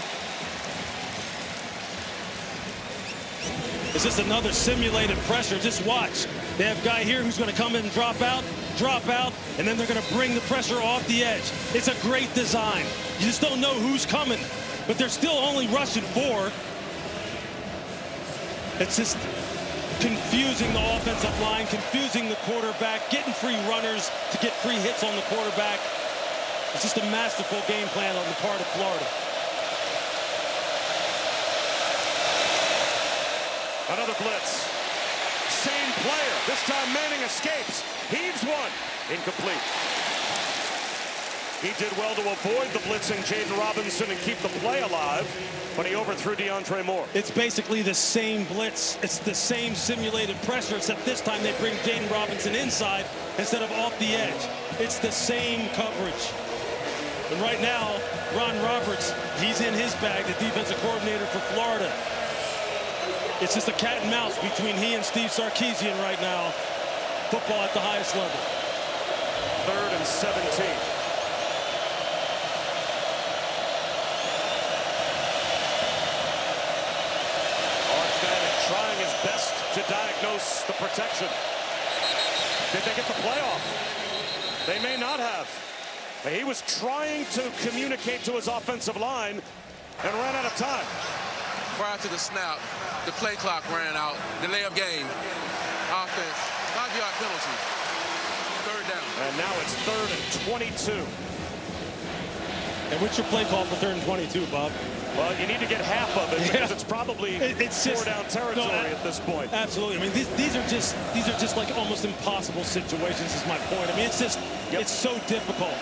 It's just another simulated pressure. Just watch. They have a guy here who's going to come in and drop out, and then they're going to bring the pressure off the edge. It's a great design. You just don't know who's coming, but they're still only rushing 4. It's just confusing the offensive line, confusing the quarterback, getting free runners to get free hits on the quarterback. It's just a masterful game plan on the part of Florida. Another blitz. Same player. This time Manning escapes. Heaves one. Incomplete. He did well to avoid the blitzing Jaden Robinson and keep the play alive, but he overthrew DeAndre Moore. It's basically the same blitz. It's the same simulated pressure, except this time they bring Jaden Robinson inside instead of off the edge. It's the same coverage. And right now, Ron Roberts, he's in his bag, the defensive coordinator for Florida. It's just a cat and mouse between he and Steve Sarkisian right now. Football at the highest level. 3rd and 17. Trying his best to diagnose the protection. Did they get the playoff? They may not have. He was trying to communicate to his offensive line and ran out of time. Prior to the snap, the play clock ran out. Delay of game. Offense. 5-yard penalty. 3rd down. And now it's 3rd and 22. And what's your play call for 3rd and 22, Bob? Well, you need to get half of it because it's probably it's 4-down territory at this point. Absolutely. I mean, these are just like almost impossible situations. Is my point. I mean, it's just it's so difficult.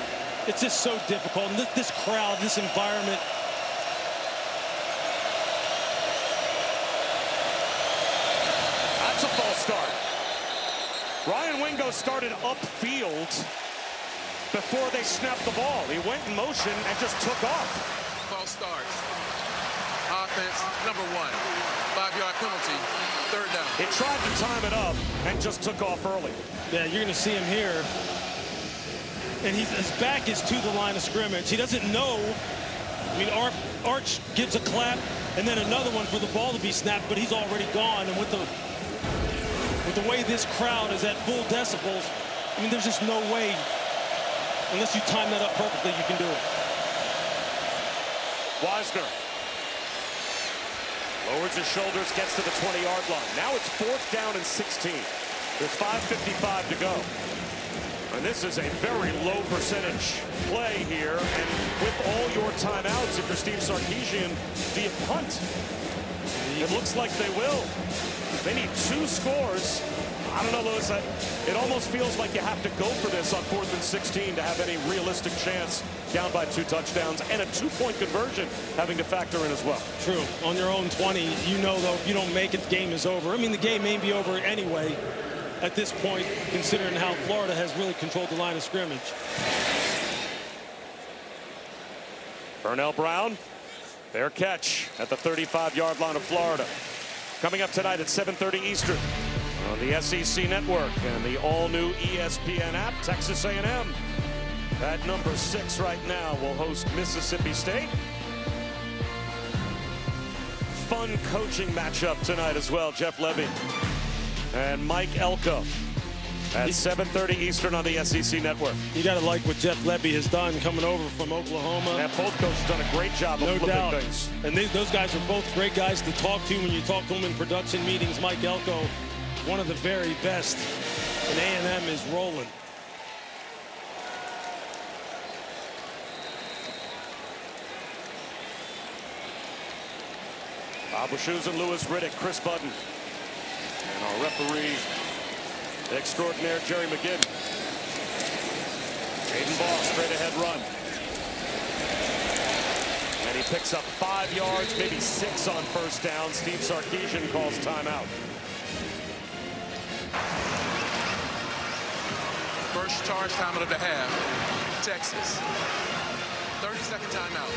It's just so difficult. And this crowd, this environment. That's a false start. Ryan Wingo started upfield before they snapped the ball. He went in motion and just took off. False start. Offense, number 1. 5-yard penalty. 3rd down. He tried to time it up and just took off early. Yeah, you're going to see him here. And his back is to the line of scrimmage. He doesn't know. I mean, Arch gives a clap and then another one for the ball to be snapped, but he's already gone. And with the way this crowd is at full decibels, I mean, there's just no way, unless you time that up perfectly, you can do it. Wisner lowers his shoulders, gets to the 20-yard line. Now it's 4th down and 16. There's 5:55 to go. And this is a very low percentage play here. And with all your timeouts, if you're Steve Sarkisian, do you punt? It looks like they will. They need 2 scores. I don't know, Lewis. It almost feels like you have to go for this on 4th and 16 to have any realistic chance, down by 2 touchdowns and a 2-point conversion having to factor in as well. True. On your own 20, you know, though, if you don't make it, the game is over. I mean, the game may be over anyway at this point, considering how Florida has really controlled the line of scrimmage. Burnell Brown, fair catch at the 35-yard line of Florida. Coming up tonight at 7:30 Eastern on the SEC Network and the all-new ESPN app, Texas A&M at number 6 right now will host Mississippi State. Fun coaching matchup tonight as well. Jeff Lebby and Mike Elko at 7:30 Eastern on the SEC Network. You got to like what Jeff Lebby has done coming over from Oklahoma. And both coaches done a great job of flipping things. And those guys are both great guys to talk to when you talk to them in production meetings. Mike Elko, one of the very best, and A&M is rolling. Bob Wischusen and Louis Riddick, Chris Budden, and our referee extraordinaire, Jerry McGinn. Aiden Ball, straight ahead run. And he picks up 5 yards, maybe 6 on 1st down. Steve Sarkisian calls timeout. First charge time of the half. Texas. 30-second timeout.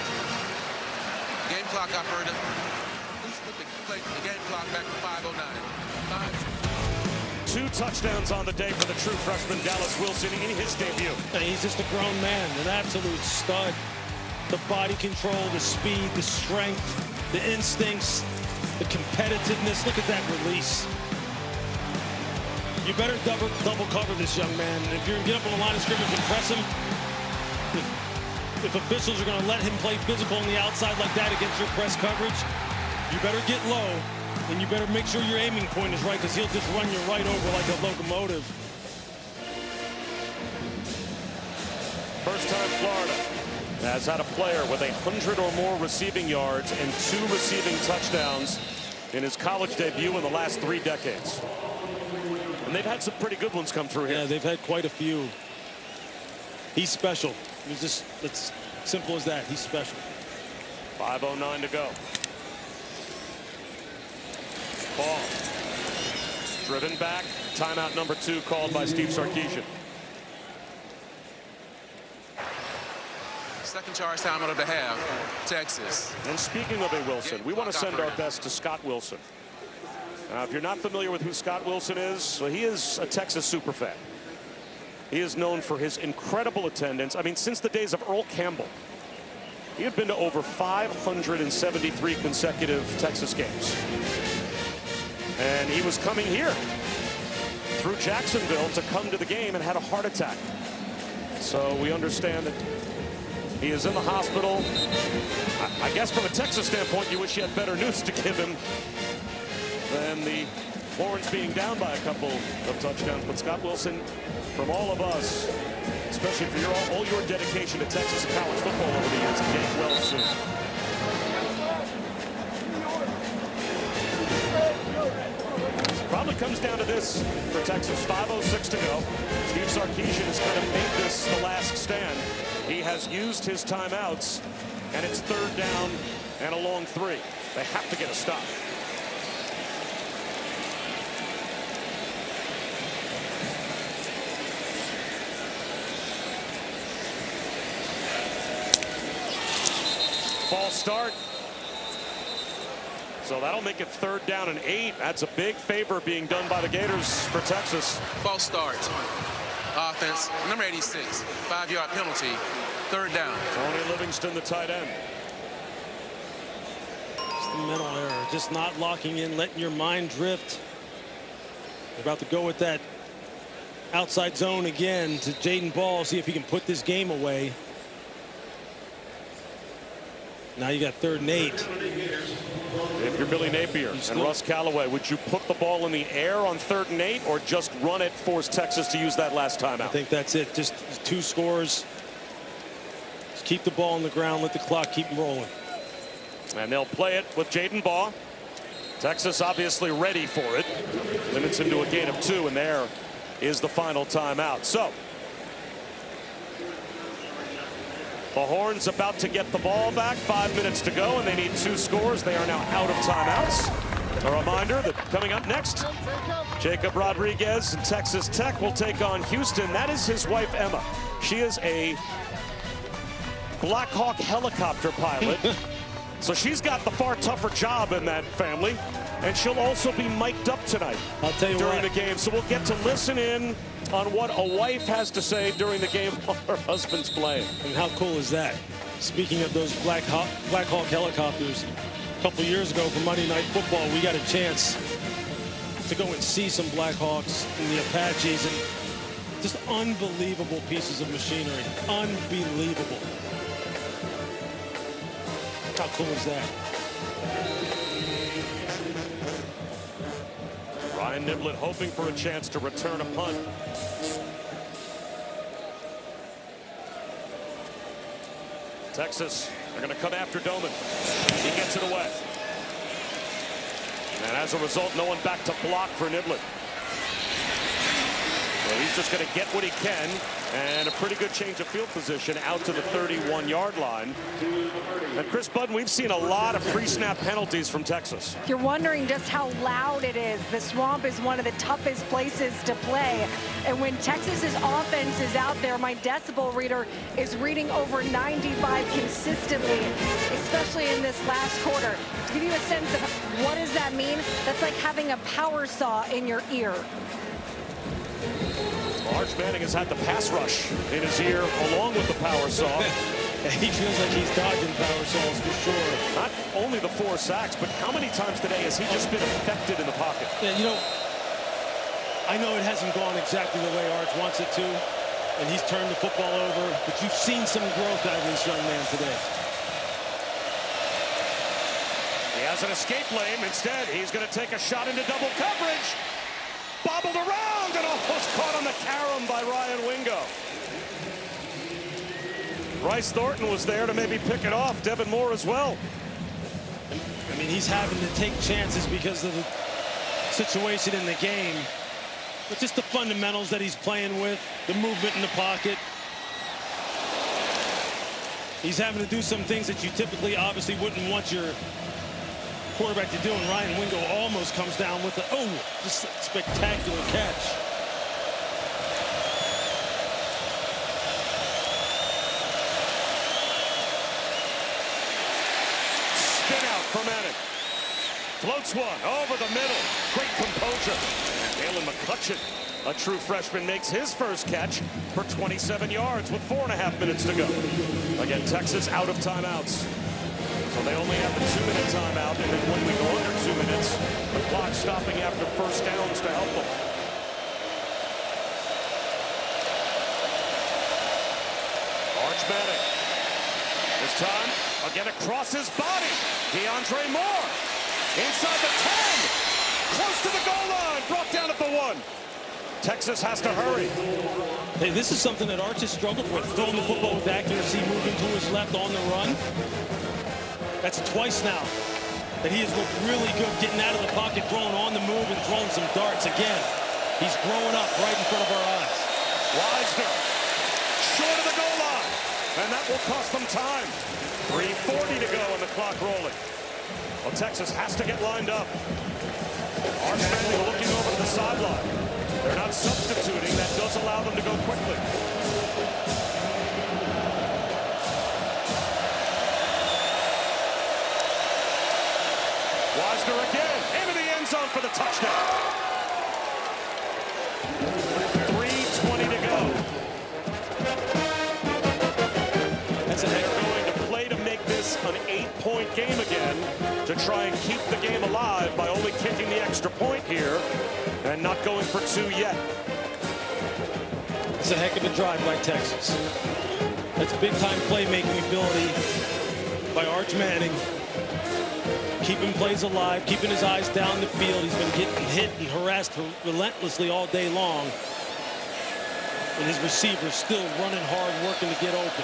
Game clock operator. Please put the game clock back to 5:09. 2 touchdowns on the day for the true freshman Dallas Wilson in his debut. And he's just a grown man, an absolute stud. The body control, the speed, the strength, the instincts. the competitiveness. Look at that release. You better double cover this young man. If you're going to get up on the line of scrimmage and press him, if officials are going to let him play physical on the outside like that against your press coverage, you better get low, and you better make sure your aiming point is right, because he'll just run you right over like a locomotive. First time Florida has had a player with 100 or more receiving yards and 2 receiving touchdowns in his college debut in the last 3 decades. And they've had some pretty good ones come through here. Yeah, they've had quite a few. He's special. It's simple as that. He's special. 5:09 to go. Ball. Driven back. Timeout number 2 called by Steve Sarkisian. Second charge timeout of the half, Texas. And speaking of A. Wilson, we want to send our best to Scott Wilson. If you're not familiar with who Scott Wilson is, well, he is a Texas superfan. He is known for his incredible attendance. I mean, since the days of Earl Campbell, he had been to over 573 consecutive Texas games. And he was coming here through Jacksonville to come to the game and had a heart attack. So we understand that he is in the hospital. I guess from a Texas standpoint, you wish you had better news to give him than the Longhorns being down by a couple of touchdowns. But Scott Wilson, from all of us, especially for all your dedication to Texas and college football over the years, get well soon. Probably comes down to this for Texas. 5:06 to go. Steve Sarkisian has kind of made this the last stand. He has used his timeouts, and it's 3rd down and a long 3. They have to get a stop. False start. So that'll make it 3rd down and 8. That's a big favor being done by the Gators for Texas. False start. Offense, number 86, 5-yard penalty, 3rd down. Tony Livingston, the tight end. Just the mental error, just not locking in, letting your mind drift. They're about to go with that outside zone again to Jaden Ball, see if he can put this game away. Now you got 3rd and 8. If you're Billy Napier and Russ Callaway, would you put the ball in the air on 3rd and 8 or just run it, force Texas to use that last timeout? I think that's it. Just 2 scores. Just keep the ball on the ground, let the clock keep rolling. And they'll play it with Jaden Ball. Texas obviously ready for it. Limits him to a gain of 2, and there is the final timeout. So the Horns about to get the ball back. 5 minutes to go, and they need 2 scores. They are now out of timeouts. A reminder that coming up next, Jacob Rodriguez and Texas Tech will take on Houston. That is his wife, Emma. She is a Black Hawk helicopter pilot. So she's got the far tougher job in that family. And she'll also be mic'd up tonight during the game. So we'll get to listen in on what a wife has to say during the game while her husband's playing. And how cool is that? Speaking of those Black Hawk helicopters, a couple years ago for Monday Night Football, we got a chance to go and see some Black Hawks and the Apaches, and just unbelievable pieces of machinery. Unbelievable. How cool is that? Ryan Niblett hoping for a chance to return a punt. Texas are going to come after Doman. He gets it away. And as a result, no one back to block for Niblett. So he's just going to get what he can, and a pretty good change of field position out to the 31-yard line. And Chris Budden, we've seen a lot of pre-snap penalties from Texas. If you're wondering just how loud it is, the Swamp is one of the toughest places to play. And when Texas's offense is out there, my decibel reader is reading over 95 consistently, especially in this last quarter. To give you a sense of what does that mean, that's like having a power saw in your ear. Arch Manning has had the pass rush in his ear along with the power saw. He feels like he's dodging power soles for sure. Not only the 4 sacks, but how many times today has he just been affected in the pocket? Yeah, you know, I know it hasn't gone exactly the way Arch wants it to, and he's turned the football over, but you've seen some growth out of this young man today. He has an escape lane. Instead, he's going to take a shot into double coverage. Bobbled around and almost caught on the carom by Ryan Wingo. Bryce Thornton was there to maybe pick it off. Devin Moore as well. I mean, he's having to take chances because of the situation in the game. But just the fundamentals that he's playing with, the movement in the pocket. He's having to do some things that you typically obviously wouldn't want your quarterback to do, and Ryan Wingo almost comes down with just a spectacular catch. Spin out for Manning. Floats one over the middle. Great composure. Jalen McCutcheon, a true freshman, makes his first catch for 27 yards with 4.5 minutes to go. Again, Texas out of timeouts. So they only have the 2-minute timeout, and then when we go under 2 minutes, the clock stopping after first downs to help them. Arch Manning. This time, again across his body. DeAndre Moore. Inside the 10. Close to the goal line. Brought down at the 1. Texas has to hurry. Hey, this is something that Arch has struggled with. Throwing the football with accuracy, moving to his left on the run. That's twice now that he has looked really good getting out of the pocket, throwing on the move and throwing some darts. Again, he's growing up right in front of our eyes. Wisner, short of the goal line, and that will cost them time. 3:40 to go and the clock rolling. Well, Texas has to get lined up. Arch Manning looking over to the sideline. They're not substituting. That does allow them to go quickly. Wisner again, into the end zone for the touchdown. 3:20 to go. That's a heck of They're going to play to make this an 8-point game again, to try and keep the game alive by only kicking the extra point here and not going for 2 yet. It's a heck of a drive by Texas. That's big-time playmaking ability by Arch Manning. Keeping plays alive, keeping his eyes down the field. He's been getting hit and harassed relentlessly all day long. And his receivers still running hard, working to get open.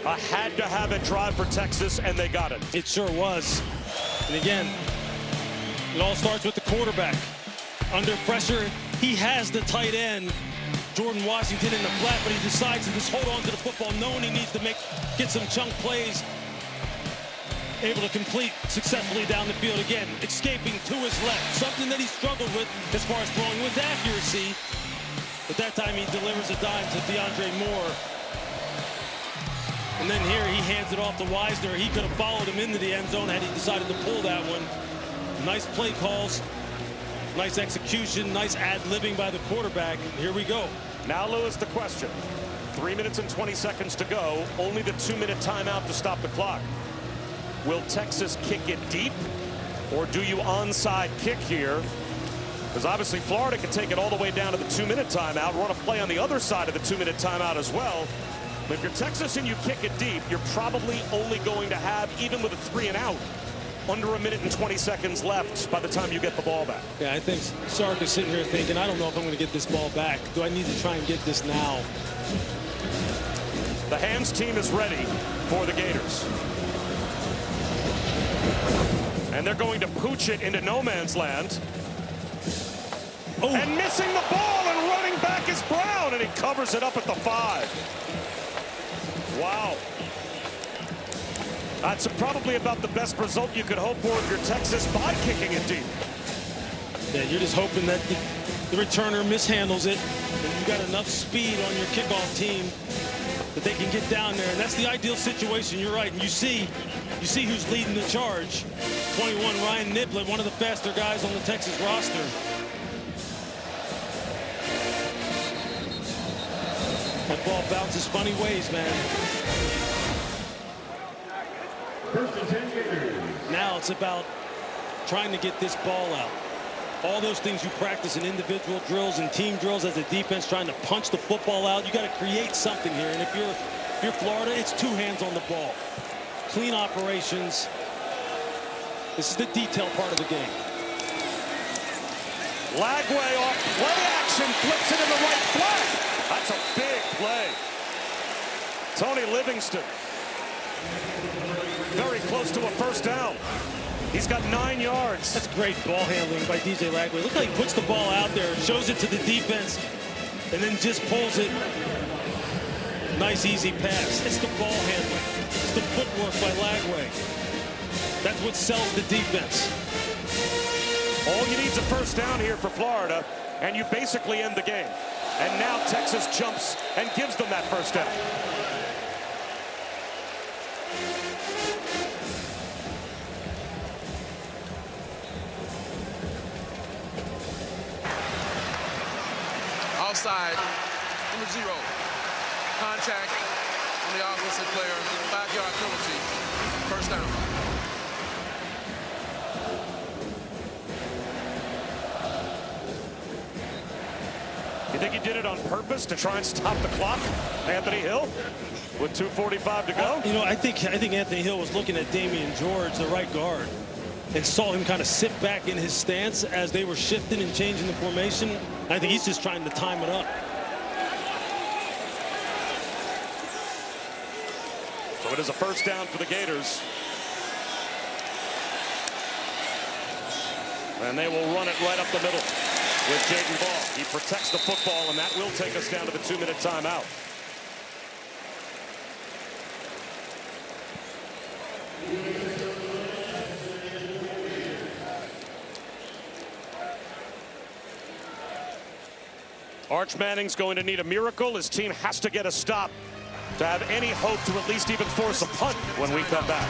A had-to-have-it drive for Texas, and they got it. It sure was. And again, it all starts with the quarterback. Under pressure, he has the tight end, Jordan Washington, in the flat, but he decides to just hold on to the football, knowing he needs to get some chunk plays. Able to complete successfully down the field again, escaping to his left. Something that he struggled with as far as throwing was accuracy. But that time he delivers a dime to DeAndre Moore. And then here he hands it off to Wisner. He could have followed him into the end zone had he decided to pull that one. Nice play calls, nice execution, nice ad-libbing by the quarterback. Here we go. Now, Lewis, the question. 3 minutes and 20 seconds to go. Only the 2-minute timeout to stop the clock. Will Texas kick it deep, or do you onside kick here? Because obviously Florida can take it all the way down to the 2-minute timeout, run a play on the other side of the 2-minute timeout as well. But if you're Texas and you kick it deep, you're probably only going to have, even with a 3 and out, under 1 minute and 20 seconds left by the time you get the ball back. Yeah, I think Sark is sitting here thinking, I don't know if I'm going to get this ball back. Do I need to try and get this now? The hands team is ready for the Gators. And they're going to pooch it into no man's land. Oh. And missing the ball and running back is Brown, and he covers it up at the 5. Wow. That's probably about the best result you could hope for if you're Texas by kicking it deep. Yeah, you're just hoping that the returner mishandles it, and you've got enough speed on your kickoff team that they can get down there, and that's the ideal situation. You're right, and you see You see who's leading the charge. 21, Ryan Niblett, one of the faster guys on the Texas roster. That ball bounces funny ways, man. Now it's about trying to get this ball out. All those things you practice in individual drills and team drills as a defense, trying to punch the football out. You got to create something here. And if you're Florida, it's two hands on the ball. Clean operations. This is the detail part of the game. Lagway off play action, flips it in the right flat. That's a big play. Tony Livingston. Very close to a first down. He's got 9 yards. That's great ball handling by DJ Lagway. Look how he puts the ball out there, shows it to the defense, and then just pulls it. Nice, easy pass. It's the ball handling. It's the footwork by Lagway. That's what sells the defense. All you need is a first down here for Florida, and you basically end the game. And now Texas jumps and gives them that first down. Offside, number 0. Contact on the offensive player, 5-yard penalty, first down. You think he did it on purpose to try and stop the clock, Anthony Hill, with 2:45 to go? You know, I think Anthony Hill was looking at Damian George, the right guard, and saw him kind of sit back in his stance as they were shifting and changing the formation. I think he's just trying to time it up. So it is a first down for the Gators. And they will run it right up the middle with Jaden Ball. He protects the football, and that will take us down to the 2-minute timeout. Arch Manning's going to need a miracle. His team has to get a stop to have any hope to at least even force a punt when we come back.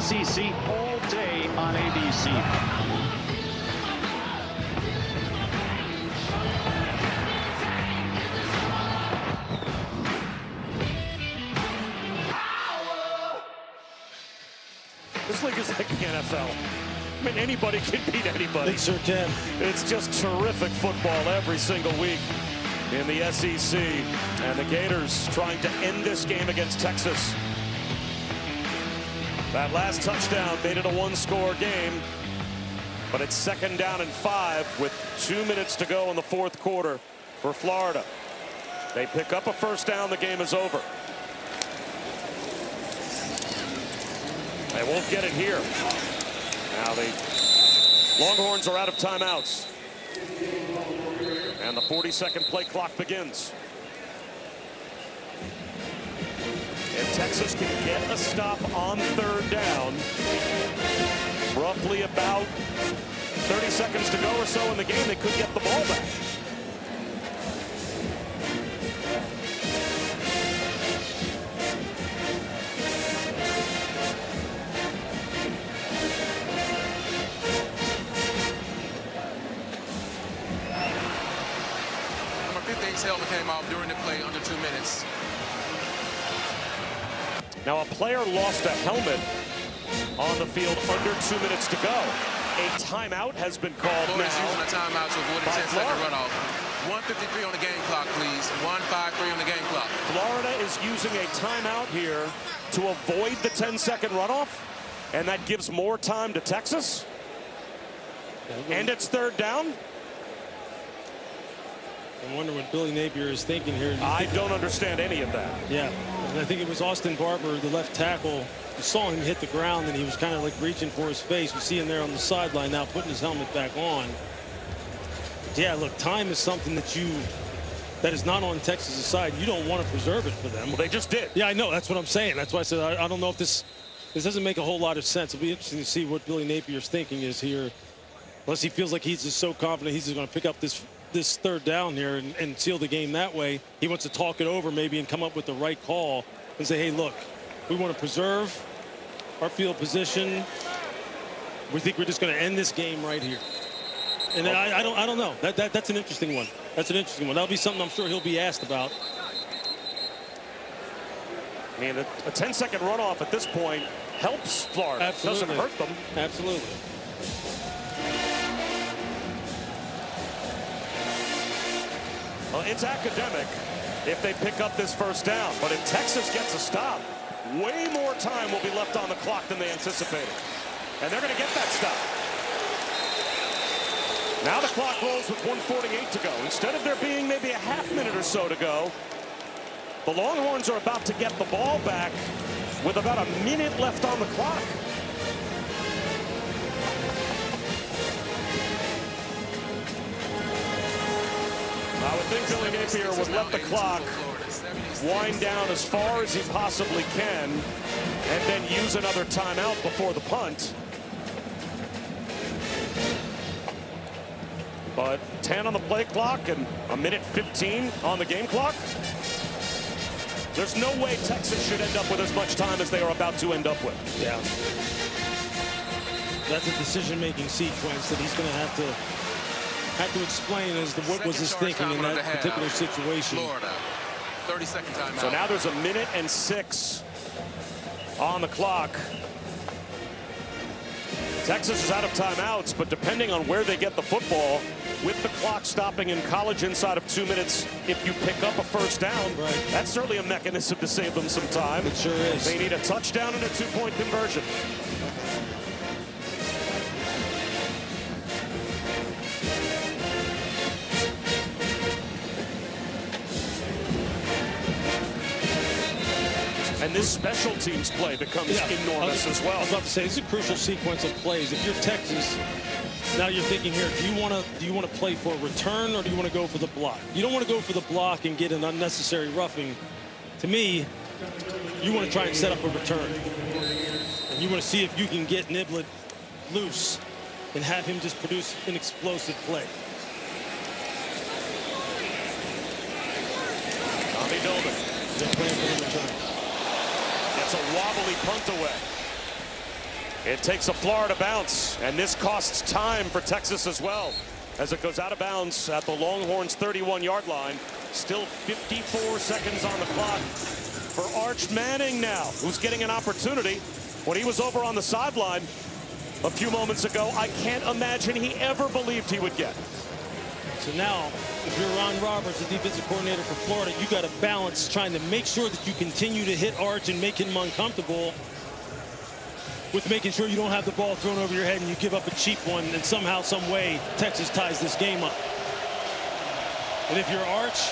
SEC all day on ABC. This league is like the NFL. I mean, anybody can beat anybody. They sure can. It's just terrific football every single week in the SEC. And the Gators trying to end this game against Texas. That last touchdown made it a one-score game. But it's 2nd down and 5 with 2 minutes to go in the 4th quarter for Florida. They pick up a first down, the game is over. They won't get it here. Now the Longhorns are out of timeouts. And the 40-second play clock begins. If Texas can get a stop on 3rd down, roughly about 30 seconds to go or so in the game, they could get the ball back. Helmet came off during the play under 2 minutes. Now a player lost a helmet on the field under 2 minutes to go. A timeout has been called now. Florida's using a timeout to avoid a 10-second runoff. 1:53 on the game clock, please. 1:53 on the game clock. Florida is using a timeout here to avoid the 10-second runoff, and that gives more time to Texas. And it's 3rd down. I wonder what Billy Napier is thinking here. I don't understand any of that. Yeah, and I think it was Austin Barber, the left tackle. You saw him hit the ground, and he was kind of like reaching for his face. You see him there on the sideline now, putting his helmet back on. Yeah, look, time is something that is not on Texas' side. You don't want to preserve it for them. Well, they just did. Yeah, I know. That's what I'm saying. That's why I said I don't know if this doesn't make a whole lot of sense. It'll be interesting to see what Billy Napier's thinking is here. Unless he feels like he's just so confident he's just going to pick up this this third down here and seal the game that way. He wants to talk it over maybe and come up with the right call and say, hey, look, we want to preserve our field position. We think we're just going to end this game right here. And I don't know. That's an interesting one. That's an interesting one. That'll be something I'm sure he'll be asked about. I mean, a 10-second runoff at this point helps Florida. Absolutely. Doesn't hurt them. Absolutely. Well, it's academic if they pick up this first down. But if Texas gets a stop, way more time will be left on the clock than they anticipated. And they're going to get that stop. Now the clock rolls with 1:48 to go. Instead of there being maybe a half minute or so to go, the Longhorns are about to get the ball back with about a minute left on the clock. I would think Billy Napier would let the clock wind down as far as he possibly can and then use another timeout before the punt. But 10 on the play clock and a minute 15 on the game clock. There's no way Texas should end up with as much time as they are about to end up with. Yeah. That's a decision-making sequence that he's going to have to explain as to what was his thinking in that particular situation. Florida, 30-second timeout. So now there's a minute and 6 on the clock. Texas is out of timeouts, but depending on where they get the football, with the clock stopping in college inside of 2 minutes, if you pick up a first down, that's certainly a mechanism to save them some time. It sure is. They need a touchdown and a 2-point conversion. And this special teams play becomes enormous as well. I was about to say, this is a crucial sequence of plays. If you're Texas, now you're thinking here, do you want to play for a return or do you want to go for the block? You don't want to go for the block and get an unnecessary roughing. To me, you want to try and set up a return. And you want to see if you can get Niblett loose and have him just produce an explosive play. Tommy Dolman. They're playing for the return. It's a wobbly punt away. It takes a Florida bounce, and this costs time for Texas as well, as it goes out of bounds at the Longhorns' 31-yard line. Still 54 seconds on the clock for Arch Manning now, who's getting an opportunity. When he was over on the sideline a few moments ago, I can't imagine he ever believed he would get. So now, if you're Ron Roberts, the defensive coordinator for Florida, you got to balance trying to make sure that you continue to hit Arch and make him uncomfortable with making sure you don't have the ball thrown over your head and you give up a cheap one, and somehow, some way, Texas ties this game up. And if you're Arch,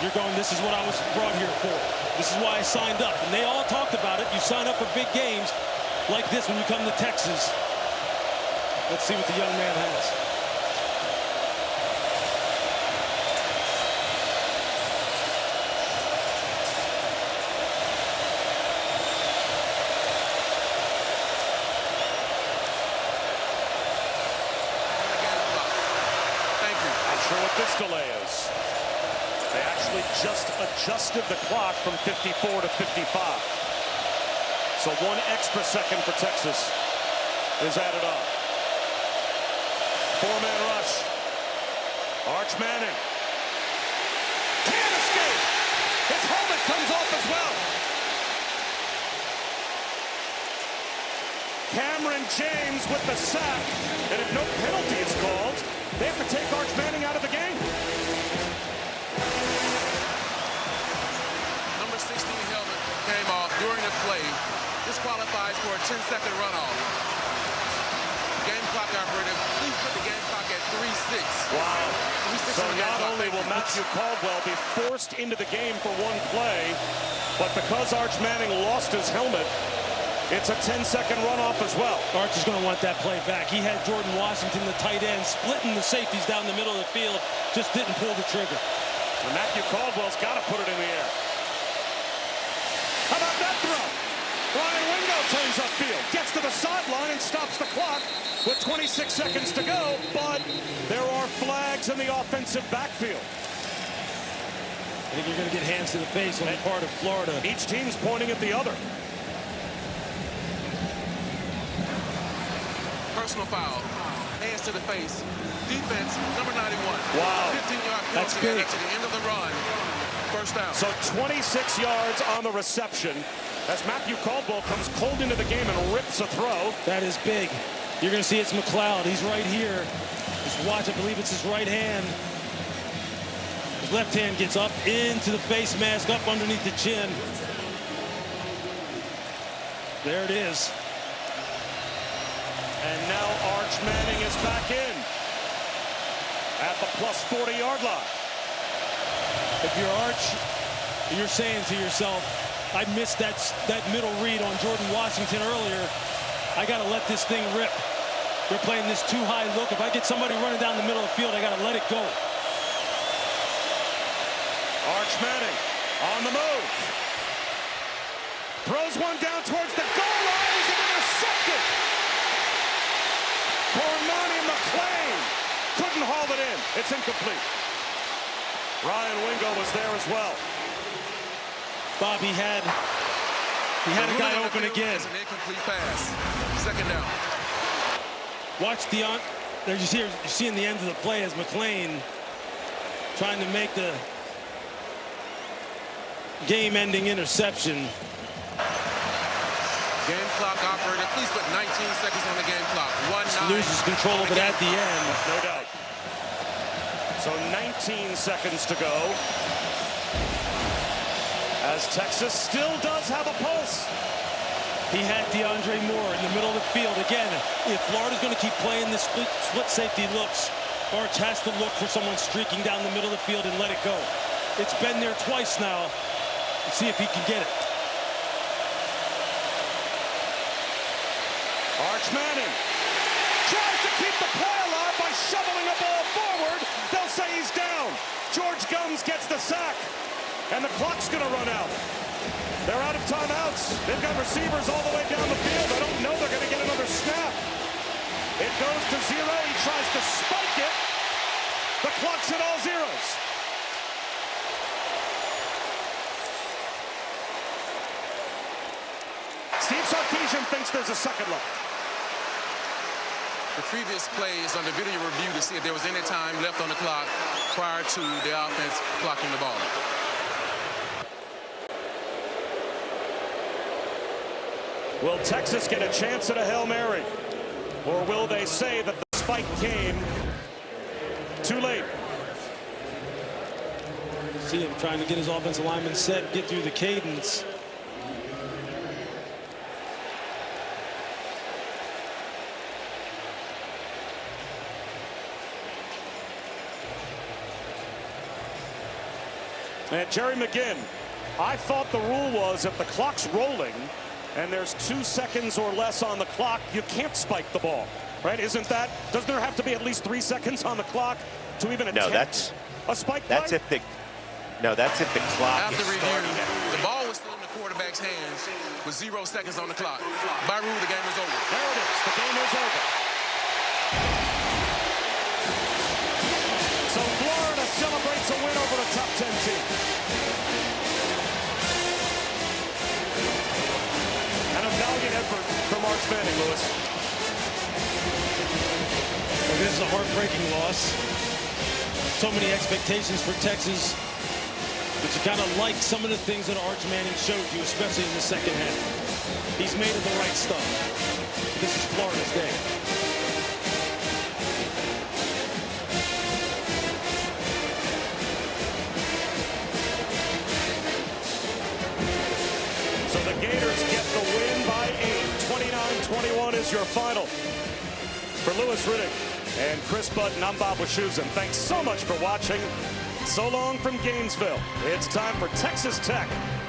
you're going, this is what I was brought here for. This is why I signed up. And they all talked about it. You sign up for big games like this when you come to Texas. Let's see what the young man has. This delay is. They actually just adjusted the clock from 54 to 55. So 1 extra second for Texas is added on. 4-man rush. Arch Manning. Can't escape. His helmet comes off as well. Cameron James with the sack. And if no penalty is called, they have to take Arch Manning out of the game. Number 16 helmet came off during the play. This qualifies for a 10-second runoff. Game clock operator, please put the game clock at 3:06. Wow. So not only will Matthew Caldwell be forced into the game for one play, but because Arch Manning lost his helmet, it's a 10-second runoff as well. Arch is going to want that play back. He had Jordan Washington, the tight end, splitting the safeties down the middle of the field, just didn't pull the trigger. And Matthew Caldwell's got to put it in the air. How about that throw? Ryan Wingo turns upfield, gets to the sideline and stops the clock with 26 seconds to go, but there are flags in the offensive backfield. I think you're going to get hands to the face on the part of Florida. Each team's pointing at the other. Personal foul. Hands to the face. Defense, number 91. Wow. 15-yard That's penalty big. to the end of the run. First down. So 26 yards on the reception as Matthew Caldwell comes cold into the game and rips a throw. That is big. You're going to see it's McLeod. He's right here. Just watch. I believe it's his right hand. His left hand gets up into the face mask, up underneath the chin. There it is. And now Arch Manning is back in at the plus 40-yard line. If you're Arch, you're saying to yourself, I missed that middle read on Jordan Washington earlier. I got to let this thing rip. They're playing this too high look. If I get somebody running down the middle of the field, I got to let it go. Arch Manning on the move. Throws one down towards the goal line. Is it intercepted? Cormani McClain couldn't haul it in. It's incomplete. Ryan Wingo was there as well. Bob, he had a guy open again. It's an incomplete pass. Second down. Watch there you're seeing the end of the play as McClain trying to make the game-ending interception. Game clock operator. Please put 19 seconds on the game clock. 1-9. Loses control of it at the end. No doubt. So 19 seconds to go. As Texas still does have a pulse. He had DeAndre Moore in the middle of the field. Again, if Florida's going to keep playing this split safety looks, Arch has to look for someone streaking down the middle of the field and let it go. It's been there twice now. Let's see if he can get it. Arch Manning tries to keep the play alive by shoveling a ball forward. They'll say he's down. George Gumbs gets the sack, and the clock's going to run out. They're out of timeouts. They've got receivers all the way down the field. I don't know they're going to get another snap. It goes to 0. He tries to spike it. The clock's at all zeros. Steve Sarkisian thinks there's a second left. The previous play is under video review to see if there was any time left on the clock prior to the offense clocking the ball. Will Texas get a chance at a Hail Mary? Or will they say that the spike came too late? See him trying to get his offensive lineman set, get through the cadence. And Jerry McGinn, I thought the rule was if the clock's rolling and there's 2 seconds or less on the clock, you can't spike the ball, right? Doesn't there have to be at least 3 seconds on the clock to even attempt a spike play? That's if the clock After is review, starting. the ball was still in the quarterback's hands with 0 seconds on the clock. By rule, the game is over. There it is. The game is over. So Florida celebrates a win over a top 10 team. And a valiant effort from Arch Manning, Lewis. Well, this is a heartbreaking loss. So many expectations for Texas, but you kind of like some of the things that Arch Manning showed you, especially in the second half. He's made of the right stuff. This is Florida's day. So the Gators get the win by 8. 29-21 is your final. For Lewis Riddick and Chris Button, I'm Bob Wischusen. Thanks so much for watching. So long from Gainesville. It's time for Texas Tech